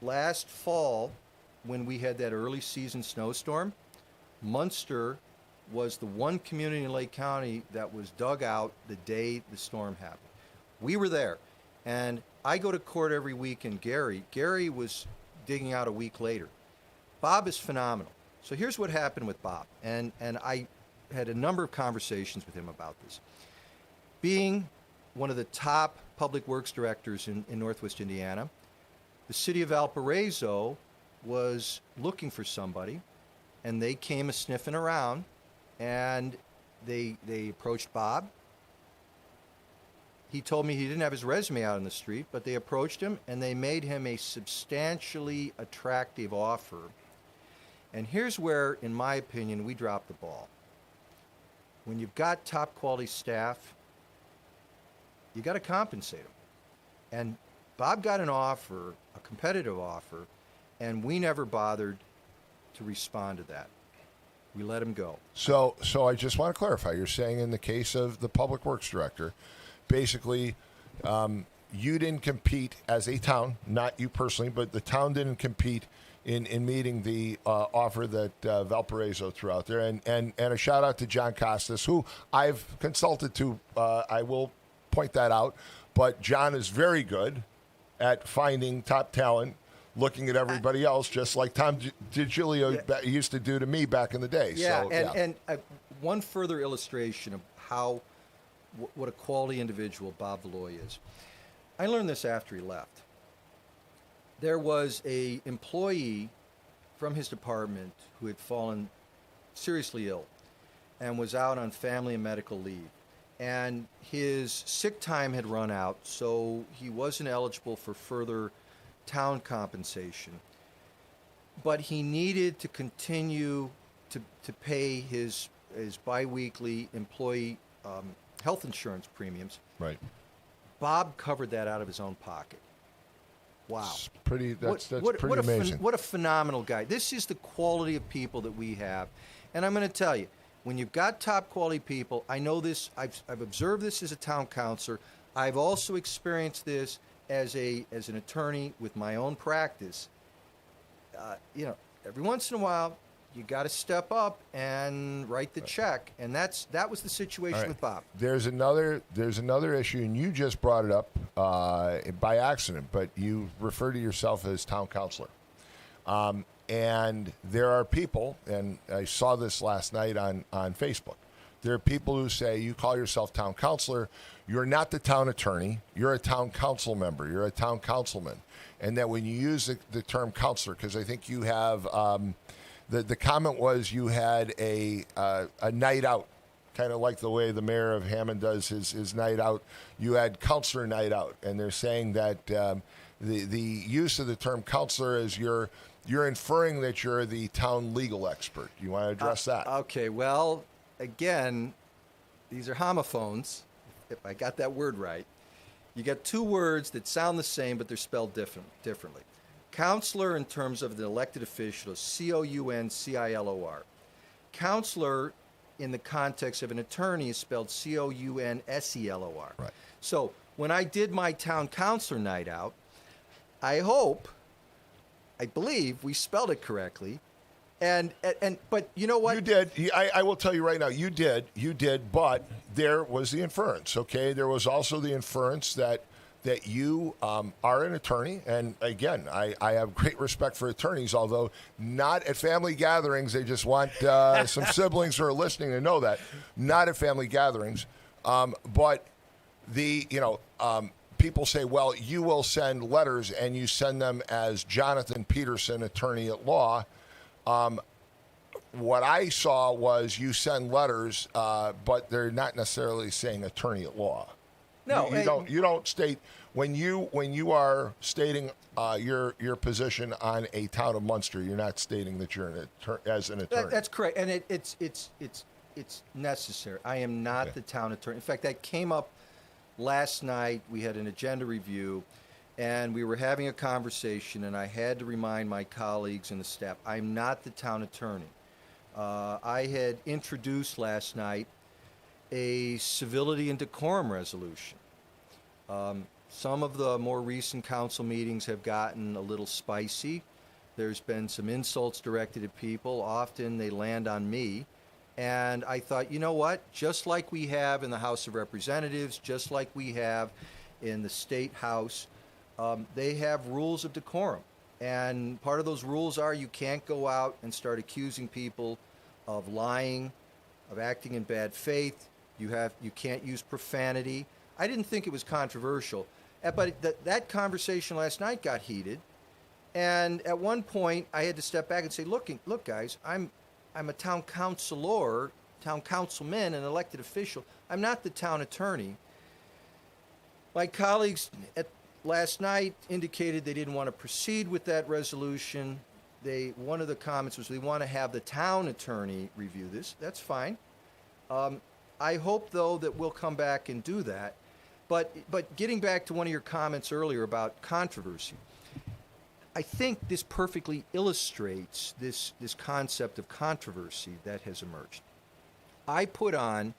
last fall, when we had that early season snowstorm, Munster was the one community in Lake County that was dug out the day the storm happened. We were there. And I go to court every week in Gary. Gary was digging out a week later. Bob is phenomenal. So here's what happened with Bob. And I had a number of conversations with him about this. Being one of the top public works directors in Northwest Indiana, the city of Valparaiso was looking for somebody, and they came a sniffing around, and they approached Bob. He told me he didn't have his resume out on the street, but they approached him, and they made him a substantially attractive offer. And here's where, in my opinion, we dropped the ball. When you've got top quality staff, you got to compensate them. And Bob got an offer, a competitive offer, and we never bothered to respond to that. We let him go. So I just want to clarify. You're saying in the case of the Public Works Director, basically, you didn't compete as a town, not you personally, but the town didn't compete in meeting the offer that Valparaiso threw out there. And a shout out to John Costas, who I've consulted to. I will point that out. But John is very good at finding top talent, looking at everybody else, just like Tom DiGilio used to do to me back in the day. Yeah, so, and one further illustration of how what a quality individual Bob Valoy is. I learned this after he left. There was a employee from his department who had fallen seriously ill and was out on family and medical leave. And his sick time had run out, so he wasn't eligible for further town compensation. But he needed to continue to pay his biweekly employee health insurance premiums. Right. Bob covered that out of his own pocket. Wow. That's pretty amazing. What a phenomenal guy. This is the quality of people that we have. And I'm going to tell you, when you've got top quality people, I know this, I've observed this as a town councilor. I've also experienced this as an attorney with my own practice. Every once in a while, you got to step up and write the check, and that was the situation with Bob. There's another issue, and you just brought it up by accident, but you refer to yourself as town councilor. And there are people, and I saw this last night on Facebook. There are people who say, you call yourself town councilor, you're not the town attorney, you're a town council member, you're a town councilman. And that when you use the term councilor, because I think you have, the comment was you had a night out, kind of like the way the mayor of Hammond does his night out. You had councilor night out. And they're saying that the use of the term councilor is you're inferring that you're the town legal expert. You want to address that? Okay, well, again, these are homophones, if I got that word right. You got two words that sound the same, but they're spelled differently. Counselor, in terms of the elected official, is C-O-U-N-C-I-L-O-R. Counselor, in the context of an attorney, is spelled C-O-U-N-S-E-L-O-R. Right. So when I did my town councilor night out, I believe we spelled it correctly. But you know what? You did. I will tell you right now, you did, but there was the inference, okay? There was also the inference that you are an attorney, and again, I have great respect for attorneys, although not at family gatherings. They just want some siblings who are listening to know that. Not at family gatherings. But people say, well, you will send letters, and you send them as Jonathan Peterson, attorney at law. What I saw was you send letters, but they're not necessarily saying attorney at law. No, you don't state when you are stating your position on a town of Munster, you're not stating that you're as an attorney. That's correct, and it's necessary. I am not the town attorney. In fact, that came up last night. We had an agenda review, and we were having a conversation, and I had to remind my colleagues and the staff, I'm not the town attorney. I had introduced last night a civility and decorum resolution. Some of the more recent council meetings have gotten a little spicy. There's been some insults directed at people. Often they land on me. And I thought, you know what? Just like we have in the House of Representatives, just like we have in the State House, they have rules of decorum. And part of those rules are you can't go out and start accusing people of lying, of acting in bad faith. You can't use profanity. I didn't think it was controversial, but that conversation last night got heated. And at one point, I had to step back and say, look, guys, I'm a town councilor, town councilman, an elected official. I'm not the town attorney. My colleagues last night indicated they didn't want to proceed with that resolution. One of the comments was they want to have the town attorney review this. That's fine. I hope, though, that we'll come back and do that. But getting back to one of your comments earlier about controversy, I think this perfectly illustrates this concept of controversy that has emerged. I put on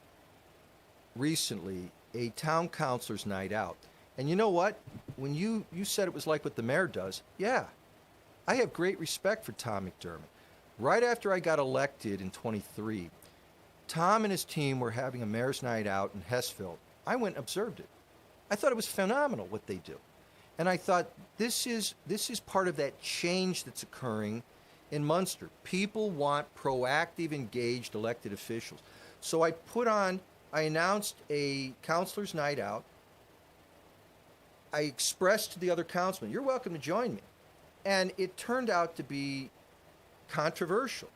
recently a town councilor's night out. And you know what? When you said it was like what the mayor does, yeah, I have great respect for Tom McDermott. Right after I got elected in 23, Tom and his team were having a mayor's night out in Hessville. I went and observed it. I thought it was phenomenal what they do. And I thought, this is part of that change that's occurring in Munster. People want proactive, engaged elected officials. So I announced a councilor's night out. I expressed to the other councilmen, you're welcome to join me. And it turned out to be controversial.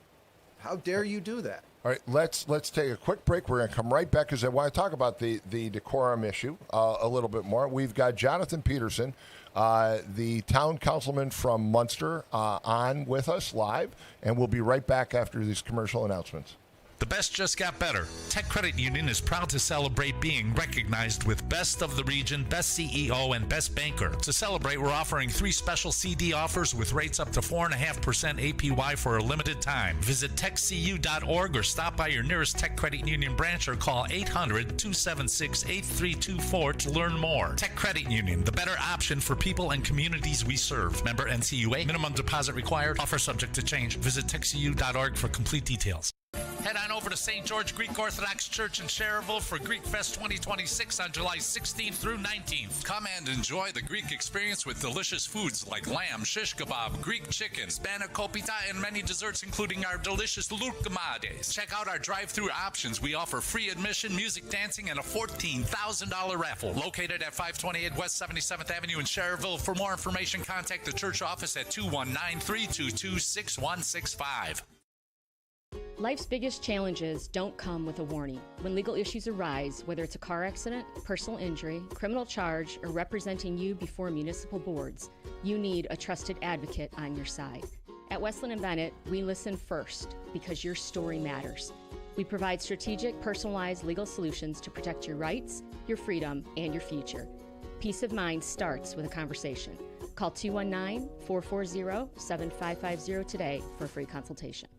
How dare you do that? All right, let's take a quick break. We're going to come right back because I want to talk about the decorum issue a little bit more. We've got Jonathan Peterson, the town councilman from Munster, on with us live, and we'll be right back after these commercial announcements. The best just got better. Tech Credit Union is proud to celebrate being recognized with Best of the Region, Best CEO, and Best Banker. To celebrate, we're offering 3 special CD offers with rates up to 4.5% APY for a limited time. Visit techcu.org or stop by your nearest Tech Credit Union branch or call 800-276-8324 to learn more. Tech Credit Union, the better option for people and communities we serve. Member NCUA, minimum deposit required, offer subject to change. Visit techcu.org for complete details. Head on over to St. George Greek Orthodox Church in Cherville for Greek Fest 2026 on July 16th through 19th. Come and enjoy the Greek experience with delicious foods like lamb, shish kebab, Greek chicken, spanakopita, and many desserts, including our delicious lurkamades. Check out our drive-thru options. We offer free admission, music, dancing, and a $14,000 raffle. Located at 528 West 77th Avenue in Cherville. For more information, contact the church office at 219-322-6165. Life's biggest challenges don't come with a warning. When legal issues arise, whether it's a car accident, personal injury, criminal charge, or representing you before municipal boards, you need a trusted advocate on your side. At Westland & Bennett, we listen first because your story matters. We provide strategic, personalized legal solutions to protect your rights, your freedom, and your future. Peace of mind starts with a conversation. Call 219-440-7550 today for a free consultation.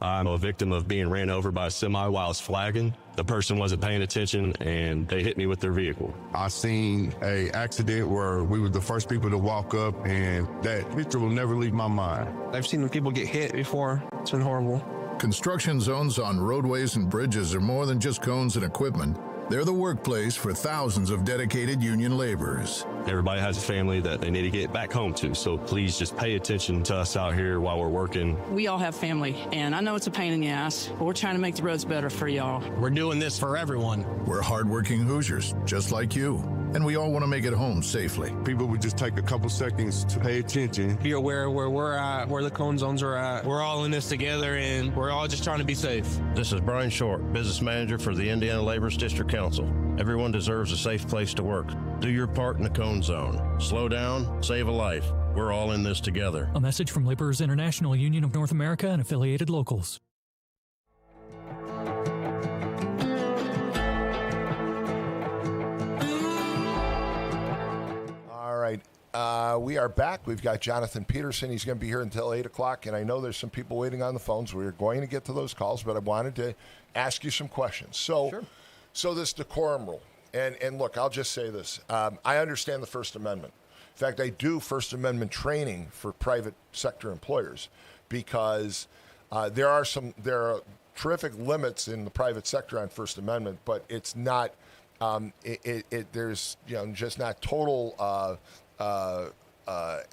I'm a victim of being ran over by a semi while I was flagging. The person wasn't paying attention and they hit me with their vehicle. I seen a accident where we were the first people to walk up, and that picture will never leave my mind. I've seen people get hit before. It's been horrible. Construction zones on roadways and bridges are more than just cones and equipment. They're the workplace for thousands of dedicated union laborers. Everybody has a family that they need to get back home to, so please just pay attention to us out here while we're working. We all have family, and I know it's a pain in the ass, but we're trying to make the roads better for y'all. We're doing this for everyone. We're hardworking Hoosiers, just like you, and we all want to make it home safely. People would just take a couple seconds to pay attention. Be aware where we're at, where the cone zones are at. We're all in this together, and we're all just trying to be safe. This is Brian Short, Business Manager for the Indiana Laborers District Council. Everyone deserves a safe place to work. Do your part in the Cone Zone. Slow down, save a life. We're all in this together. A message from Laborers International Union of North America and affiliated locals. All right. We are back. We've got Jonathan Peterson. He's going to be here until 8 o'clock, and I know there's some people waiting on the phones. We're going to get to those calls, but I wanted to ask you some questions. So this decorum rule, and look, I'll just say this. I understand the First Amendment. In fact, I do First Amendment training for private sector employers because there are terrific limits in the private sector on First Amendment, but it's not. There's just not total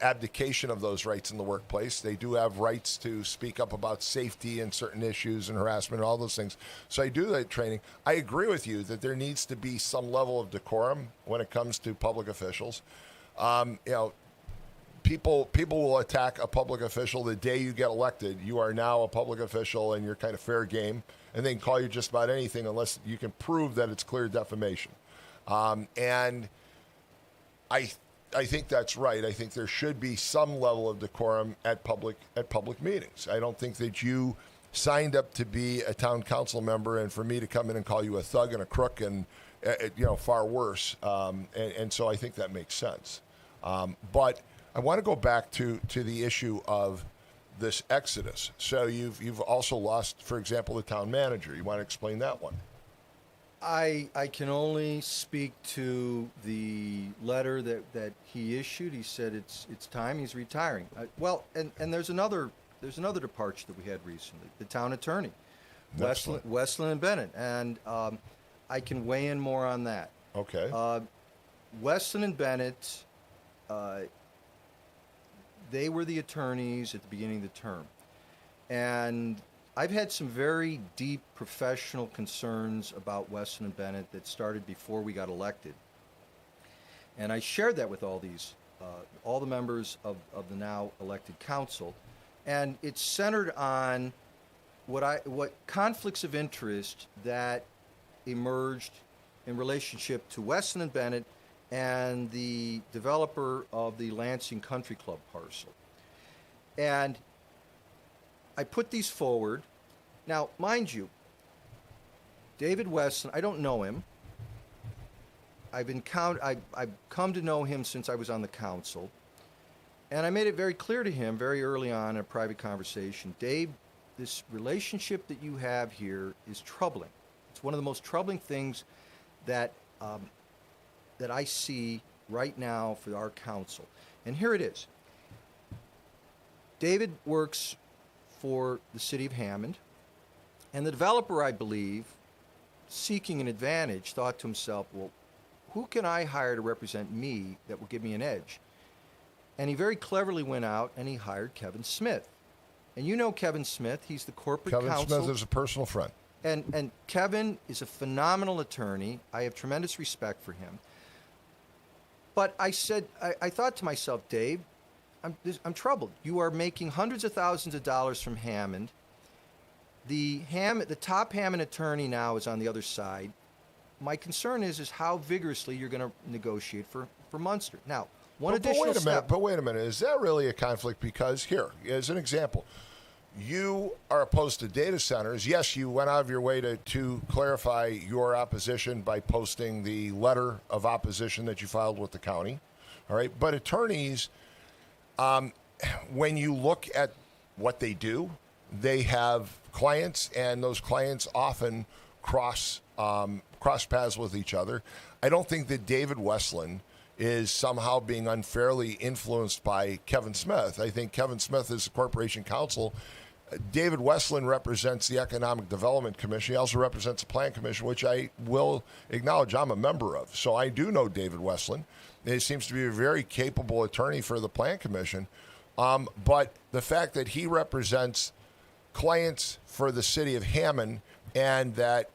abdication of those rights in the workplace. They do have rights to speak up about safety and certain issues and harassment and all those things. So I do that training. I agree with you that there needs to be some level of decorum when it comes to public officials. People will attack a public official the day you get elected. You are now a public official and you're kind of fair game, and they can call you just about anything unless you can prove that it's clear defamation. And I think that's right. I think there should be some level of decorum at public meetings. I don't think that you signed up to be a town council member and for me to come in and call you a thug and a crook and far worse. And so I think that makes sense. But I want to go back to the issue of this exodus. So you've also lost, for example, the town manager. You want to explain that one? I can only speak to the letter that he issued. He said it's time. He's retiring. And there's another departure that we had recently. The town attorney, Westland and Bennett, and I can weigh in more on that. Okay. Westland and Bennett, they were the attorneys at the beginning of the term, and I've had some very deep professional concerns about Weston and Bennett that started before we got elected. And I shared that with all the members of the now elected council. And it's centered on what conflicts of interest that emerged in relationship to Weston and Bennett and the developer of the Lansing Country Club parcel. And I put these forward. Now, mind you, David Weston, I don't know him. I've come to know him since I was on the council. And I made it very clear to him very early on in a private conversation, Dave, this relationship that you have here is troubling. It's one of the most troubling things that I see right now for our council. And here it is. David works for the city of Hammond, and the developer, I believe, seeking an advantage, thought to himself, well, who can I hire to represent me that will give me an edge? And he very cleverly went out and he hired Kevin Smith. And you know Kevin Smith, he's the corporate counsel. Kevin Smith is a personal friend. And Kevin is a phenomenal attorney. I have tremendous respect for him. But I thought to myself, Dave, I'm troubled. You are making hundreds of thousands of dollars from Hammond. The top Hammond attorney now is on the other side. My concern is how vigorously you're going to negotiate for Munster. Now, But wait a minute. Is that really a conflict? Because here, as an example, you are opposed to data centers. Yes, you went out of your way to clarify your opposition by posting the letter of opposition that you filed with the county. All right. But attorneys, when you look at what they do, they have clients, and those clients often cross paths with each other. I don't think that David Westland is somehow being unfairly influenced by Kevin Smith. I think Kevin Smith is the corporation counsel. David Westland represents the Economic Development Commission. He also represents the Plan Commission, which I will acknowledge I'm a member of. So I do know David Westland. He seems to be a very capable attorney for the Plan Commission. But the fact that he represents clients for the city of Hammond and that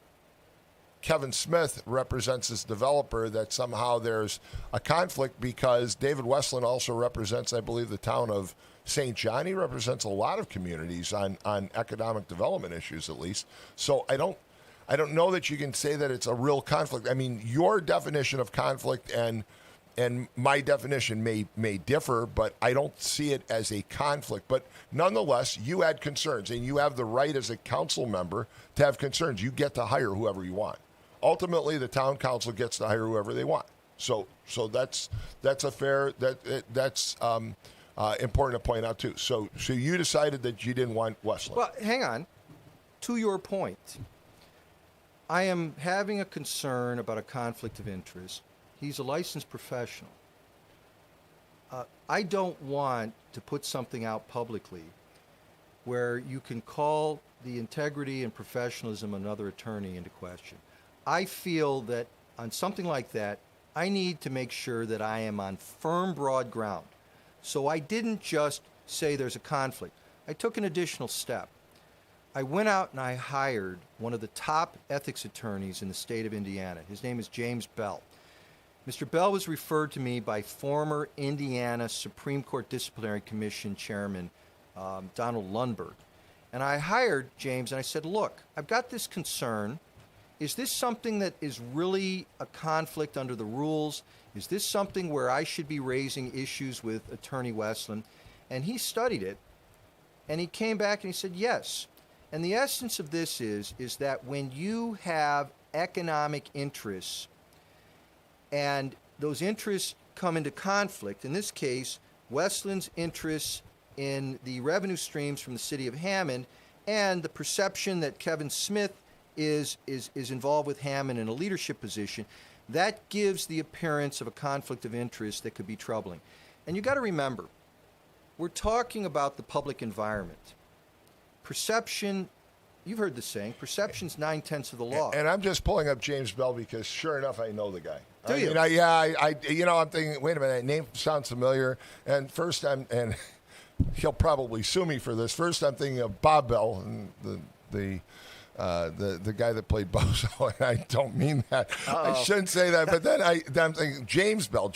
Kevin Smith represents this developer, that somehow there's a conflict because David Westland also represents, I believe, the town of St. John. He represents a lot of communities on economic development issues, at least. So I I don't know that you can say that it's a real conflict. I mean, your definition of conflict and my definition may differ, but I don't see it as a conflict. But nonetheless, you had concerns, and you have the right as a council member to have concerns. You get to hire whoever you want. Ultimately, the town council gets to hire whoever they want. So that's a fair that's important to point out too. So you decided that you didn't want Westland. Well, hang on. To your point, I am having a concern about a conflict of interest. He's a licensed professional. I don't want to put something out publicly where you can call the integrity and professionalism of another attorney into question. I feel that on something like that, I need to make sure that I am on firm, broad ground. So I didn't just say there's a conflict. I took an additional step. I went out and I hired one of the top ethics attorneys in the state of Indiana. His name is James Bell. Mr. Bell was referred to me by former Indiana Supreme Court Disciplinary Commission Chairman Donald Lundberg. And I hired James and I said, look, I've got this concern. Is this something that is really a conflict under the rules? Is this something where I should be raising issues with Attorney Westland? And he studied it, and he came back and he said, yes. And the essence of this is that when you have economic interests and those interests come into conflict, in this case, Westland's interests in the revenue streams from the city of Hammond and the perception that Kevin Smith is involved with Hammond in a leadership position, that gives the appearance of a conflict of interest that could be troubling. And you got to remember, we're talking about the public environment. Perception, you've heard the saying, perception's 9/10 of the law. And I'm just pulling up James Bell because, sure enough, I know the guy. Do you? I'm thinking, wait a minute, that name sounds familiar. And first, and he'll probably sue me for this. First, I'm thinking of Bob Bell, and the guy that played Bozo, and I don't mean that. Uh-oh. I shouldn't say that. But then I'm thinking James Bell.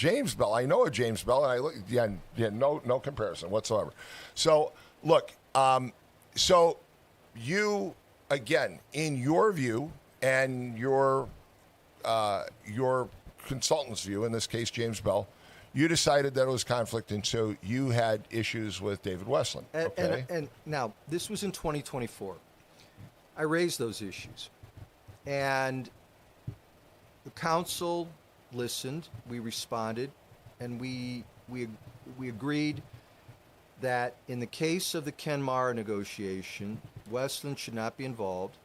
I know a James Bell, and I look. Yeah, no comparison whatsoever. So look, so you again, in your view and your consultant's view, in this case James Bell, you decided that it was conflict, and so you had issues with David Westland. Okay. And now this was in 2024. I raised those issues, and the council listened. We responded, and we agreed that in the case of the Ken Mara negotiation, Westland should not be involved.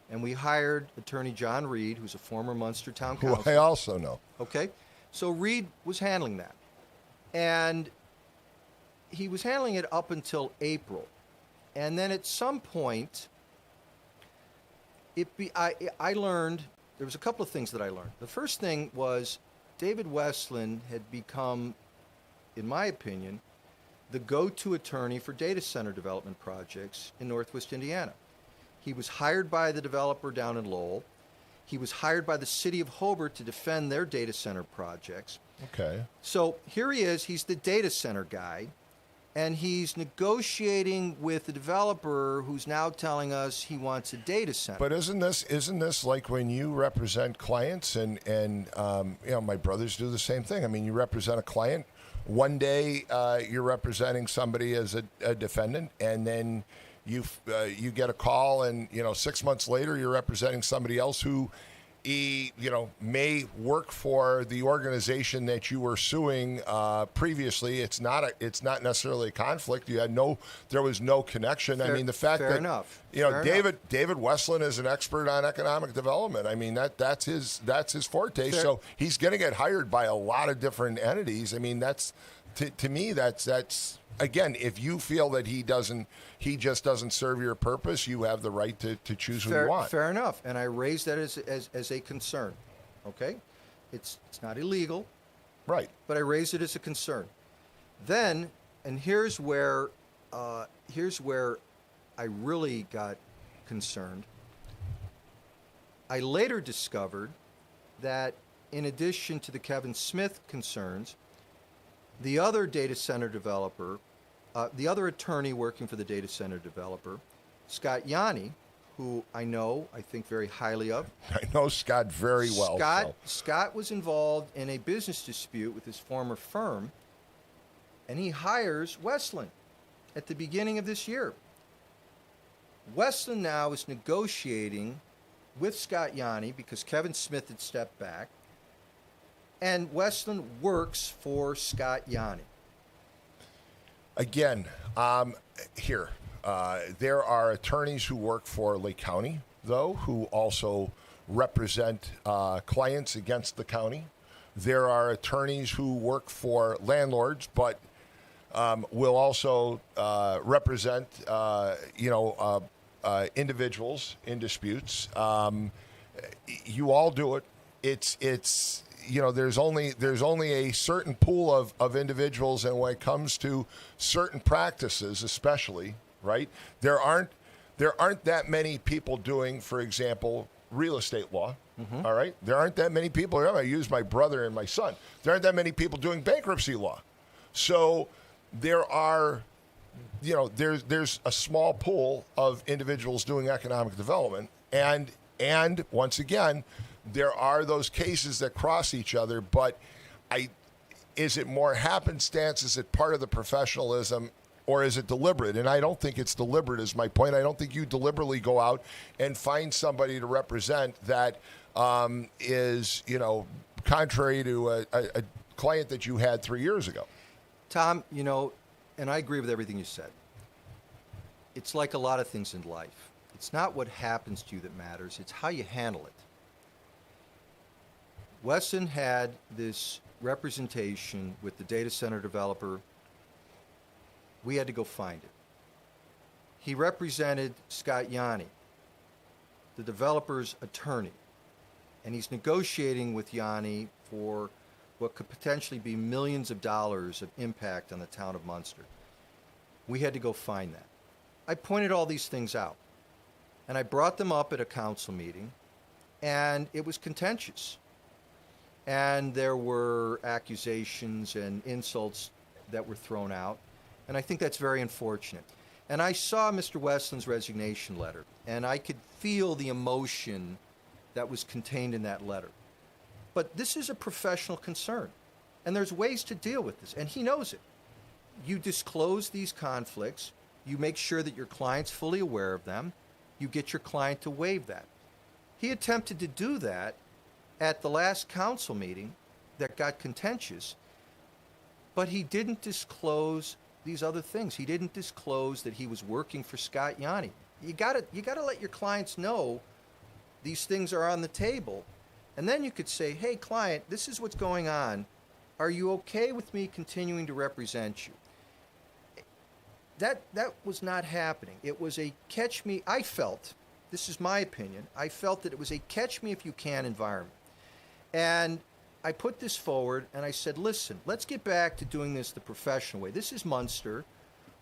And we hired attorney John Reed, who's a former Munster town council. Who I also know. Okay, so Reed was handling that, and he was handling it up until April, and then at some point. I learned, there was a couple of things that I learned. The first thing was David Westland had become, in my opinion, the go-to attorney for data center development projects in Northwest Indiana. He was hired by the developer down in Lowell. He was hired by the city of Hobart to defend their data center projects. Okay. So here he is, he's the data center guy. And he's negotiating with the developer who's now telling us he wants a data center. But isn't this like when you represent clients and my brothers do the same thing? I mean, you represent a client. One day you're representing somebody as a defendant, and then you get a call, and 6 months later you're representing somebody else who may work for the organization that you were suing previously. It's not necessarily a conflict. There was no connection. I mean, the fact fair that enough. David Westland is an expert on economic development. I mean, that's his forte. So he's going to get hired by a lot of different entities. I mean, that's to me that's. Again, if you feel that he just doesn't serve your purpose, you have the right to choose who you want. Fair enough. And I raised that as a concern. Okay? It's not illegal. Right. But I raised it as a concern. Then, and here's where I really got concerned. I later discovered that in addition to the Kevin Smith concerns, the other data center developer, the other attorney working for the data center developer, Scott Yanni, who I think very highly of. I know Scott very well. Scott was involved in a business dispute with his former firm, and he hires Westland at the beginning of this year. Westland now is negotiating with Scott Yanni because Kevin Smith had stepped back, and Westland works for Scott Yanni. Again, there are attorneys who work for Lake County, though, who also represent clients against the county. There are attorneys who work for landlords, but will also represent, individuals in disputes. You all do it. It's there's only a certain pool of individuals, and when it comes to certain practices, especially, right, there aren't that many people doing, for example, real estate law. Mm-hmm. All right, there aren't that many people. I use my brother and my son. There aren't that many people doing bankruptcy law. So there are, there's a small pool of individuals doing economic development, and once again, there are those cases that cross each other. But is it more happenstance? Is it part of the professionalism? Or is it deliberate? And I don't think it's deliberate, is my point. I don't think you deliberately go out and find somebody to represent that is, contrary to a client that you had 3 years ago. Tom, and I agree with everything you said. It's like a lot of things in life. It's not what happens to you that matters. It's how you handle it. Weston had this representation with the data center developer. We had to go find it. He represented Scott Yanni, the developer's attorney, and he's negotiating with Yanni for what could potentially be millions of dollars of impact on the town of Munster. We had to go find that. I pointed all these things out, and I brought them up at a council meeting, and it was contentious. And there were accusations and insults that were thrown out. And I think that's very unfortunate. And I saw Mr. Westland's resignation letter, and I could feel the emotion that was contained in that letter. But this is a professional concern, and there's ways to deal with this, and he knows it. You disclose these conflicts, you make sure that your client's fully aware of them, you get your client to waive that. He attempted to do that at the last council meeting that got contentious, but he didn't disclose these other things. He didn't disclose that he was working for Scott Yanni. You gotta let your clients know these things are on the table, and then you could say, "Hey, client, this is what's going on. Are you okay with me continuing to represent you?" That was not happening. It was a catch me. I felt, this is my opinion, I felt that it was a catch me if you can environment, and I put this forward, and I said, listen, let's get back to doing this the professional way. This is Munster.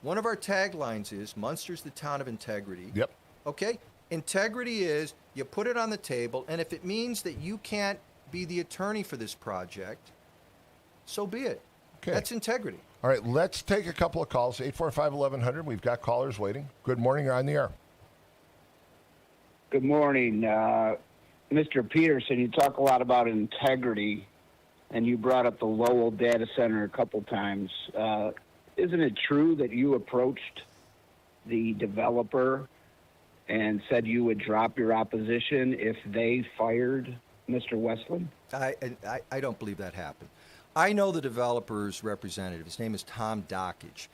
One of our taglines is, Munster's the town of integrity. Yep. Okay? Integrity is, you put it on the table, and if it means that you can't be the attorney for this project, so be it. Okay. That's integrity. All right, let's take a couple of calls. 845-1100. We've got callers waiting. Good morning. You're on the air. Good morning. Mr. Peterson, you talk a lot about integrity, and you brought up the Lowell data center a couple times. Isn't it true that you approached the developer and said you would drop your opposition if they fired Mr. Westland? I don't believe that happened. I know the developer's representative. His name is Tom Dabertin.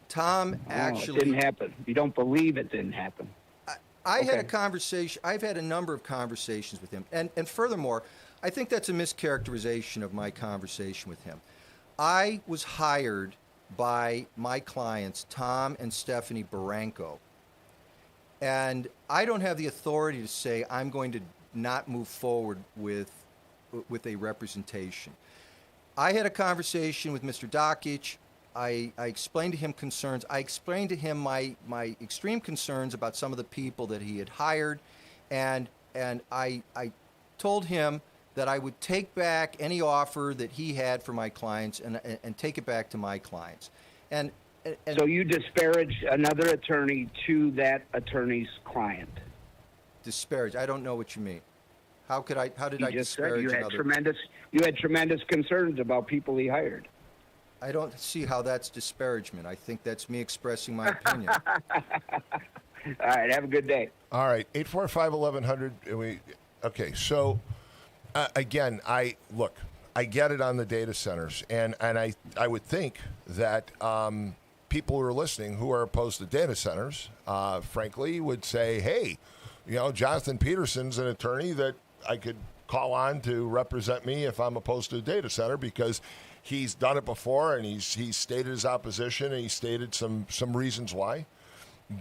Tom actually... It didn't happen. You don't believe it didn't happen. I had a conversation. I've had a number of conversations with him. And furthermore, I think that's a mischaracterization of my conversation with him. I was hired by my clients, Tom and Stephanie Barranco. And I don't have the authority to say I'm going to not move forward with a representation. I had a conversation with Mr. Dabertin. I explained to him concerns. I explained to him my extreme concerns about some of the people that he had hired, and I told him that I would take back any offer that he had for my clients and take it back to my clients. And so you disparaged another attorney to that attorney's client? disparage. I don't know what you mean. How did I just said disparage you had another? you had tremendous concerns about people he hired. I don't see how that's disparagement. I think that's me expressing my opinion. All right, have a good day. All right, 845-1100. Okay, so again, I get it on the data centers, and I would think that people who are listening who are opposed to data centers, frankly, would say, hey, Jonathan Peterson's an attorney that I could call on to represent me if I'm opposed to a data center, because he's done it before and he's stated his opposition and he stated some reasons why.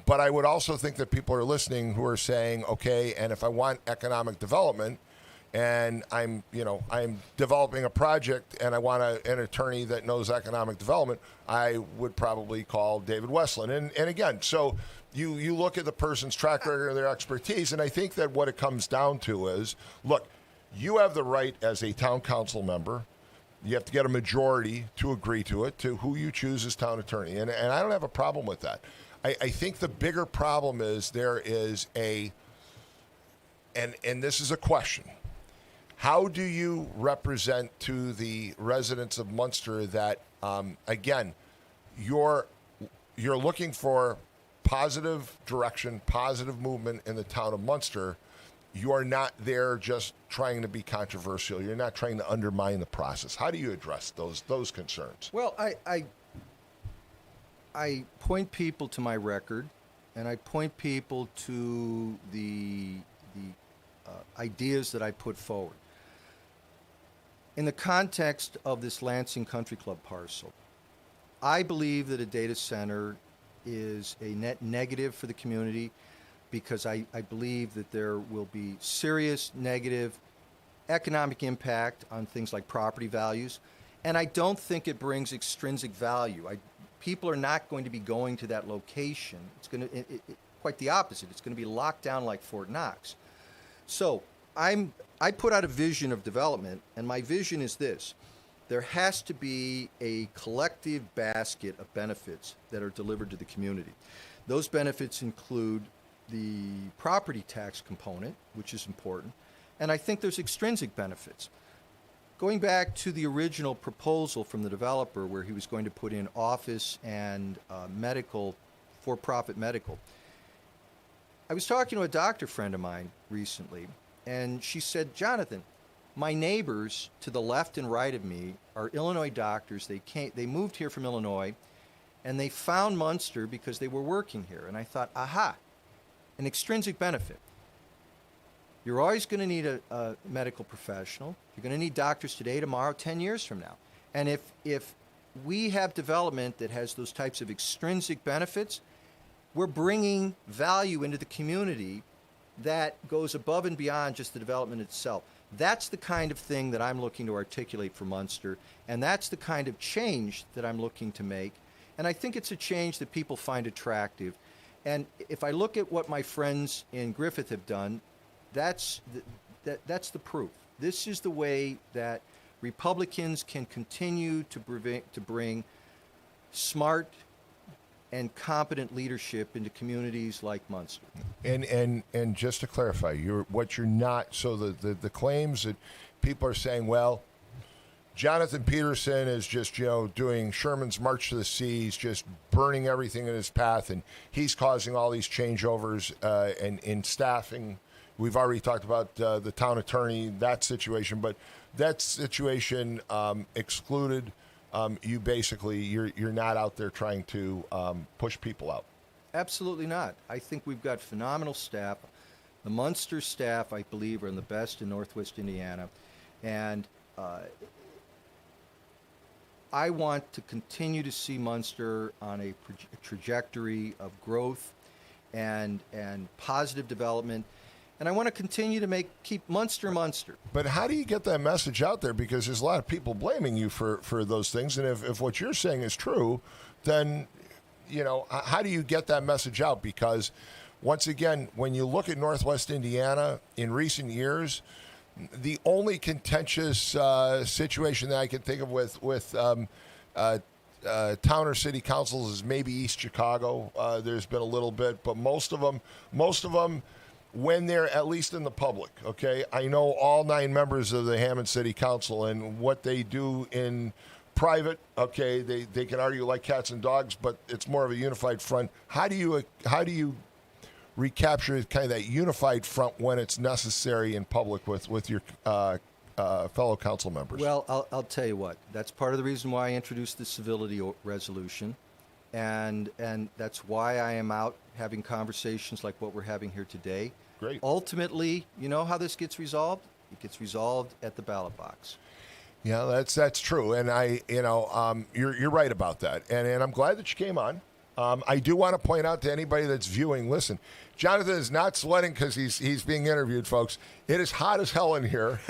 But I would also think that people are listening who are saying, okay, and if I want economic development and I'm developing a project and I want an attorney that knows economic development, I would probably call David Westland. And again, so you look at the person's track record and their expertise, and I think that what it comes down to is, look, you have the right as a town council member. You have to get a majority to agree to it, to who you choose as town attorney. And I don't have a problem with that. I think the bigger problem is there is and this is a question. How do you represent to the residents of Munster that, again, you're looking for positive direction, positive movement in the town of Munster? You are not there just trying to be controversial. You're not trying to undermine the process. How do you address those concerns? Well, I point people to my record, and I point people to the ideas that I put forward. In the context of this Lansing Country Club parcel, I believe that a data center is a net negative for the community, because I believe that there will be serious negative economic impact on things like property values, and I don't think it brings extrinsic value. People are not going to be going to that location. It's going to quite the opposite. It's going to be locked down like Fort Knox. So I put out a vision of development, and my vision is this: there has to be a collective basket of benefits that are delivered to the community. Those benefits include the property tax component, which is important, and I think there's extrinsic benefits. Going back to the original proposal from the developer, where he was going to put in office and medical, for-profit medical, I was talking to a doctor friend of mine recently, and she said, Jonathan, my neighbors to the left and right of me are Illinois doctors. They moved here from Illinois, and they found Munster because they were working here. And I thought, aha, an extrinsic benefit. You're always going to need a medical professional. You're going to need doctors today, tomorrow, 10 years from now. And if we have development that has those types of extrinsic benefits, we're bringing value into the community that goes above and beyond just the development itself. That's the kind of thing that I'm looking to articulate for Munster, and that's the kind of change that I'm looking to make. And I think it's a change that people find attractive. And if I look at what my friends in Griffith have done, that's the proof. This is the way that Republicans can continue to bring smart and competent leadership into communities like Munster. And just to clarify, what you're not, so the claims that people are saying, well, Jonathan Peterson is just, doing Sherman's March to the Seas, just burning everything in his path, and he's causing all these changeovers in staffing. We've already talked about the town attorney, that situation, but that situation excluded. You're not out there trying to push people out. Absolutely not. I think we've got phenomenal staff. The Munster staff, I believe, are the best in Northwest Indiana, and I want to continue to see Munster on a trajectory of growth and positive development. And I want to continue to keep Munster Munster. But how do you get that message out there? Because there's a lot of people blaming you for those things. And if what you're saying is true, then, how do you get that message out? Because, once again, when you look at Northwest Indiana in recent years, the only contentious situation that I can think of with town or city councils is maybe East Chicago. There's been a little bit, but most of them when they're at least in the public, okay? I know all 9 members of the Hammond City Council, and what they do in private, okay, they can argue like cats and dogs, but it's more of a unified front. How do you recapture kind of that unified front when it's necessary in public with your fellow council members? Well, I'll tell you what. That's part of the reason why I introduced the civility resolution, and that's why I am out having conversations like what we're having here today. Great. Ultimately, you know how this gets resolved? It gets resolved at the ballot box. Yeah, that's true, and you're right about that, and I'm glad that you came on. I do want to point out to anybody that's viewing, listen, Jonathan is not sweating because he's being interviewed, folks. It is hot as hell in here.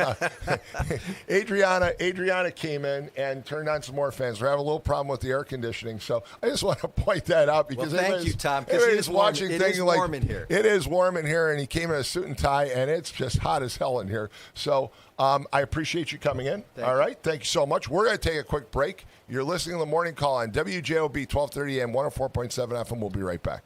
Adriana came in and turned on some more fans. We're having a little problem with the air conditioning, so I just want to point that out because thank you, Tom. Everybody's watching it thinking is like warm in here. It is warm in here, and he came in a suit and tie, and it's just hot as hell in here. So I appreciate you coming in. All right, thank you so much. We're going to take a quick break. You're listening to the Morning Call on WJOB 1230 AM 104.7 FM. We'll be right back.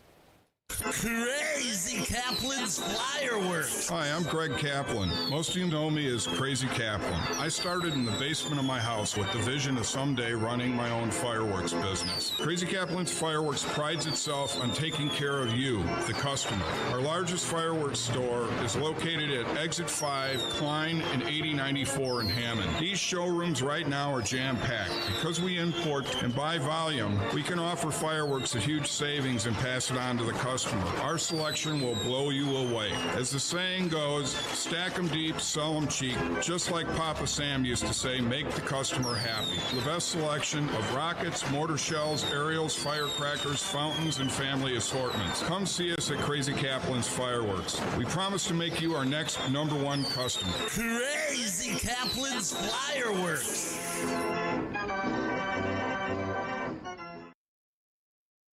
Crazy Kaplan's Fireworks. Hi, I'm Greg Kaplan. Most of you know me as Crazy Kaplan. I started in the basement of my house with the vision of someday running my own fireworks business. Crazy Kaplan's Fireworks prides itself on taking care of you, the customer. Our largest fireworks store is located at Exit 5, Klein, and 8094 in Hammond. These showrooms right now are jam-packed. Because we import and buy volume, we can offer fireworks at huge savings and pass it on to the customer. Our selection will blow you away. As the saying goes, stack them deep, sell them cheap. Just like Papa Sam used to say, make the customer happy. The best selection of rockets, mortar shells, aerials, firecrackers, fountains, and family assortments. Come see us at Crazy Kaplan's Fireworks. We promise to make you our next #1 customer. Crazy Kaplan's Fireworks.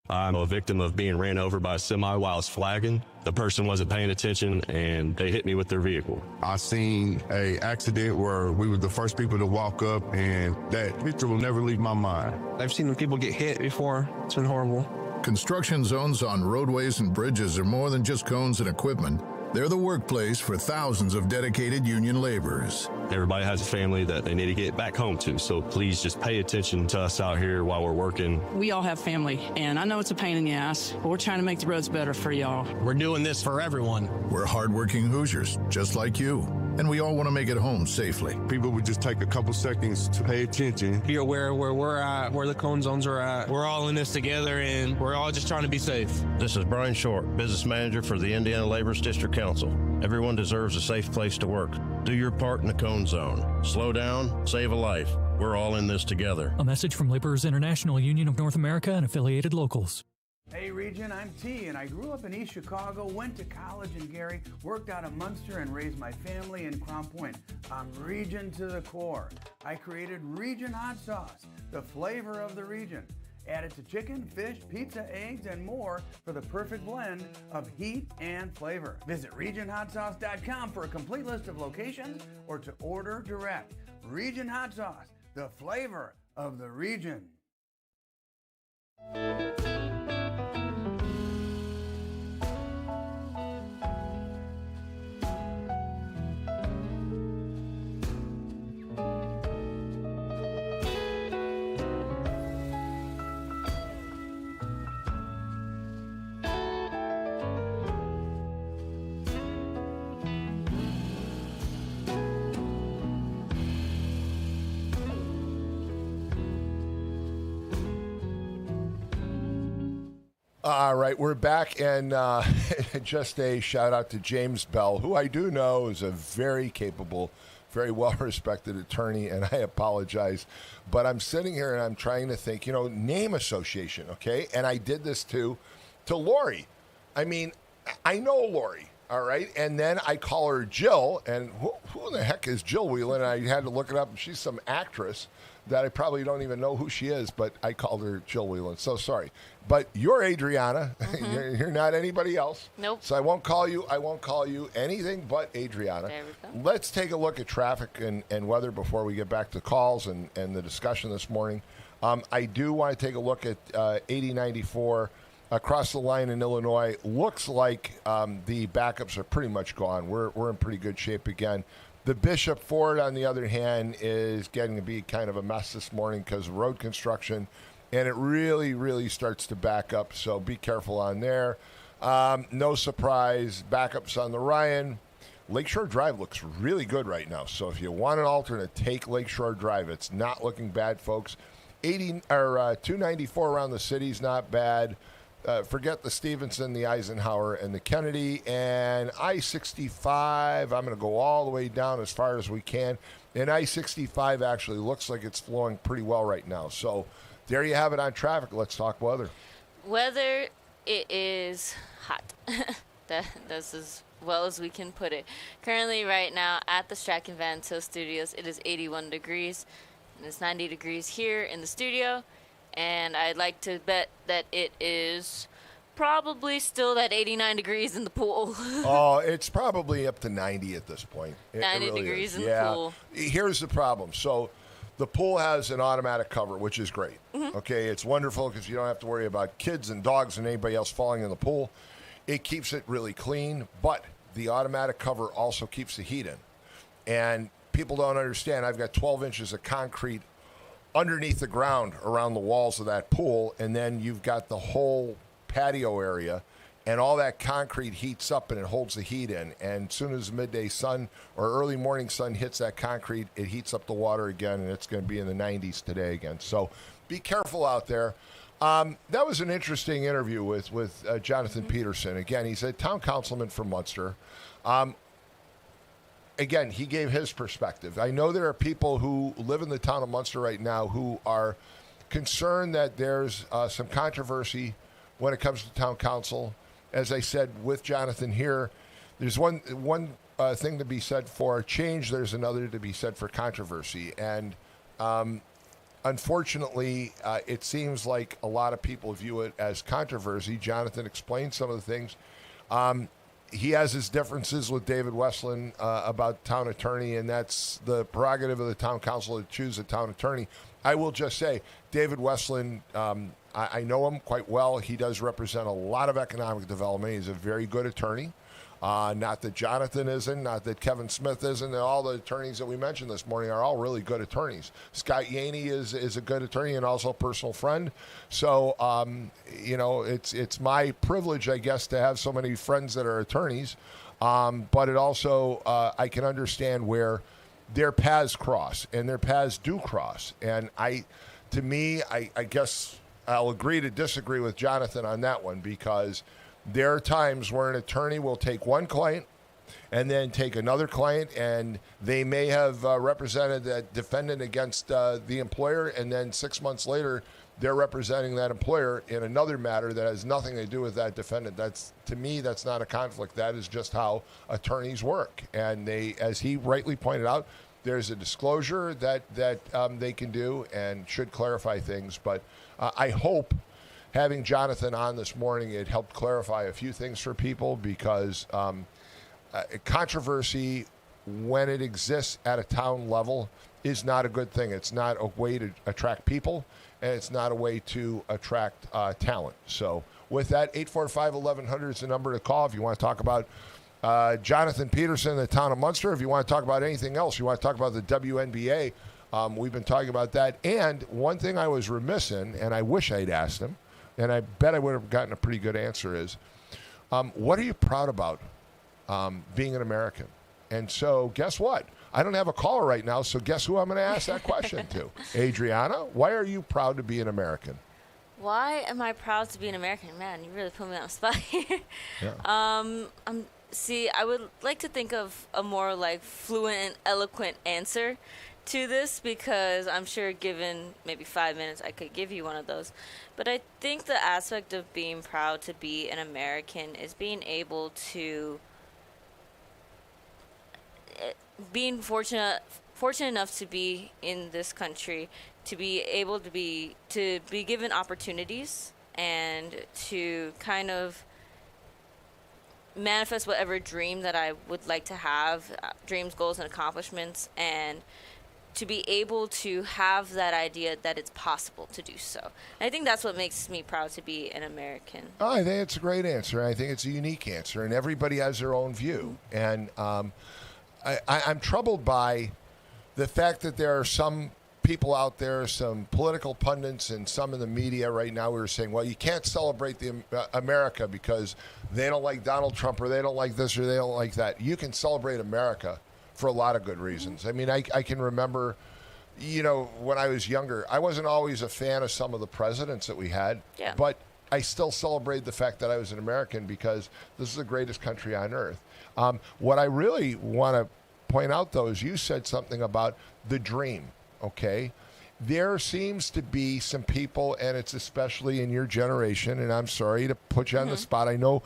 I'm a victim of being ran over by a semi while I was flagging. The person wasn't paying attention and they hit me with their vehicle. I seen a accident where we were the first people to walk up, and that picture will never leave my mind. I've seen people get hit before. It's been horrible. Construction zones on roadways and bridges are more than just cones and equipment. They're the workplace for thousands of dedicated union laborers. Everybody has a family that they need to get back home to, so please just pay attention to us out here while we're working. We all have family, and I know it's a pain in the ass, but we're trying to make the roads better for y'all. We're doing this for everyone. We're hardworking Hoosiers, just like you, and we all want to make it home safely. People would just take a couple seconds to pay attention. Be aware where we're at, where the cone zones are at. We're all in this together, and we're all just trying to be safe. This is Brian Short, Business Manager for the Indiana Laborers District Council. Everyone deserves a safe place to work. Do your part in the cone zone. Slow down, save a life. We're all in this together. A message from Laborers International Union of North America and affiliated locals. Hey Region, I'm T, and I grew up in East Chicago, went to college in Gary, worked out of Munster, and raised my family in Crown Point. I'm Region to the core. I created Region Hot Sauce, the flavor of the region. Add it to chicken, fish, pizza, eggs, and more for the perfect blend of heat and flavor. Visit RegionHotSauce.com for a complete list of locations or to order direct. Region Hot Sauce, the flavor of the region. All right, we're back, and just a shout-out to James Bell, who I do know is a very capable, very well-respected attorney, and I apologize. But I'm sitting here, and I'm trying to think, name association, okay? And I did this to Lori. I mean, I know Lori, all right? And then I call her Jill, and who the heck is Jill Whelan? And I had to look it up. She's some actress that I probably don't even know who she is, but I called her Jill Whelan. So sorry. But you're Adriana. Mm-hmm. You're not anybody else. Nope. So I won't call you anything but Adriana. There we go. Let's take a look at traffic and weather before we get back to calls and the discussion this morning. I do want to take a look at 8094 across the line in Illinois. Looks like the backups are pretty much gone. We're in pretty good shape again. The Bishop Ford, on the other hand, is getting to be kind of a mess this morning because of road construction, and it really, really starts to back up, so be careful on there. No surprise, backups on the Ryan. Lakeshore Drive looks really good right now, so if you want an alternate, take Lakeshore Drive. It's not looking bad, folks. 294 around the city's not bad. Forget the Stevenson, the Eisenhower, and the Kennedy. And I-65, I'm going to go all the way down as far as we can. And I-65 actually looks like it's flowing pretty well right now. So there you have it on traffic. Let's talk weather. Weather, it is hot. That's as well as we can put it. Currently, right now, at the Strachan Van Til Studios, it is 81 degrees. And it's 90 degrees here in the studio. And I'd like to bet that it is probably still that 89 degrees in the pool. Oh, it's probably up to 90 at this point. 90 really degrees is. in the pool. Here's the problem. So the pool has an automatic cover, which is great. Mm-hmm. Okay, it's wonderful because you don't have to worry about kids and dogs and anybody else falling in the pool. It keeps it really clean, but the automatic cover also keeps the heat in. And people don't understand. I've got 12 inches of concrete underneath the ground around the walls of that pool, and then you've got the whole patio area, and all that concrete heats up and it holds the heat in. And as soon as the midday sun or early morning sun hits that concrete, it heats up the water again, and it's going to be in the 90s today again. So be careful out there. That was an interesting interview with Jonathan Peterson. Again, he's a town councilman from Munster. Again, he gave his perspective. I know there are people who live in the town of Munster right now who are concerned that there's some controversy when it comes to town council. As I said with Jonathan here, there's one thing to be said for change. There's another to be said for controversy. And unfortunately, it seems like a lot of people view it as controversy. Jonathan explained some of the things. He has his differences with David Westland about town attorney, and that's the prerogative of the town council to choose a town attorney. I will just say, David Westland, I know him quite well. He does represent a lot of economic development. He's a very good attorney. Not that Jonathan isn't, not that Kevin Smith isn't. All the attorneys that we mentioned this morning are all really good attorneys. Scott Yaney is a good attorney and also a personal friend. So, it's my privilege, I guess, to have so many friends that are attorneys. But it also, I can understand where their paths cross, and their paths do cross. And I guess I'll agree to disagree with Jonathan on that one, because there are times where an attorney will take one client and then take another client, and they may have represented that defendant against the employer, and then 6 months later, they're representing that employer in another matter that has nothing to do with that defendant. To me, that's not a conflict. That is just how attorneys work. And they, as he rightly pointed out, there's a disclosure that they can do and should clarify things. But I hope having Jonathan on this morning, it helped clarify a few things for people, because controversy, when it exists at a town level, is not a good thing. It's not a way to attract people, and it's not a way to attract talent. So with that, 845-1100 is the number to call if you want to talk about Jonathan Peterson in the town of Munster. If you want to talk about anything else, you want to talk about the WNBA, we've been talking about that. And one thing I was remiss in, and I wish I'd asked him, and I bet I would have gotten a pretty good answer, is what are you proud about being an American? And so guess what? I don't have a caller right now, so guess who I'm going to ask that question to? Adriana, why are you proud to be an American? Why am I proud to be an American? Man, you really put me on the spot here. Yeah. See, I would like to think of a more fluent and eloquent answer to this, because I'm sure given maybe 5 minutes I could give you one of those. But I think the aspect of being proud to be an American is being able to, being fortunate enough to be in this country, to be able to be given opportunities and to kind of manifest whatever dream that I would like to have, dreams, goals, and accomplishments, and to be able to have that idea that it's possible to do so. And I think that's what makes me proud to be an American. Oh, I think it's a great answer. I think it's a unique answer, and everybody has their own view. And I'm troubled by the fact that there are some people out there, some political pundits and some in the media right now who are saying, well, you can't celebrate the America because they don't like Donald Trump or they don't like this or they don't like that. You can celebrate America for a lot of good reasons. I mean, I can remember, when I was younger, I wasn't always a fan of some of the presidents that we had, but I still celebrated the fact that I was an American because this is the greatest country on earth. What I really want to point out, though, is you said something about the dream, okay? There seems to be some people, and it's especially in your generation, and I'm sorry to put you on the spot. I know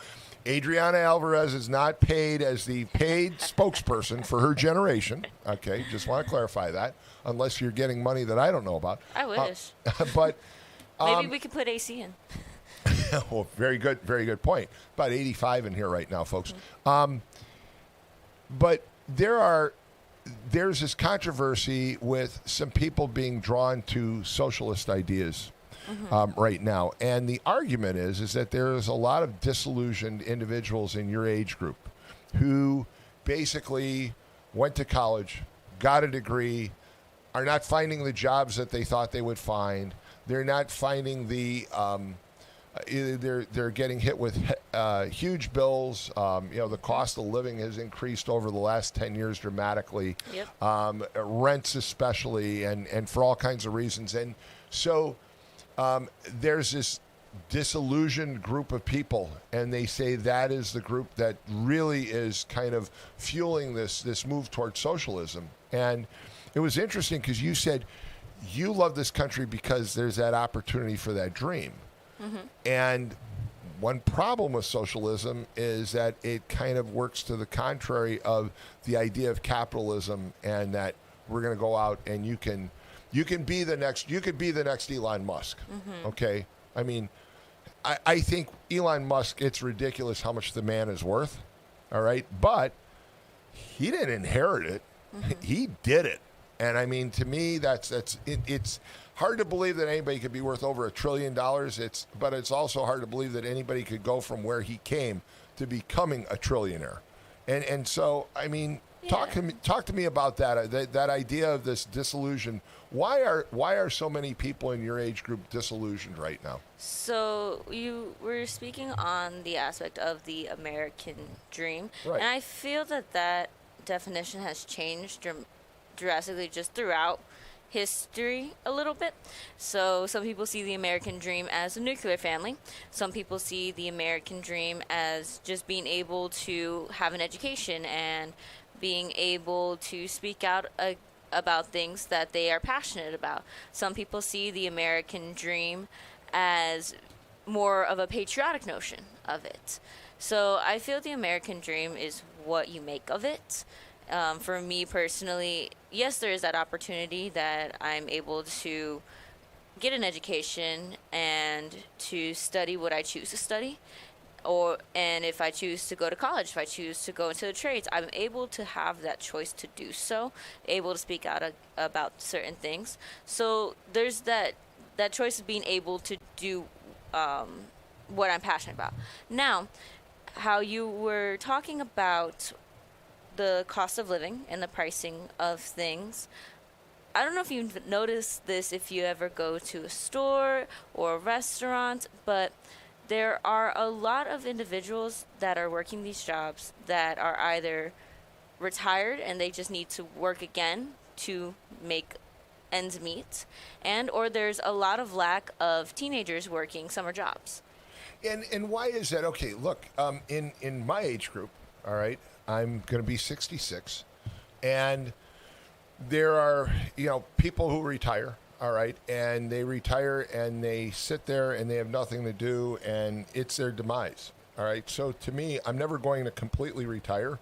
Adriana Alvarez is not paid as the paid spokesperson for her generation. Okay, just want to clarify that, unless you're getting money that I don't know about. I wish. But maybe we could put AC in. Well, very good point. About 85 in here right now, folks. But there's this controversy with some people being drawn to socialist ideas right now. And the argument is that there's a lot of disillusioned individuals in your age group who basically went to college, got a degree, are not finding the jobs that they thought they would find. They're not finding the they're getting hit with huge bills. The cost of living has increased over the last 10 years dramatically. Yep. Rents especially, and for all kinds of reasons. And so there's this disillusioned group of people, and they say that is the group that really is kind of fueling this move towards socialism. And it was interesting because you said you love this country because there's that opportunity for that dream. And one problem with socialism is that it kind of works to the contrary of the idea of capitalism, and that we're going to go out and you can be the next Elon Musk. Okay, I mean, I think Elon Musk, it's ridiculous how much the man is worth. All right, but he didn't inherit it; he did it. And I mean, to me, it's hard to believe that anybody could be worth over $1 trillion. But it's also hard to believe that anybody could go from where he came to becoming a trillionaire. And so, I mean, talk to me about that idea of this disillusion. Why are so many people in your age group disillusioned right now? So you were speaking on the aspect of the American dream, right. And I feel that definition has changed drastically just throughout history a little bit. So some people see the American dream as a nuclear family. Some people see the American dream as just being able to have an education and being able to speak out about things that they are passionate about. Some people see the American dream as more of a patriotic notion of it. So I feel the American dream is what you make of it. For me personally, yes, there is that opportunity that I'm able to get an education and to study what I choose to study. And if I choose to go to college, if I choose to go into the trades, I'm able to have that choice to do so, able to speak out about certain things. So there's that choice of being able to do what I'm passionate about. Now, how you were talking about the cost of living and the pricing of things. I don't know if you've noticed this if you ever go to a store or a restaurant, but there are a lot of individuals that are working these jobs that are either retired and they just need to work again to make ends meet, or there's a lot of lack of teenagers working summer jobs. And why is that? Okay, look, in my age group, all right, I'm going to be 66, and there are, people who retire, all right, and they retire and they sit there and they have nothing to do, and it's their demise, all right? So to me, I'm never going to completely retire.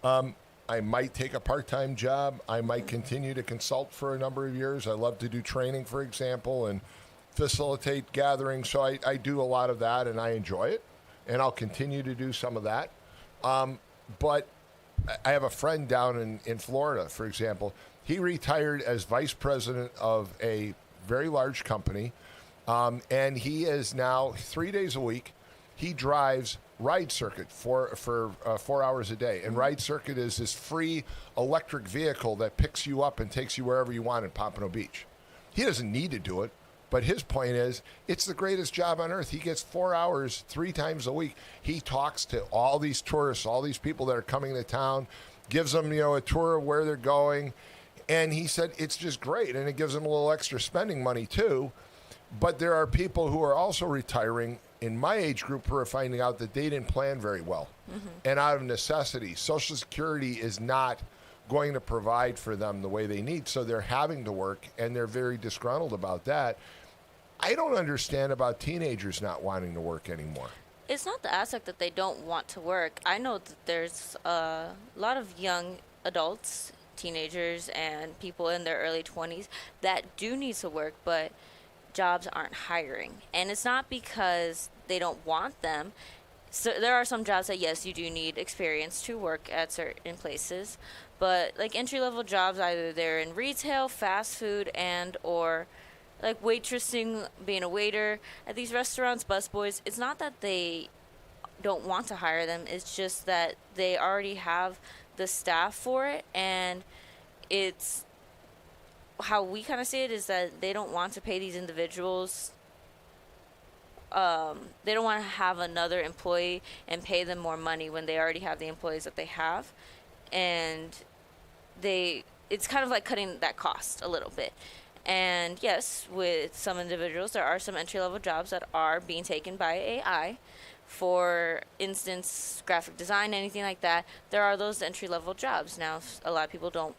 I might take a part-time job. I might continue to consult for a number of years. I love to do training, for example, and facilitate gatherings. So I do a lot of that, and I enjoy it, and I'll continue to do some of that. But I have a friend down in Florida, for example. He retired as vice president of a very large company, and he is now 3 days a week. He drives Ride Circuit for 4 hours a day. And Ride Circuit is this free electric vehicle that picks you up and takes you wherever you want in Pompano Beach. He doesn't need to do it, but his point is it's the greatest job on earth. He gets 4 hours 3 times a week. He talks to all these tourists, all these people that are coming to town, gives them, a tour of where they're going. And he said it's just great, and it gives them a little extra spending money too. But there are people who are also retiring in my age group who are finding out that they didn't plan very well. And out of necessity, Social Security is not going to provide for them the way they need, so they're having to work, and they're very disgruntled about that. I don't understand about teenagers not wanting to work anymore. It's not the aspect that they don't want to work. I know that there's a lot of young adults, teenagers, and people in their early 20s that do need to work, but jobs aren't hiring. And it's not because they don't want them. So there are some jobs that, yes, you do need experience to work at certain places, but like entry-level jobs, either they're in retail, fast food, and or like waitressing, being a waiter at these restaurants, busboys. It's not that they don't want to hire them. It's just that they already have the staff for it, and it's how we kind of see it is that they don't want to pay these individuals. They don't want to have another employee and pay them more money when they already have the employees that they have, and it's kind of like cutting that cost a little bit. And yes, with some individuals, there are some entry-level jobs that are being taken by AI. For instance, graphic design, anything like that, there are those entry-level jobs. Now, a lot of people don't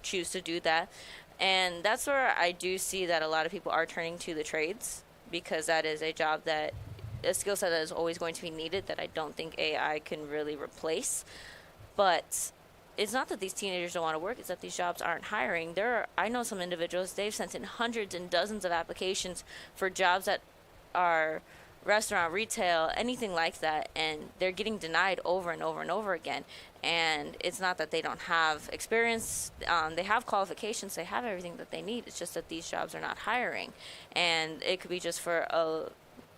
choose to do that. And that's where I do see that a lot of people are turning to the trades, because that is a job that, a skill set that is always going to be needed that I don't think AI can really replace. But it's not that these teenagers don't want to work, it's that these jobs aren't hiring. I know some individuals, they've sent in hundreds and dozens of applications for jobs that are restaurant, retail, anything like that, and they're getting denied over and over and over again. And it's not that they don't have experience, they have qualifications, they have everything that they need. It's just that these jobs are not hiring, and it could be just for a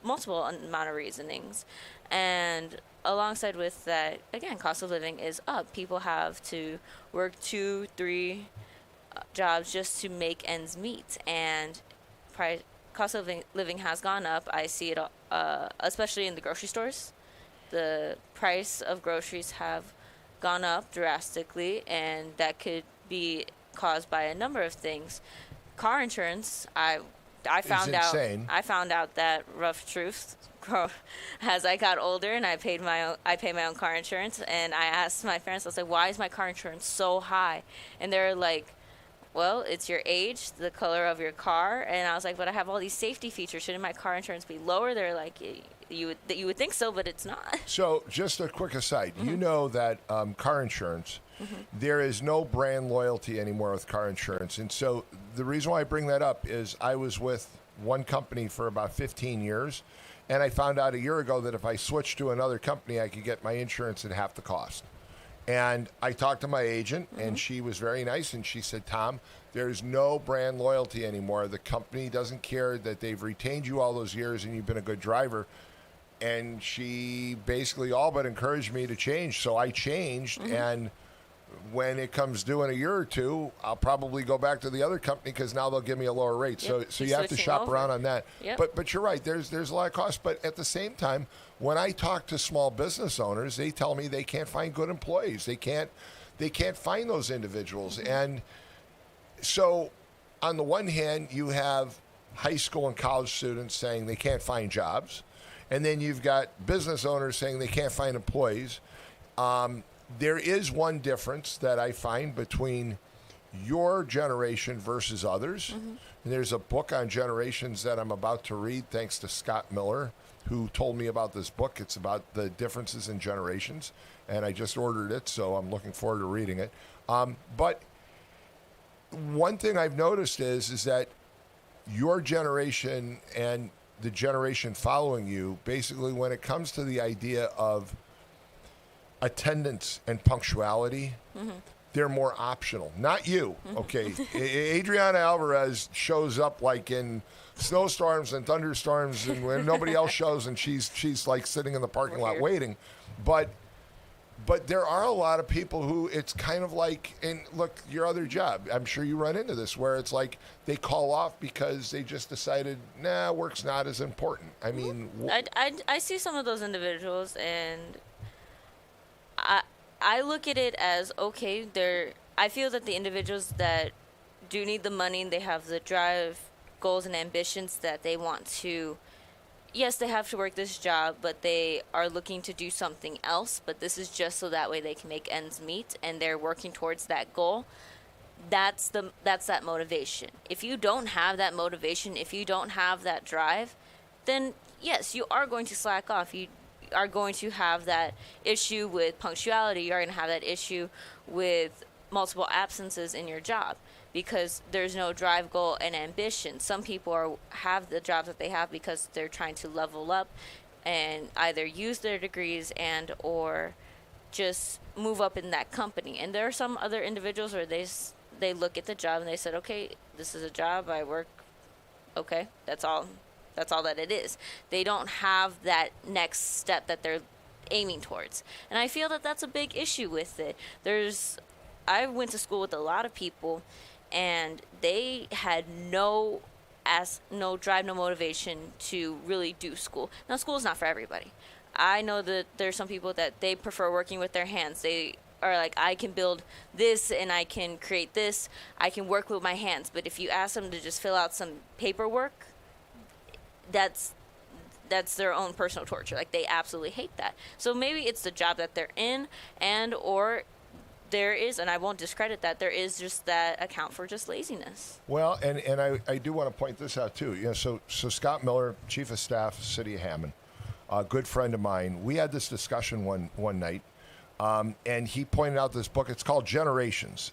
multiple amount of reasonings. And alongside with that, again, cost of living is up. People have to work 2-3 jobs just to make ends meet, and cost of living has gone up. I see it especially in the grocery stores. The price of groceries have gone up drastically, and that could be caused by a number of things. Car insurance, I found out that rough truth as I got older, and I pay my own car insurance. And I asked my parents, I was like, why is my car insurance so high? And they're like, well, it's your age, the color of your car. And I was like, but I have all these safety features. Shouldn't my car insurance be lower? They're like, you would think so, but it's not. So just a quick aside, you know that car insurance, there is no brand loyalty anymore with car insurance. And so the reason why I bring that up is I was with one company for about 15 years, and I found out a year ago that if I switched to another company, I could get my insurance at half the cost. And I talked to my agent, and she was very nice, and she said, Tom, there's no brand loyalty anymore. The company doesn't care that they've retained you all those years and you've been a good driver. And she basically all but encouraged me to change. So I changed, and when it comes due in a year or two, I'll probably go back to the other company because now they'll give me a lower rate. Yep. So you have to shop around on that. Yep. But you're right. There's a lot of cost. But at the same time, when I talk to small business owners, they tell me they can't find good employees. They can't find those individuals. And so on the one hand, you have high school and college students saying they can't find jobs. And then you've got business owners saying they can't find employees. There is one difference that I find between your generation versus others. And there's a book on generations that I'm about to read, thanks to Scott Miller, who told me about this book. It's about the differences in generations, and I just ordered it, so I'm looking forward to reading it. But one thing I've noticed is that your generation and the generation following you, basically when it comes to the idea of attendance and punctuality, they're more optional. Not you, okay? Adriana Alvarez shows up like in snowstorms and thunderstorms, and when nobody else shows, and she's like sitting in the parking lot waiting. But there are a lot of people who it's kind of like, and look, your other job, I'm sure you run into this, where it's like they call off because they just decided, work's not as important. I mean, I see some of those individuals, and I look at it as, okay, I feel that the individuals that do need the money, they have the drive, goals, and ambitions that they want to, yes, they have to work this job, but they are looking to do something else, but this is just so that way they can make ends meet, and they're working towards that goal. That's that motivation. If you don't have that motivation, if you don't have that drive, then yes, you are going to slack off. You are going to have that issue with punctuality. You are going to have that issue with multiple absences in your job because there's no drive, goal, and ambition. Some people have the jobs that they have because they're trying to level up and either use their degrees and or just move up in that company. And there are some other individuals where they look at the job and they said, okay, this is a job, I work, okay, that's all that it is. They don't have that next step that they're aiming towards. And I feel that that's a big issue with it. I went to school with a lot of people, and they had no drive, no motivation to really do school. Now, school is not for everybody. I know that there's some people that they prefer working with their hands. They are like, I can build this and I can create this. I can work with my hands. But if you ask them to just fill out some paperwork, that's their own personal torture. Like, they absolutely hate that. So maybe it's the job that they're in, and or there is, and I won't discredit that, there is just that account for just laziness. Well, and I do want to point this out too. So Scott Miller, Chief of Staff, City of Hammond, a good friend of mine, we had this discussion one night, and he pointed out this book. It's called Generations,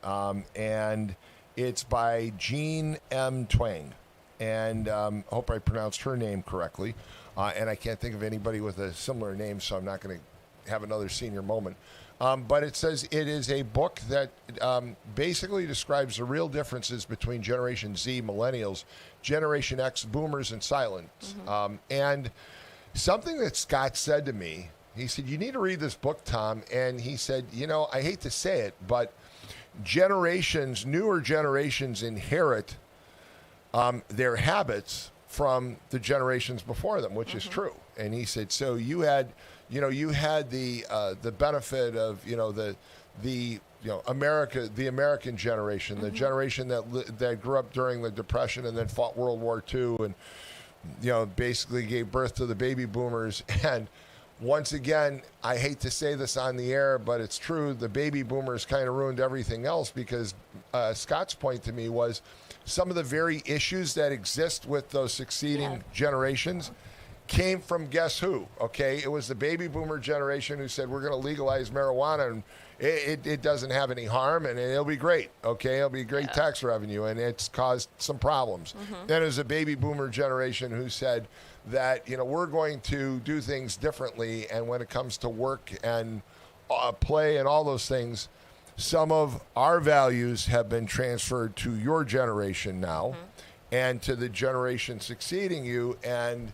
and it's by Jean M. Twang. And I hope I pronounced her name correctly. And I can't think of anybody with a similar name, so I'm not going to have another senior moment. But it says it is a book that basically describes the real differences between Generation Z, Millennials, Generation X, Boomers, and Silents. And something that Scott said to me, he said, you need to read this book, Tom. And he said, I hate to say it, but newer generations inherit their habits from the generations before them, which is true. And he said, so you had the benefit of the American generation, the generation that grew up during the Depression and then fought World War II, and basically gave birth to the baby boomers. And once again, I hate to say this on the air, but it's true. The baby boomers kind of ruined everything else because Scott's point to me was some of the very issues that exist with those succeeding generations came from guess who? Okay, it was the baby boomer generation who said we're going to legalize marijuana and it doesn't have any harm and it'll be great. Okay, it'll be great tax revenue, and it's caused some problems. Then there's a baby boomer generation who said that we're going to do things differently, and when it comes to work and play and all those things, some of our values have been transferred to your generation now and to the generation succeeding you, and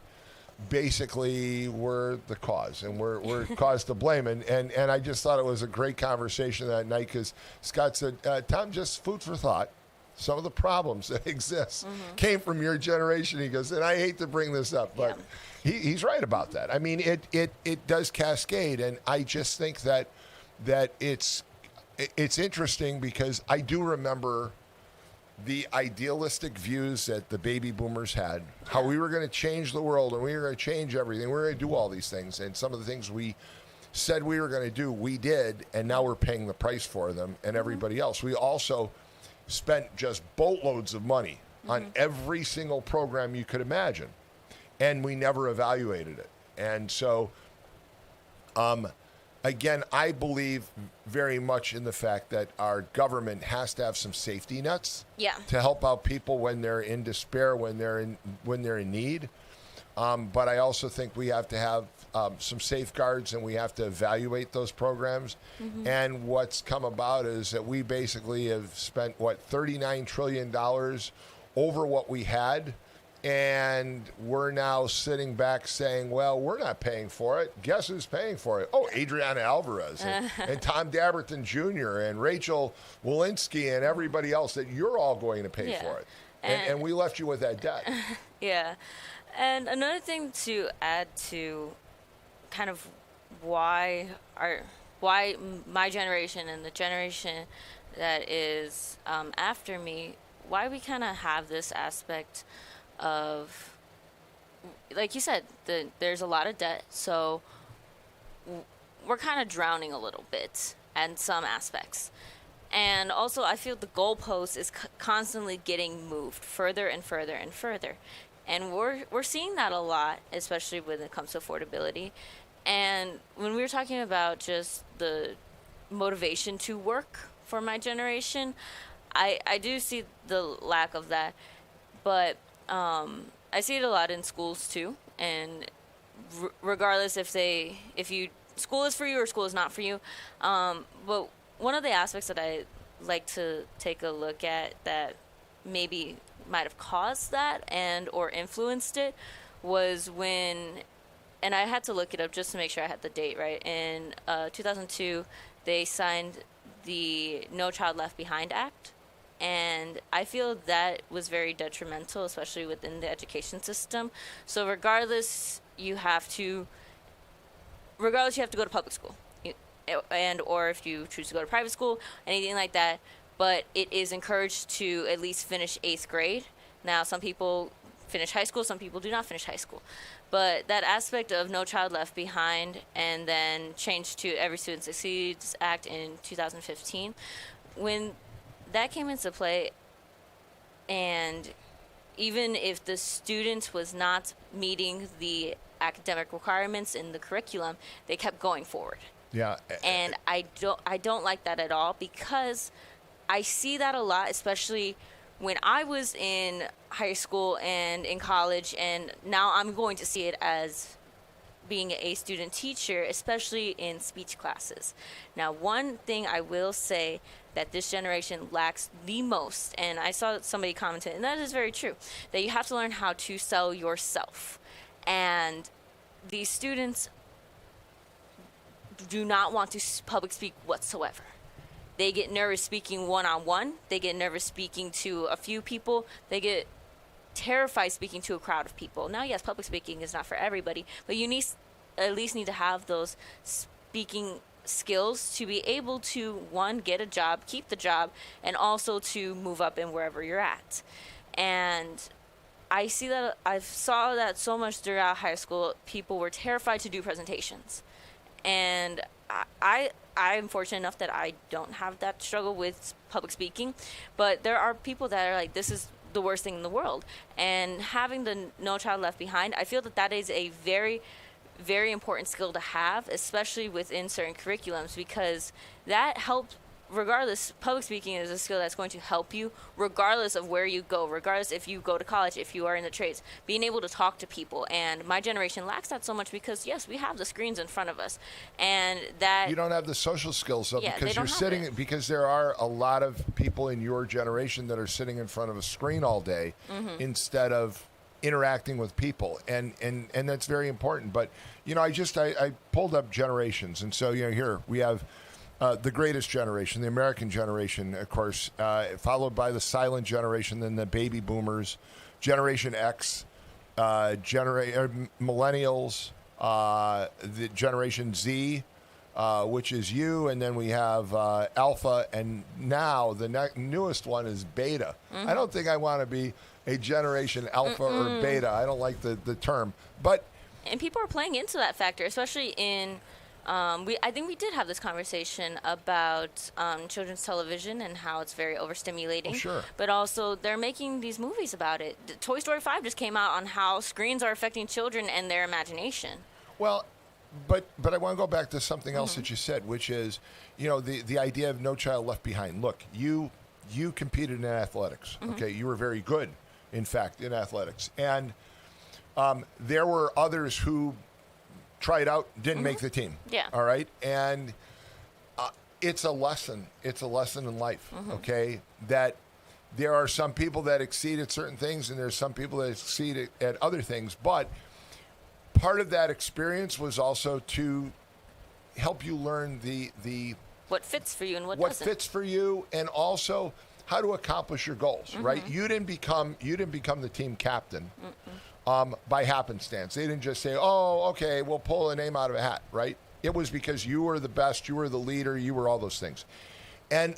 basically we're the cause, and we're cause to blame. And I just thought it was a great conversation that night because Scott said, Tom, just food for thought. Some of the problems that exist came from your generation. He goes, and I hate to bring this up, but he's right about that. I mean, it does cascade, and I just think that it's interesting because I do remember the idealistic views that the baby boomers had, how we were going to change the world and we were going to change everything. We were going to do all these things. And some of the things we said we were going to do, we did. And now we're paying the price for them and everybody else. We also spent just boatloads of money on every single program you could imagine. And we never evaluated it. And so, again, I believe very much in the fact that our government has to have some safety nets to help out people when they're in despair, when they're in need. But I also think we have to have some safeguards, and we have to evaluate those programs. Mhm. And what's come about is that we basically have spent, $39 trillion over what we had. And we're now sitting back saying, well, we're not paying for it. Guess who's paying for it? Oh, Adriana Alvarez and Tom Dabertin Jr. and Rachel Walensky and everybody else that you're all going to pay for it. And we left you with that debt. Yeah. And another thing to add to kind of why my generation and the generation that is after me, why we kind of have this aspect of, like you said, there's a lot of debt, so we're kind of drowning a little bit in some aspects. And also, I feel the goalpost is constantly getting moved further and further and further. And we're seeing that a lot, especially when it comes to affordability. And when we were talking about just the motivation to work for my generation, I do see the lack of that. But I see it a lot in schools too. And regardless if school is for you or school is not for you. But one of the aspects that I like to take a look at that maybe might have caused that and or influenced it was when, and I had to look it up just to make sure I had the date right, in 2002 they signed the No Child Left Behind Act, and I feel that was very detrimental, especially within the education system. So regardless you have to go to public school, and or if you choose to go to private school, anything like that. But it is encouraged to at least finish 8th grade. Now, some people finish high school, some people do not finish high school. But that aspect of No Child Left Behind, and then changed to Every Student Succeeds Act in 2015, when that came into play, and even if the student was not meeting the academic requirements in the curriculum, they kept going forward. Yeah. And I don't like that at all, because I see that a lot, especially when I was in high school and in college, and now I'm going to see it as being a student teacher, especially in speech classes. Now, one thing I will say that this generation lacks the most, and I saw somebody commented, and that is very true, that you have to learn how to sell yourself. And these students do not want to public speak whatsoever. They get nervous speaking one-on-one. They get nervous speaking to a few people. They get terrified speaking to a crowd of people. Now, yes, public speaking is not for everybody, but you at least need to have those speaking skills to be able to, one, get a job, keep the job, and also to move up in wherever you're at. And I saw that so much throughout high school. People were terrified to do presentations. And I'm fortunate enough that I don't have that struggle with public speaking, but there are people that are like, this is the worst thing in the world. And having the No Child Left Behind, I feel that is a very, very important skill to have, especially within certain curriculums, because that helps. Regardless, public speaking is a skill that's going to help you regardless of where you go, regardless if you go to college, if you are in the trades, being able to talk to people. And my generation lacks that so much because, yes, we have the screens in front of us. And that... You don't have the social skills, though, yeah, because you're sitting... Because there are a lot of people in your generation that are sitting in front of a screen all day instead of interacting with people. And that's very important. But, I pulled up generations. And so, here we have... the greatest generation, the American generation, of course, followed by the silent generation, then the baby boomers, Generation X, millennials, the Generation Z, which is you, and then we have Alpha, and now the newest one is Beta. Mm-hmm. I don't think I want to be a Generation Alpha or Beta. I don't like the term. And people are playing into that factor, especially in... I think we did have this conversation about children's television and how it's very overstimulating. Oh, sure. But also, they're making these movies about it. Toy Story 5 just came out on how screens are affecting children and their imagination. Well, but I want to go back to something else that you said, which is, the idea of No Child Left Behind. Look, you competed in athletics. Okay, you were very good, in fact, in athletics, and There were others who tried out, didn't make the team. Yeah. All right. And it's a lesson. It's a lesson in life, okay? That there are some people that exceed at certain things, and there's some people that exceed at other things. But part of that experience was also to help you learn the what fits for you and what doesn't. fits for you, and also how to accomplish your goals. Right? You didn't become the team captain by happenstance. They didn't just say, "Oh, okay, we'll pull a name out of a hat." Right? It was because you were the best, you were the leader, you were all those things. And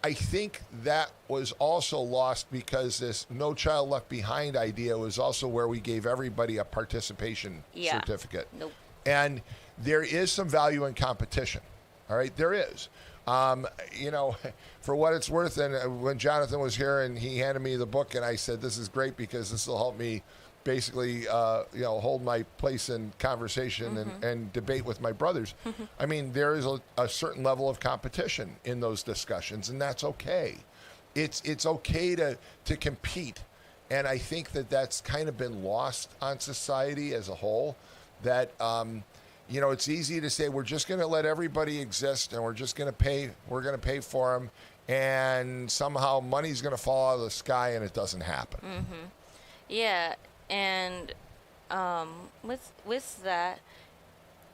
I think that was also lost because this No Child Left Behind idea was also where we gave everybody a participation certificate. Nope. And there is some value in competition. All right, there is. For what it's worth, and when Jonathan was here and he handed me the book, and I said, "This is great because this will help me basically, hold my place in conversation and debate with my brothers." I mean, there is a certain level of competition in those discussions, and that's okay. It's okay to compete, and I think that that's kind of been lost on society as a whole. That it's easy to say we're just going to let everybody exist, and we're just going to pay. We're going to pay for them, and somehow money's going to fall out of the sky, and it doesn't happen. Yeah. And with that,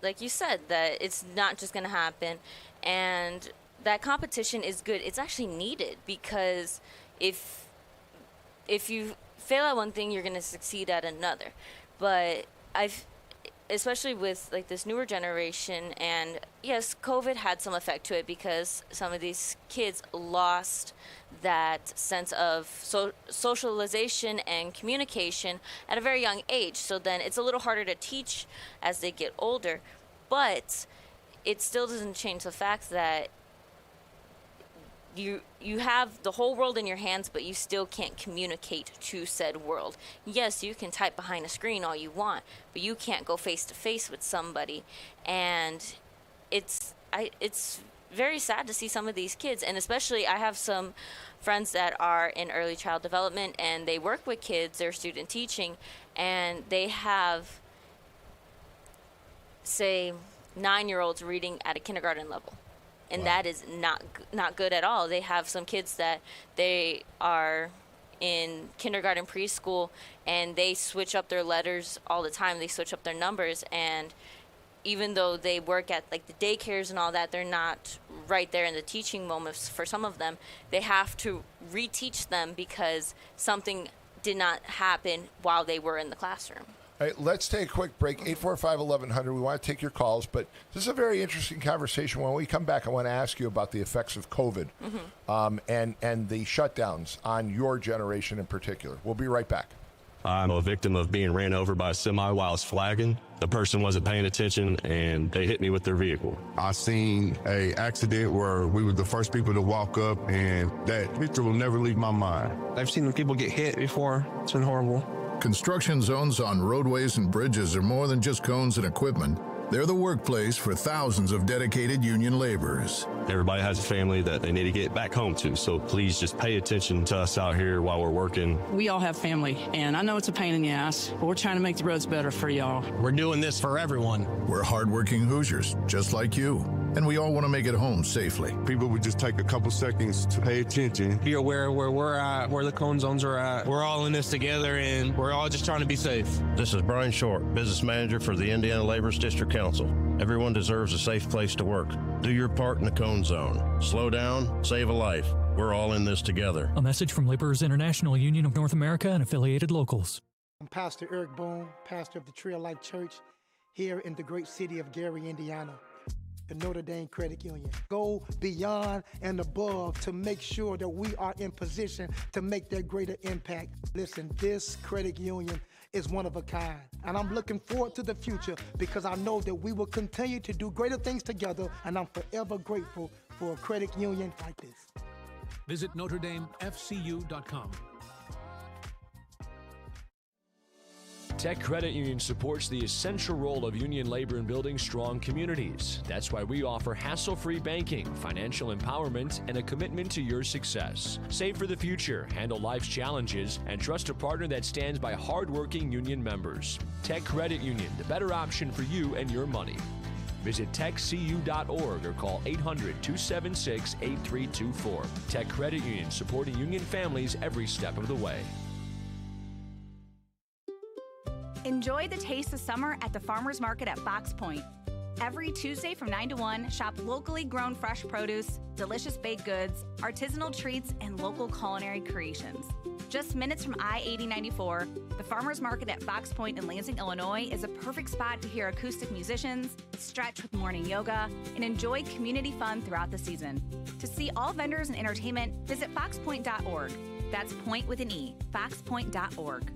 like you said, that it's not just going to happen, and that competition is good. It's actually needed, because if you fail at one thing, you're going to succeed at another. But especially with like this newer generation, and yes, COVID had some effect to it because some of these kids lost that sense of socialization and communication at a very young age. So then it's a little harder to teach as they get older, but it still doesn't change the fact that you have the whole world in your hands, but you still can't communicate to said world. Yes, you can type behind a screen all you want, but you can't go face to face with somebody. And it's very sad to see some of these kids, and especially I have some friends that are in early child development, and they work with kids, they're student teaching, and they have, say, 9-year-olds reading at a kindergarten level. And that is not good at all. They have some kids that they are in kindergarten, preschool, and they switch up their letters all the time. They switch up their numbers, and even though they work at like the daycares and all that, they're not right there in the teaching moments for some of them. They have to reteach them because something did not happen while they were in the classroom. All right, let's take a quick break. 845-1100. We want to take your calls, but this is a very interesting conversation. When we come back, I want to ask you about the effects of COVID and the shutdowns on your generation in particular. We'll be right back. I'm a victim of being ran over by a semi while I was flagging. The person wasn't paying attention, and they hit me with their vehicle. I seen a accident where we were the first people to walk up, and that picture will never leave my mind. I've seen people get hit before. It's been horrible. Construction zones on roadways and bridges are more than just cones and equipment. They're the workplace for thousands of dedicated union laborers. Everybody has a family that they need to get back home to, so please just pay attention to us out here while we're working. We all have family, and I know it's a pain in the ass, but we're trying to make the roads better for y'all. We're doing this for everyone. We're hardworking Hoosiers, just like you, and we all want to make it home safely. People would just take a couple seconds to pay attention. Be aware where we're at, where the cone zones are at. We're all in this together, and we're all just trying to be safe. This is Brian Short, Business Manager for the Indiana Laborers District Council. Everyone deserves a safe place to work. Do your part in the cone zone. Slow down, save a life. We're all in this together. A message from Laborers International Union of North America and affiliated locals. I'm Pastor Eric Boone, pastor of the Tree of Life Church here in the great city of Gary, Indiana. The Notre Dame Credit Union. Go beyond and above to make sure that we are in position to make that greater impact. Listen, this credit union is one of a kind, and I'm looking forward to the future because I know that we will continue to do greater things together, and I'm forever grateful for a credit union like this. Visit NotreDameFCU.com. Tech Credit Union supports the essential role of union labor in building strong communities. That's why we offer hassle-free banking, financial empowerment, and a commitment to your success. Save for the future, handle life's challenges, and trust a partner that stands by hardworking union members. Tech Credit Union, the better option for you and your money. Visit techcu.org or call 800-276-8324. Tech Credit Union, supporting union families every step of the way. Enjoy the taste of summer at the Farmers Market at Fox Point. Every Tuesday from 9 to 1, shop locally grown fresh produce, delicious baked goods, artisanal treats, and local culinary creations. Just minutes from I-8094, the Farmers Market at Fox Point in Lansing, Illinois is a perfect spot to hear acoustic musicians, stretch with morning yoga, and enjoy community fun throughout the season. To see all vendors and entertainment, visit foxpoint.org. That's point with an E, foxpoint.org.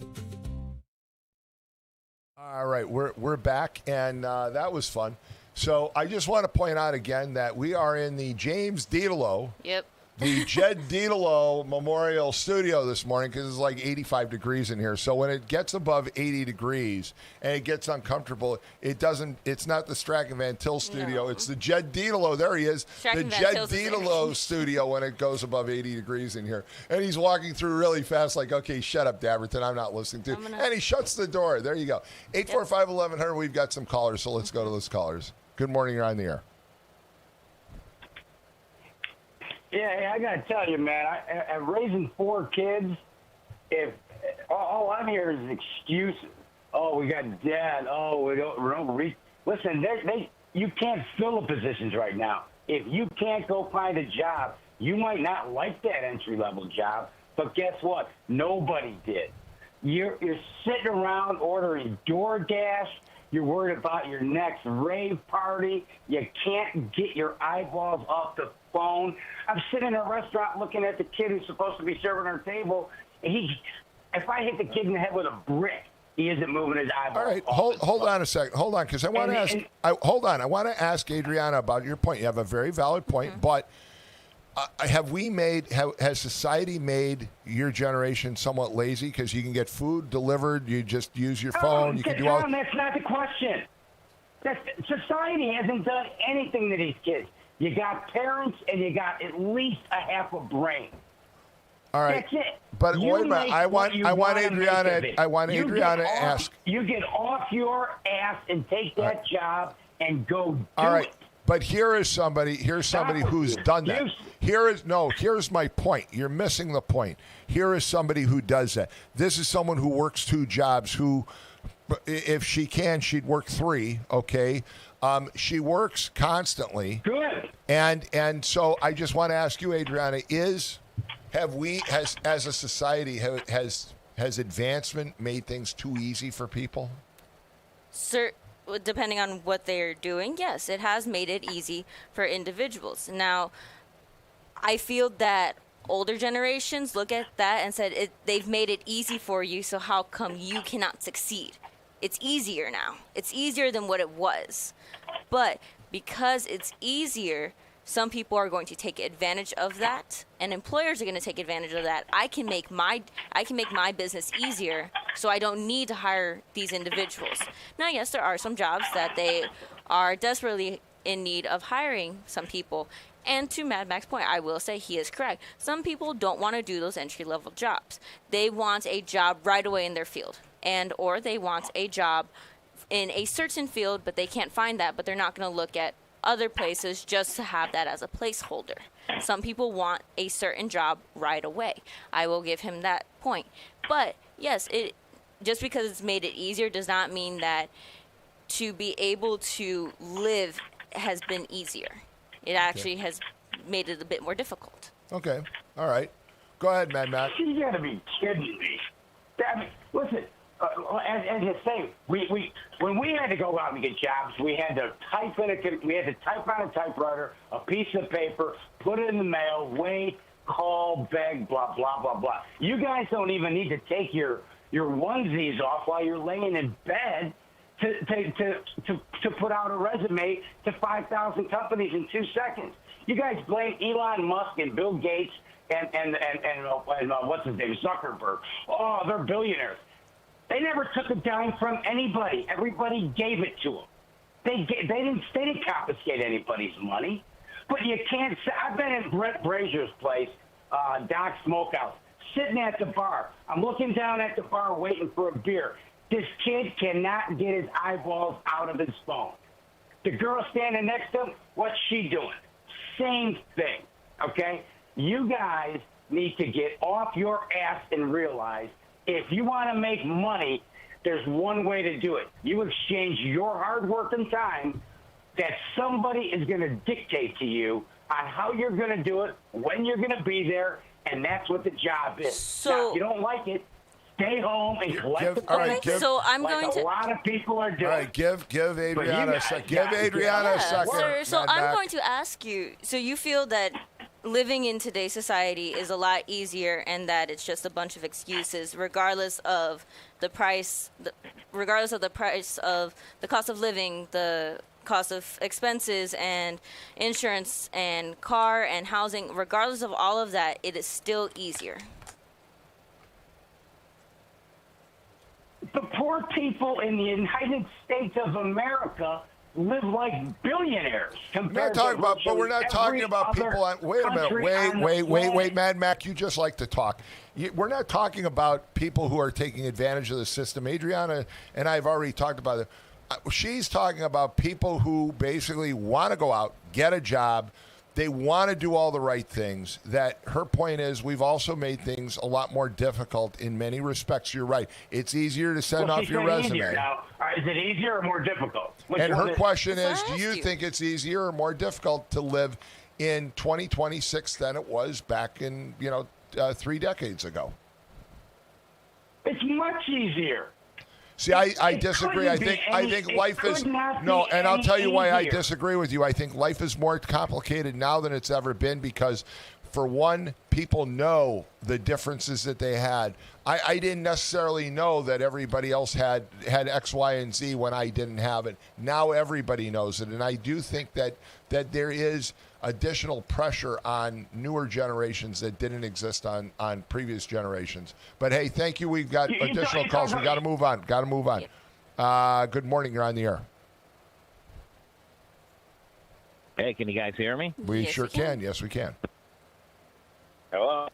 All right, we're back, and that was fun. So I just want to point out again that we are in the James Dietlow, the Jed Dietlow Memorial Studio this morning because it's like 85 degrees in here. So when it gets above 80 degrees and it gets uncomfortable, it's not the Strachan Van Til studio. No. It's the Jed Dietlow. There he is. The Jed Dietlow studio when it goes above 80 degrees in here. And he's walking through really fast like, okay, shut up, Dabertin. I'm not listening to you. And he shuts the door. There you go. 845-1100. We've got some callers, so let's go to those callers. Good morning. You're on the air. Yeah, I got to tell you, man, I'm raising 4 kids. If all I'm hearing is excuses. Oh, we got debt. Oh, we don't listen, you can't fill the positions right now. If you can't go find a job, you might not like that entry-level job, but guess what? Nobody did. You're sitting around ordering DoorDash. You're worried about your next rave party. You can't get your eyeballs off the phone. I'm sitting in a restaurant looking at the kid who's supposed to be serving our table. And if I hit the kid in the head with a brick, he isn't moving his eyeballs. All right, hold on a second. Hold on, because I want to ask. I want to ask Adriana about your point. You have a very valid point, but has society made your generation somewhat lazy because you can get food delivered, you just use your phone, you can do all. That's not the question. Society hasn't done anything to these kids. You got parents and you got at least a half a brain. All right, that's it. But wait a minute. I want Adriana to ask. You get off your ass and take that job and go do all right. it. But here's somebody who's done that. Here's my point. You're missing the point. Here is somebody who does that. This is someone who works 2 jobs who, if she can, she'd work 3, okay? She works constantly. Good. And so I just want to ask you, Adriana, as a society, has advancement made things too easy for people? Depending on what they're doing, yes, it has made it easy for individuals. Now, I feel that older generations look at that and said they've made it easy for you, so how come you cannot succeed? It's easier now. It's easier than what it was. But because it's easier, some people are going to take advantage of that, and employers are going to take advantage of that. I can make my business easier, so I don't need to hire these individuals. Now, yes, there are some jobs that they are desperately in need of hiring some people. And to Mad Mac's point, I will say he is correct. Some people don't want to do those entry-level jobs. They want a job right away in their field, or they want a job in a certain field, but they can't find that, but they're not going to look at other places just to have that as a placeholder. Some people want a certain job right away. I will give him that point. But yes, just because it's made it easier does not mean that to be able to live has been easier. It actually has made it a bit more difficult. Okay. All right. Go ahead, Mad Mac. You got to be kidding me. Listen, as you say, when we had to go out and get jobs, we had to type on a typewriter, a piece of paper, put it in the mail, wait, call, beg, blah blah blah blah. You guys don't even need to take your onesies off while you're laying in bed to put out a resume to 5,000 companies in 2 seconds. You guys blame Elon Musk and Bill Gates and what's his name, Zuckerberg. Oh, they're billionaires. They never took a dime from anybody. Everybody gave it to them. They didn't confiscate anybody's money. But you can't say, I've been in Brett Brazier's place, Doc Smokehouse, sitting at the bar. I'm looking down at the bar waiting for a beer. This kid cannot get his eyeballs out of his phone. The girl standing next to him, what's she doing? Same thing, okay? You guys need to get off your ass and realize if you want to make money, there's one way to do it. You exchange your hard work and time that somebody is going to dictate to you on how you're going to do it, when you're going to be there, and that's what the job is. So, now, if you don't like it, stay home and collect the Okay, so I'm going to. A lot of people are doing. All right, give Adriana a second. Give Adriana a second. Sir, so Mad I'm Mac. going to ask you. So you feel that living in today's society is a lot easier, and that it's just a bunch of excuses, regardless of the price, regardless of the price of the cost of living, the cost of expenses and insurance and car and housing. Regardless of all of that, it is still easier. The poor people in the United States of America live like billionaires. We're not talking about, but we're not talking about people on. Wait a minute. Wait, Mad Mac. You just like to talk. We're not talking about people who are taking advantage of the system. Adriana and I have already talked about it. She's talking about people who basically want to go out, get a job. They want to do all the right things. That her point is, we've also made things a lot more difficult in many respects. You're right. It's easier to send off your resume. Now, is it easier or more difficult? And her question is, do you think it's easier or more difficult to live in 2026 than it was back in 3 decades ago? It's much easier. See, I disagree. I think life is no, and I'll tell you why I disagree with you. I think life is more complicated now than it's ever been because, for one, people know the differences that they had. I didn't necessarily know that everybody else had X, Y, and Z when I didn't have it. Now everybody knows it, and I do think that there is additional pressure on newer generations that didn't exist on previous generations. But hey, thank you. We've got additional calls. We got to move on. Good morning. You're on the air. Hey, can you guys hear me? We sure can. Yes, we can. Hello.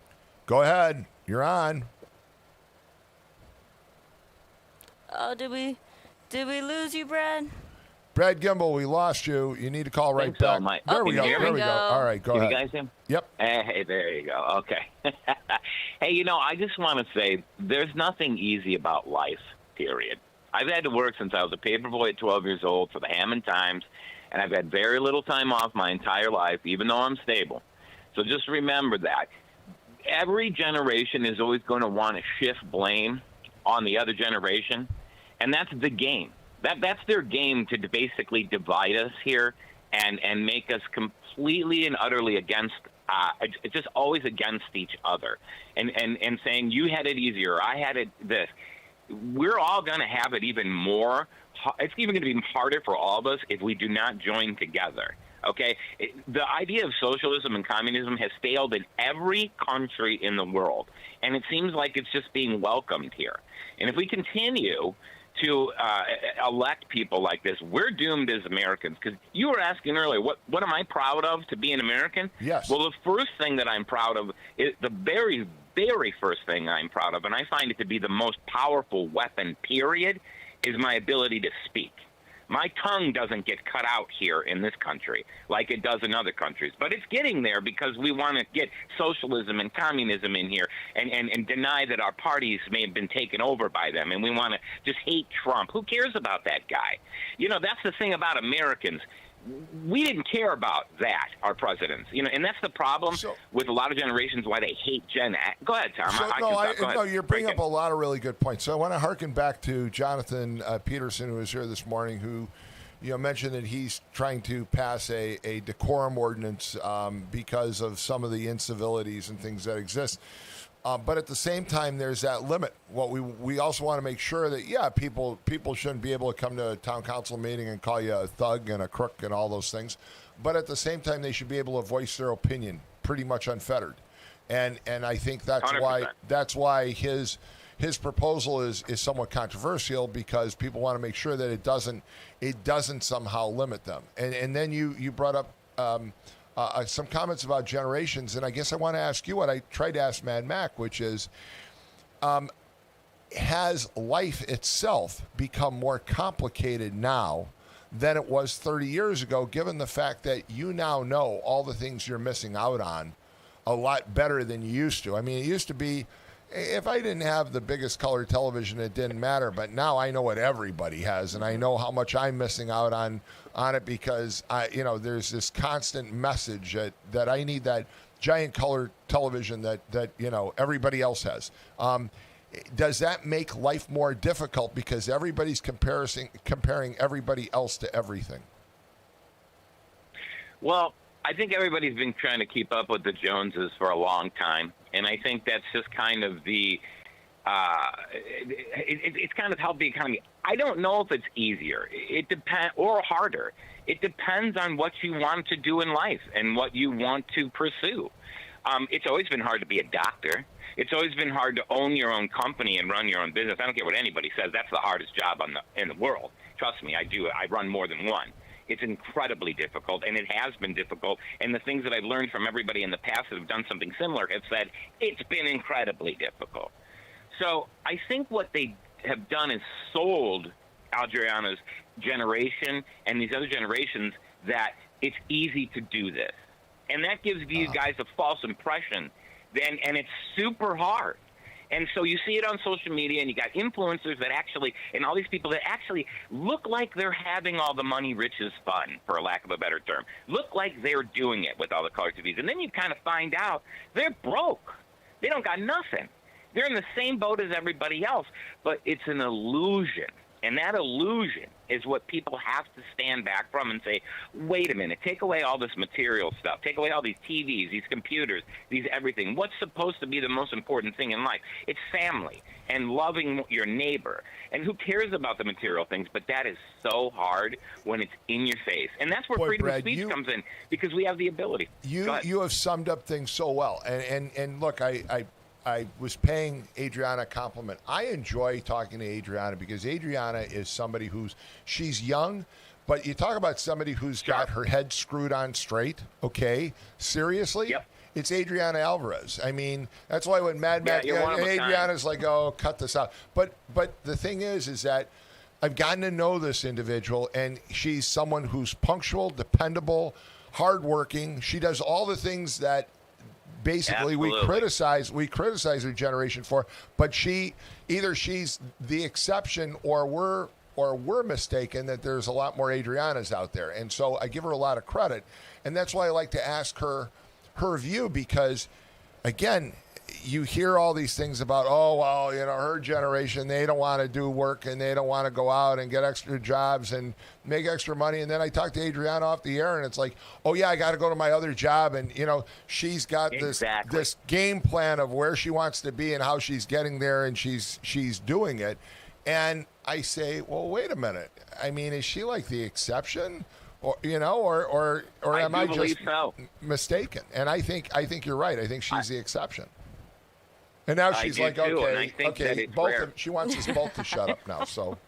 Go ahead. You're on. Oh, did we lose you, Brad? Brad Gimbel, we lost you. You need to call right back. There we go. There we go. All right, go ahead. You guys hear me? Yep. Hey, there you go. Okay. Hey, I just want to say there's nothing easy about life, period. I've had to work since I was a paper boy at 12 years old for the Hammond Times, and I've had very little time off my entire life, even though I'm stable. So just remember that. Every generation is always going to want to shift blame on the other generation, and that's the game. That's their game to basically divide us here and make us completely and utterly against, just always against each other, and saying you had it easier, I had it this. We're all going to have it even more. It's even going to be harder for all of us if we do not join together. Okay, the idea of socialism and communism has failed in every country in the world, and it seems like it's just being welcomed here. And if we continue to elect people like this, we're doomed as Americans. Because you were asking earlier, what am I proud of to be an American? Yes. Well, the first thing that I'm proud of is the very, very first thing I'm proud of, and I find it to be the most powerful weapon, period, is my ability to speak. My tongue doesn't get cut out here in this country like it does in other countries. But it's getting there because we want to get socialism and communism in here and deny that our parties may have been taken over by them. And we want to just hate Trump. Who cares about that guy? That's the thing about Americans. We didn't care about that, our presidents. And that's the problem with a lot of generations why they hate Gen X. Go ahead, Tom. No, you're bringing up a lot of really good points. So I want to harken back to Jonathan Peterson, who was here this morning, who mentioned that he's trying to pass a decorum ordinance because of some of the incivilities and things that exist. But at the same time, there's that limit. What we also want to make sure that, people shouldn't be able to come to a town council meeting and call you a thug and a crook and all those things. But at the same time, they should be able to voice their opinion pretty much unfettered. And I think that's 100%. Why his his proposal is somewhat controversial because people want to make sure that it doesn't somehow limit them. And then you brought up some comments about generations, and I guess I want to ask you what I tried to ask Mad Mac, which is, has life itself become more complicated now than it was 30 years ago, given the fact that you now know all the things you're missing out on a lot better than you used to? I mean, it used to be, if I didn't have the biggest color television, it didn't matter. But now I know what everybody has, and I know how much I'm missing out on it because there's this constant message that I need that giant color television that everybody else has. Does that make life more difficult because everybody's comparing everybody else to everything? Well, I think everybody's been trying to keep up with the Joneses for a long time, and I think that's just kind of the it's kind of helped the economy. I don't know if it's easier. It depends, or harder. It depends on what you want to do in life and what you want to pursue. It's always been hard to be a doctor. It's always been hard to own your own company and run your own business. I don't care what anybody says. That's the hardest job in the world. Trust me, I do it. I run more than one. It's incredibly difficult, and it has been difficult. And the things that I've learned from everybody in the past that have done something similar have said it's been incredibly difficult. So I think what they have done is sold Adriana's generation and these other generations that it's easy to do this. And that gives you guys a false impression. And it's super hard. And so you see it on social media, and you got influencers that actually, and all these people that actually look like they're having all the money riches fun, for a lack of a better term. Look like they're doing it with all the color TVs. And then you kind of find out they're broke. They don't got nothing. They're in the same boat as everybody else, but it's an illusion. And that illusion is what people have to stand back from and say, wait a minute, take away all this material stuff. Take away all these TVs, these computers, these everything. What's supposed to be the most important thing in life? It's family and loving your neighbor. And who cares about the material things? But that is so hard when it's in your face. And that's where freedom of speech comes in, because we have the ability. You have summed up things so well. And look, I was paying Adriana a compliment. I enjoy talking to Adriana because Adriana is somebody she's young, but you talk about somebody who's got her head screwed on straight, okay? Seriously? Yep. It's Adriana Alvarez. I mean, that's why when Mad Max, Adriana's like, oh, cut this out. But the thing is that I've gotten to know this individual, and she's someone who's punctual, dependable, hardworking. She does all the things that basically Absolutely. we criticize her generation for, but either she's the exception or we're mistaken that there's a lot more Adrianas out there. And so I give her a lot of credit. And that's why I like to ask her view, because again, you hear all these things about, oh, well, her generation, they don't want to do work and they don't want to go out and get extra jobs and make extra money. And then I talk to Adriana off the air and it's like, oh, yeah, I got to go to my other job. And, she's got this game plan of where she wants to be and how she's getting there, and she's doing it. And I say, well, wait a minute. I mean, is she like the exception? Or am I just mistaken? And I think you're right. I think she's the exception. And now she's like, okay, she wants us both to shut up now. So,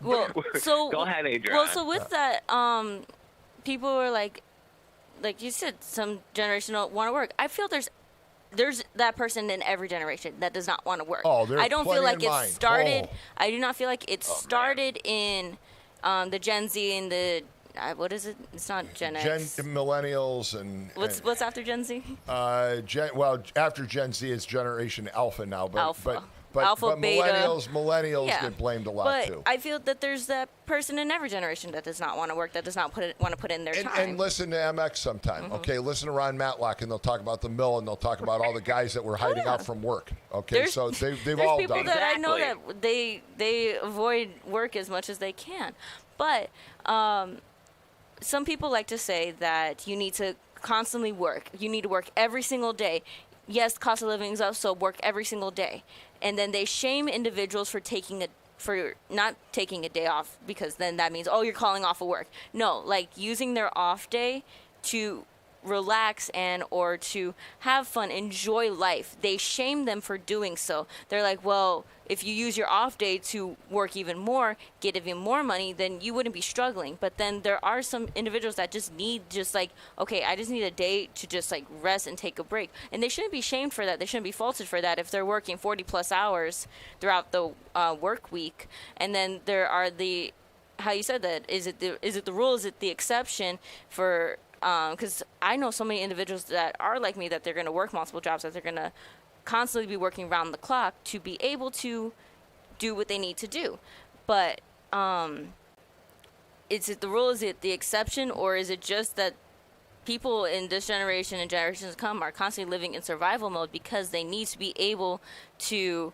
well, so go ahead, Adriana. Well, so with that, people are like you said, some generation don't want to work. I feel there's that person in every generation that does not want to work. Oh, I don't feel like it started. Oh. I do not feel like it started in the Gen Z and the. What is it? It's not Gen X. Millennials and what's after Gen Z? After Gen Z, it's Generation Alpha now. But Alpha. But Alpha, Beta. Millennials get blamed a lot too. But I feel that there's that person in every generation that does not want to work, that does not want to put in their time. And listen to MX sometime, okay? Listen to Ron Matlock, and they'll talk about the mill, and they'll talk about all the guys that were hiding out from work, okay? So they've all done it. There's people that I know that they avoid work as much as they can. But some people like to say that you need to constantly work. You need to work every single day. Yes, cost of living is up, so work every single day. And then they shame individuals for not taking a day off, because then that means, oh, you're calling off of work. No, like using their off day to relax and or to have fun, enjoy life. They shame them for doing so. They're like, well, if you use your off day to work even more, get even more money, then you wouldn't be struggling. But then there are some individuals that just need okay, I just need a day to just like rest and take a break. And they shouldn't be shamed for that. They shouldn't be faulted for that if they're working 40 plus hours throughout the work week. And then there are how you said that, is it the rule, is it the exception for, because I know so many individuals that are like me, that they're going to work multiple jobs, that they're going to constantly be working around the clock to be able to do what they need to do. But is it the rule, is it the exception, or is it just that people in this generation and generations to come are constantly living in survival mode because they need to be able to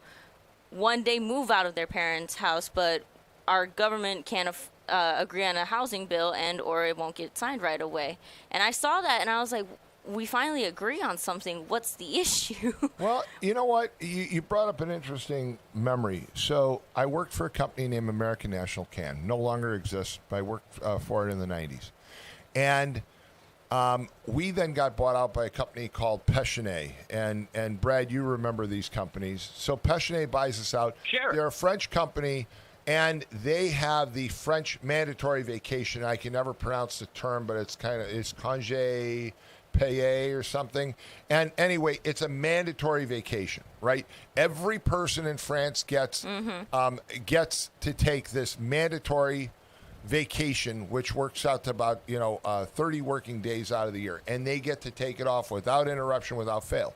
one day move out of their parents' house, but our government can't agree on a housing bill and or it won't get signed right away? And I saw that and I was like, we finally agree on something. What's the issue? Well, you know what? You brought up an interesting memory. So I worked for a company named American National Can. No longer exists, but I worked for it in the 90s. And we then got bought out by a company called Pechenay. And Brad, you remember these companies. So Pechenay buys us out. Sure. They're a French company, and they have the French mandatory vacation. I can never pronounce the term, but it's congé payé or something. And anyway, it's a mandatory vacation, right? Every person in France gets to take this mandatory vacation, which works out to about 30 working days out of the year, and they get to take it off without interruption, without fail.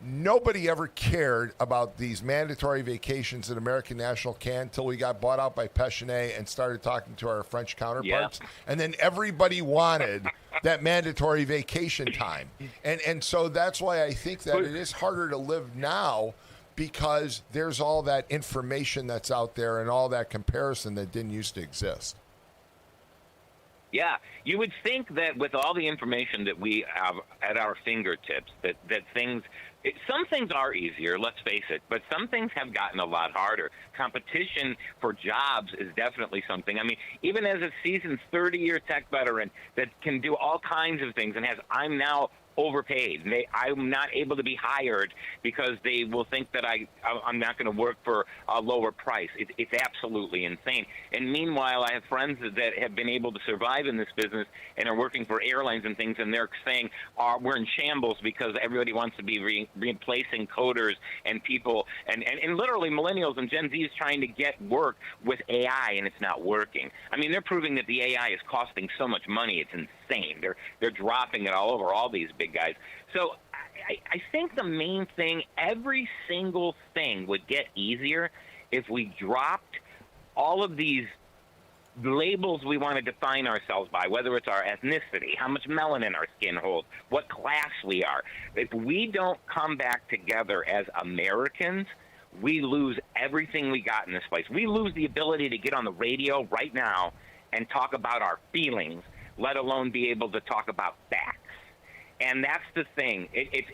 Nobody ever cared about these mandatory vacations that American National Can until we got bought out by Pechenay and started talking to our French counterparts. Yeah. And then everybody wanted that mandatory vacation time. And so that's why I think that it is harder to live now, because there's all that information that's out there and all that comparison that didn't used to exist. Yeah, you would think that with all the information that we have at our fingertips, that some things are easier, let's face it, but some things have gotten a lot harder. Competition for jobs is definitely something. I mean, even as a seasoned 30-year tech veteran that can do all kinds of things and I'm now overpaid. I'm not able to be hired because they will think that I'm not going to work for a lower price. It's absolutely insane. And meanwhile, I have friends that have been able to survive in this business and are working for airlines and things, and they're saying we're in shambles because everybody wants to be replacing coders and people, and literally millennials and Gen Z is trying to get work with AI, and it's not working. I mean, they're proving that the AI is costing so much money. It's insane. They're dropping it all over all these big guys. So I think the main thing, every single thing would get easier if we dropped all of these labels we want to define ourselves by, whether it's our ethnicity, how much melanin our skin holds, what class we are. If we don't come back together as Americans, we lose everything we got in this place. We lose the ability to get on the radio right now and talk about our feelings, let alone be able to talk about facts. And that's the thing. It's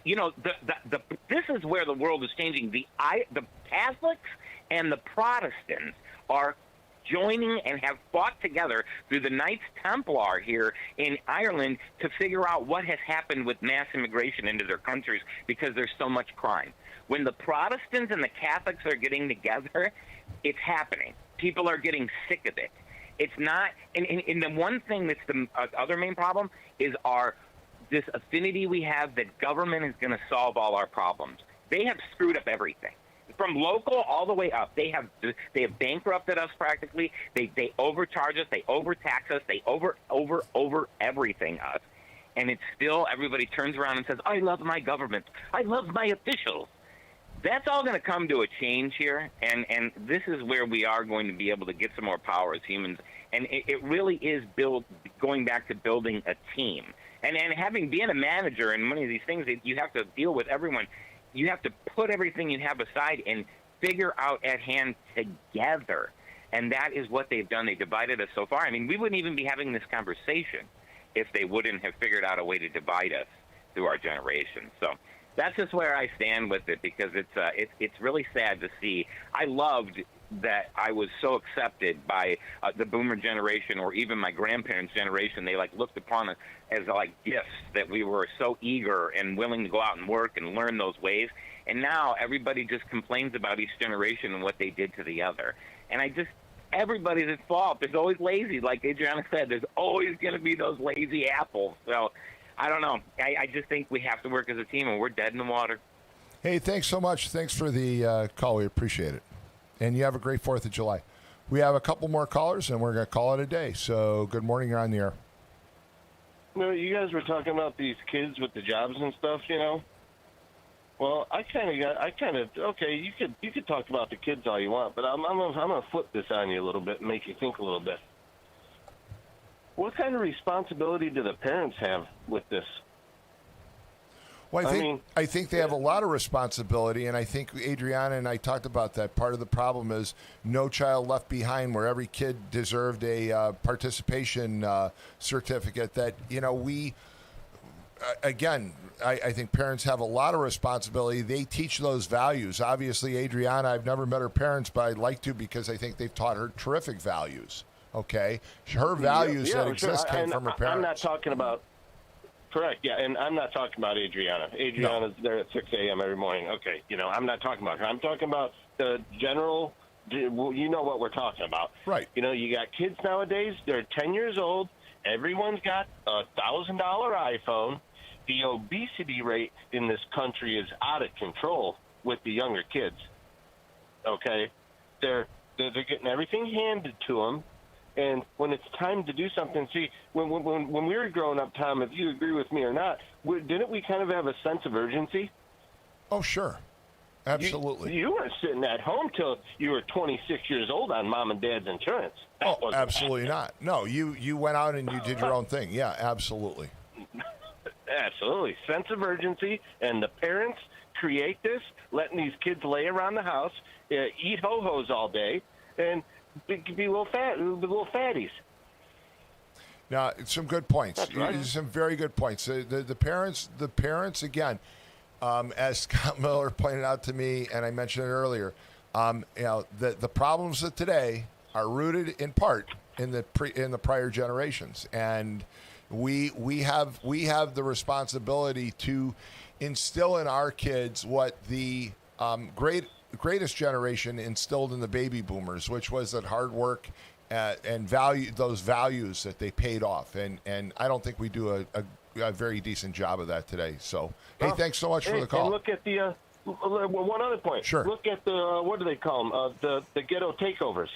this is where the world is changing. The Catholics and the Protestants are joining and have fought together through the Knights Templar here in Ireland to figure out what has happened with mass immigration into their countries because there's so much crime. When the Protestants and the Catholics are getting together, it's happening. People are getting sick of it. It's not, and the one thing that's the other main problem is this affinity we have that government is going to solve all our problems. They have screwed up everything, from local all the way up. They have bankrupted us practically. They overcharge us. They overtax us. They over everything us, and it's still everybody turns around and says, "I love my government. I love my officials." That's all going to come to a change here, and this is where we are going to be able to get some more power as humans. And it really is going back to building a team. And being a manager in many of these things, you have to deal with everyone. You have to put everything you have aside and figure out at hand together. And that is what they've done. They divided us so far. I mean, we wouldn't even be having this conversation if they wouldn't have figured out a way to divide us through our generation. So that's just where I stand with it, because it's really sad to see. I loved that I was so accepted by the boomer generation or even my grandparents' generation. They like looked upon us as like gifts, that we were so eager and willing to go out and work and learn those ways. And now everybody just complains about each generation and what they did to the other. And everybody's at fault. There's always lazy. Like Adriana said, there's always going to be those lazy apples. So I don't know. I just think we have to work as a team, and we're dead in the water. Hey, thanks so much. Thanks for the call. We appreciate it. And you have a great 4th of July. We have a couple more callers, and we're going to call it a day. So good morning. You're on the air. No, you guys were talking about these kids with the jobs and stuff, you know. Well, okay. You could talk about the kids all you want, but I'm gonna flip this on you a little bit and make you think a little bit. What kind of responsibility do the parents have with this? Well, I think they have a lot of responsibility, and I think Adriana and I talked about that. Part of the problem is No Child Left Behind, where every kid deserved a participation certificate. That I think parents have a lot of responsibility. They teach those values. Obviously, Adriana, I've never met her parents, but I'd like to because I think they've taught her terrific values. Okay? Her values that exist came from her parents. I'm not talking about... Correct, yeah, and I'm not talking about Adriana. Adriana's there at 6 a.m. every morning. Okay, I'm not talking about her. I'm talking about the general... You know what we're talking about. Right. You got kids nowadays. They're 10 years old. Everyone's got a $1,000 iPhone. The obesity rate in this country is out of control with the younger kids. Okay, they're getting everything handed to them, and when it's time to do something, see, when we were growing up, Tom, if you agree with me or not, didn't we kind of have a sense of urgency? Oh, sure, absolutely. You weren't sitting at home till you were 26 years old on mom and dad's insurance. Absolutely not. No, you went out and you did your own thing. Yeah, absolutely. Absolutely. Sense of urgency, and the parents create this, letting these kids lay around the house, eat ho-hos all day, and be little fatties. Now, some good points. That's right. Some very good points. The parents again, as Scott Miller pointed out to me, and I mentioned it earlier, the problems of today are rooted in part in the prior generations, and we have the responsibility to instill in our kids what the greatest generation instilled in the baby boomers, which was that hard work and those values that they paid off. And I don't think we do a very decent job of that today. So, hey, thanks so much for the call. And look at the one other point. Sure. Look at the, what do they call them? The ghetto takeovers,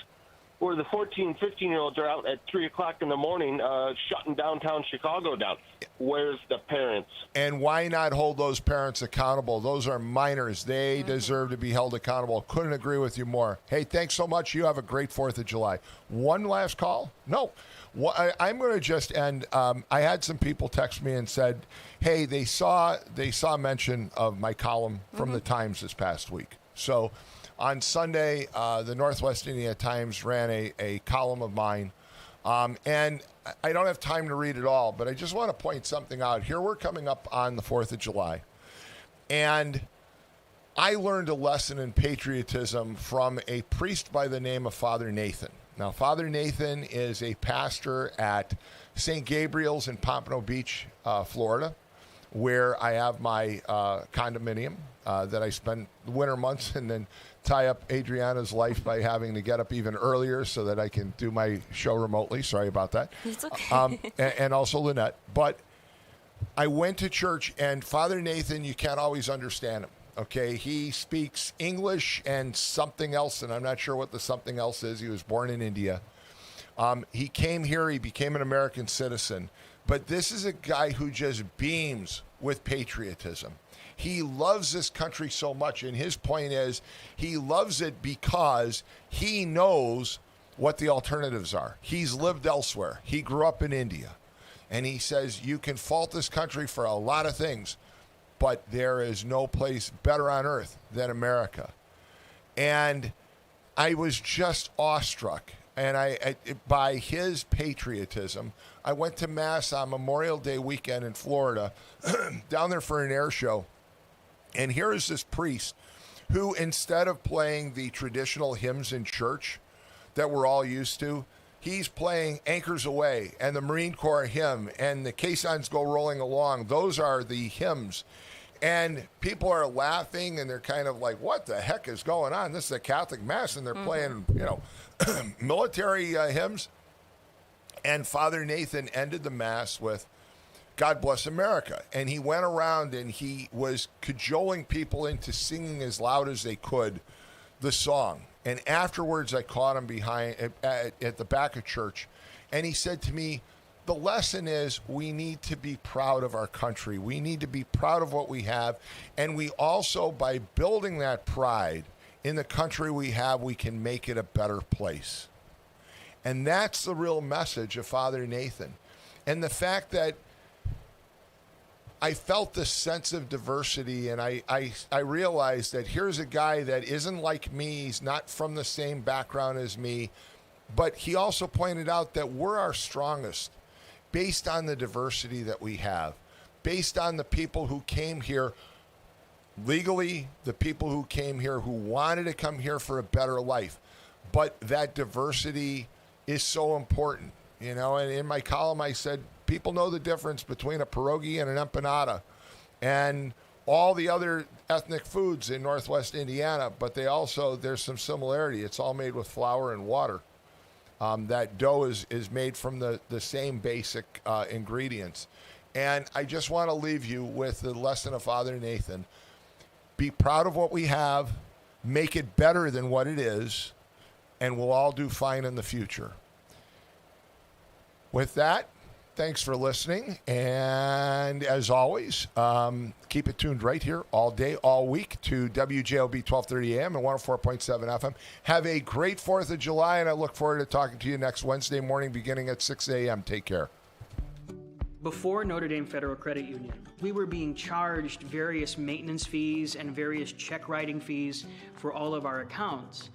where the 14, 15-year-olds are out at 3 o'clock in the morning shutting downtown Chicago down. Where's the parents? And why not hold those parents accountable? Those are minors. They deserve to be held accountable. Couldn't agree with you more. Hey, thanks so much. You have a great 4th of July. One last call? No. I'm going to just end. I had some people text me and said, hey, they saw mention of my column from the Times this past week. So on Sunday, the Northwest Indiana Times ran a column of mine. And I don't have time to read it all, but I just want to point something out. Here we're coming up on the 4th of July. And I learned a lesson in patriotism from a priest by the name of Father Nathan. Now, Father Nathan is a pastor at St. Gabriel's in Pompano Beach, Florida, where I have my condominium that I spend the winter months and then tie up Adriana's life by having to get up even earlier so that I can do my show remotely. Sorry about that. It's okay. And also Lynette. But I went to church, and Father Nathan, you can't always understand him. Okay, he speaks English and something else, and I'm not sure what the something else is. He was born in India. He came here. He became an American citizen. But this is a guy who just beams with patriotism. He loves this country so much, and his point is he loves it because he knows what the alternatives are. He's lived elsewhere. He grew up in India. And he says you can fault this country for a lot of things, but there is no place better on earth than America. And I was just awestruck. And by his patriotism, I went to Mass on Memorial Day weekend in Florida, down there for an air show. And here is this priest who, instead of playing the traditional hymns in church that we're all used to, he's playing Anchors Away and the Marine Corps hymn and the Caissons Go Rolling Along. Those are the hymns. And people are laughing and they're kind of like, what the heck is going on? This is a Catholic Mass and they're playing, military hymns. And Father Nathan ended the Mass with God Bless America. And he went around and he was cajoling people into singing as loud as they could the song. And afterwards, I caught him behind at the back of church. And he said to me, the lesson is we need to be proud of our country. We need to be proud of what we have. And we also, by building that pride in the country we have, we can make it a better place. And that's the real message of Father Nathan. And the fact that I felt this sense of diversity, and I realized that here's a guy that isn't like me. He's not from the same background as me. But he also pointed out that we're our strongest based on the diversity that we have, based on the people who came here legally, the people who came here who wanted to come here for a better life. But that diversity is so important, and in my column I said, people know the difference between a pierogi and an empanada and all the other ethnic foods in Northwest Indiana, but there's some similarity. It's all made with flour and water. That dough is made from the same basic ingredients. And I just want to leave you with the lesson of Father Nathan. Be proud of what we have, make it better than what it is, and we'll all do fine in the future. With that, thanks for listening. And as always, keep it tuned right here all day, all week to WJOB 1230 AM and 104.7 FM. Have a great 4th of July, and I look forward to talking to you next Wednesday morning beginning at 6 a.m. Take care. Before Notre Dame Federal Credit Union, we were being charged various maintenance fees and various check writing fees for all of our accounts.